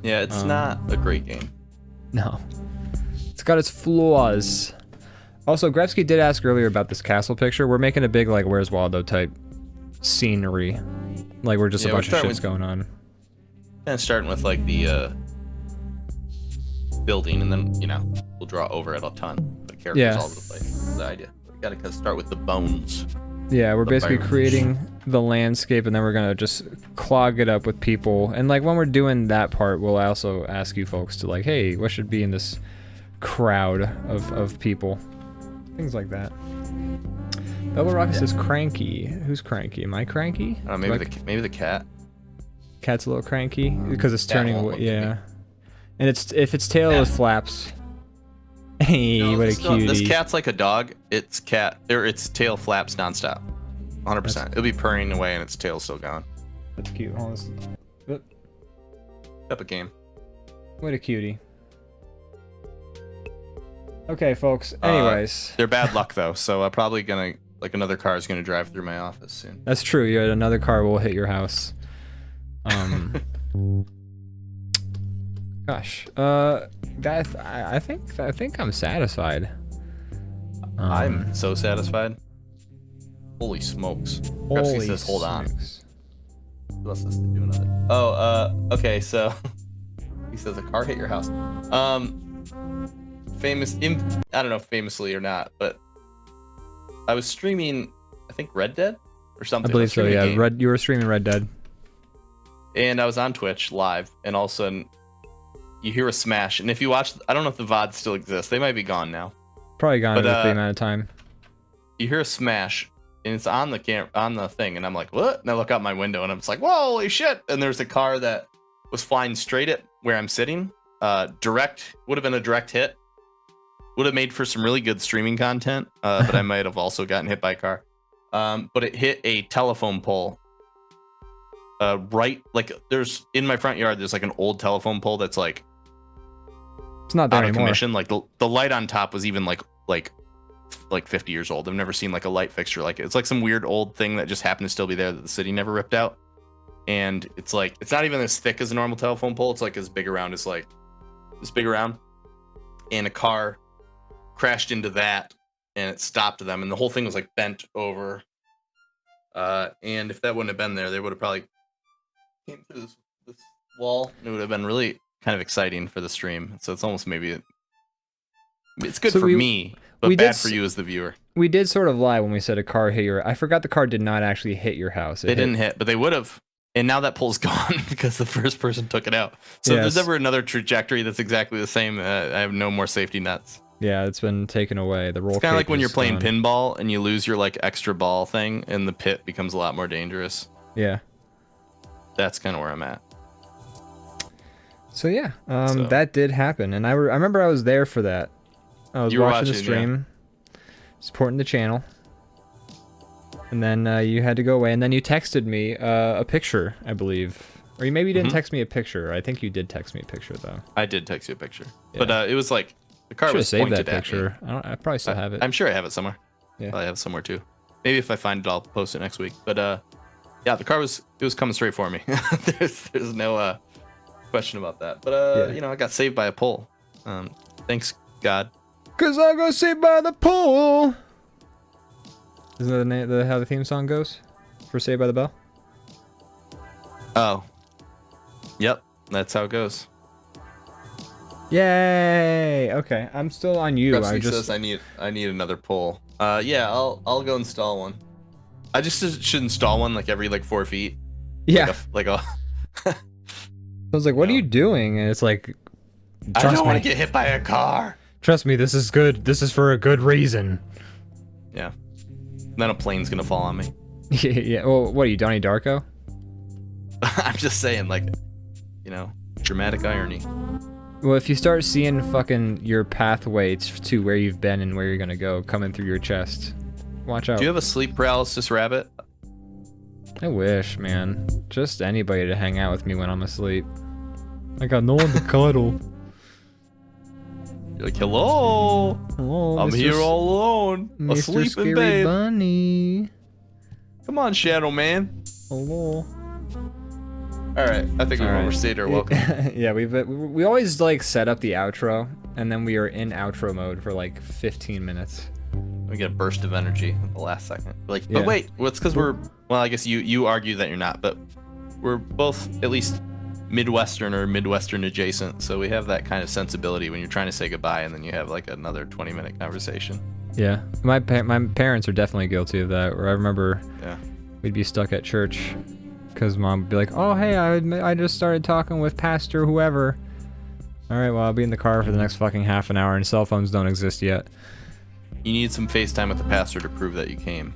Yeah, it's not a great game. No. It's got its flaws. Also, Grefsky did ask earlier about this castle picture. We're making a big, like, Where's Waldo type scenery. Like, we're just a bunch of shit's going on. And starting with, like, the building, and then, you know, we'll draw over it a ton. The characters all over the place. That's the idea. We gotta start with the bones. Yeah, we're basically creating the landscape, and then we're gonna just clog it up with people. And, like, when we're doing that part, we'll also ask you folks to, like, hey, what should be in this crowd of people? Things like that. Double Rocket says cranky. Who's cranky? Am I cranky? Maybe the cat. Cat's a little cranky because it's turning away. Yeah. And if its tail is flaps. Hey, no, what a cutie. This cat's like a dog. Its tail flaps nonstop. 100%. It'll be purring away and its tail's still gone. That's cute. Hold on. Epic game. What a cutie. Okay, folks. Anyways, they're bad luck though, so probably gonna another car is gonna drive through my office soon. That's true. Yeah, another car will hit your house. Gosh, I think I'm satisfied. I'm so satisfied. Holy smokes! Grefsky says, "Hold on." What else is doing on it? Oh, okay. So he says a car hit your house. I don't know if famously or not, but I was streaming, I think Red Dead or something. I believe so, yeah. You were streaming Red Dead. And I was on Twitch live, and all of a sudden you hear a smash. And if you watch, I don't know if the VOD still exists. They might be gone now. Probably gone with the amount of time. You hear a smash, and it's on the thing, and I'm like, what? And I look out my window, and I'm just like, whoa, holy shit! And there's a car that was flying straight at where I'm sitting. Would have been a direct hit. Would have made for some really good streaming content, but I might have also gotten hit by a car. But it hit a telephone pole. Right, like there's in my front yard. There's like an old telephone pole that's like it's not there out of anymore. commission. Like the light on top was even like 50 years old. I've never seen like a light fixture like it. It's like some weird old thing that just happened to still be there that the city never ripped out. And it's like it's not even as thick as a normal telephone pole. It's like as big around as like this big around, and a car crashed into that and it stopped them, and the whole thing was like bent over, and if that wouldn't have been there, they would have probably came through this wall, and it would have been really kind of exciting for the stream. So it's almost maybe it's good for me, but bad for you as the viewer. We did sort of lie when we said a car hit your. I forgot the car did not actually hit your house. They didn't hit, but they would have. And now that pole's gone because the first person took it out. So if there's ever another trajectory that's exactly the same, I have no more safety nets. Yeah, it's been taken away. The roll. It's kind of like when you're playing pinball and you lose your like extra ball thing, and the pit becomes a lot more dangerous. Yeah, that's kind of where I'm at. So yeah, that did happen, and I remember I was there for that. I was watching the stream, supporting the channel, and then you had to go away, and then you texted me a picture, I believe, or maybe you didn't text me a picture. I think you did text me a picture though. I did text you a picture, but it was like. The car was pointed that picture. I probably still have it. I'm sure I have it somewhere. Yeah, probably have it somewhere too. Maybe if I find it, I'll post it next week. But yeah, the car was coming straight for me. there's no question about that. But you know, I got saved by a pole. Thanks, God. Cause I go sit by the pool. Isn't that the name, how the theme song goes for Saved by the Bell? Oh. Yep, that's how it goes. Yay! Okay, I'm still on you. Krepsky says I need another pole. Yeah, I'll go install one. I just should install one like every 4 feet. Yeah. Like a I was like, what are you doing? And it's like, I don't want to get hit by a car. Trust me, this is good. This is for a good reason. Yeah. Then a plane's gonna fall on me. Yeah. Well, what are you, Donnie Darko? I'm just saying, like, you know, dramatic irony. Well, if you start seeing fucking your pathway to where you've been and where you're gonna go coming through your chest, watch out. Do you have a sleep paralysis rabbit? I wish, man. Just anybody to hang out with me when I'm asleep. I got no one to cuddle. You're like, hello. Hello. I'm here all alone, asleep Scary in bed. Bunny. Come on, Shadow Man. Hello. All right, I think we've overstayed our welcome. Yeah, we always like set up the outro, and then we are in outro mode for like 15 minutes. We get a burst of energy at the last second. Like, Yeah. but wait, well, it's because well, I guess you argue that you're not, but we're both at least Midwestern or Midwestern adjacent, so we have that kind of sensibility when you're trying to say goodbye, and then you have like another 20-minute conversation. Yeah, my parents are definitely guilty of that. Where I remember, yeah, we'd be stuck at church. Because Mom would be like, oh, hey, I just started talking with Pastor whoever. All right, well, I'll be in the car for the next fucking half an hour, and cell phones don't exist yet. You need some FaceTime with the pastor to prove that you came.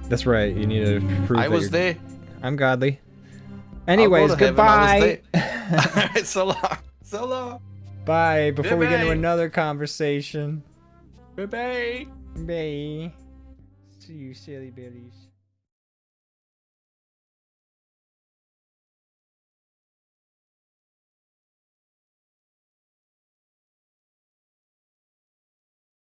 That's right. You need to prove I was there. I'm godly. Anyways, goodbye. All right, so long. So long. Bye, before Bye-bye. we get into another conversation. Bye-bye. Bye. See you, silly billies.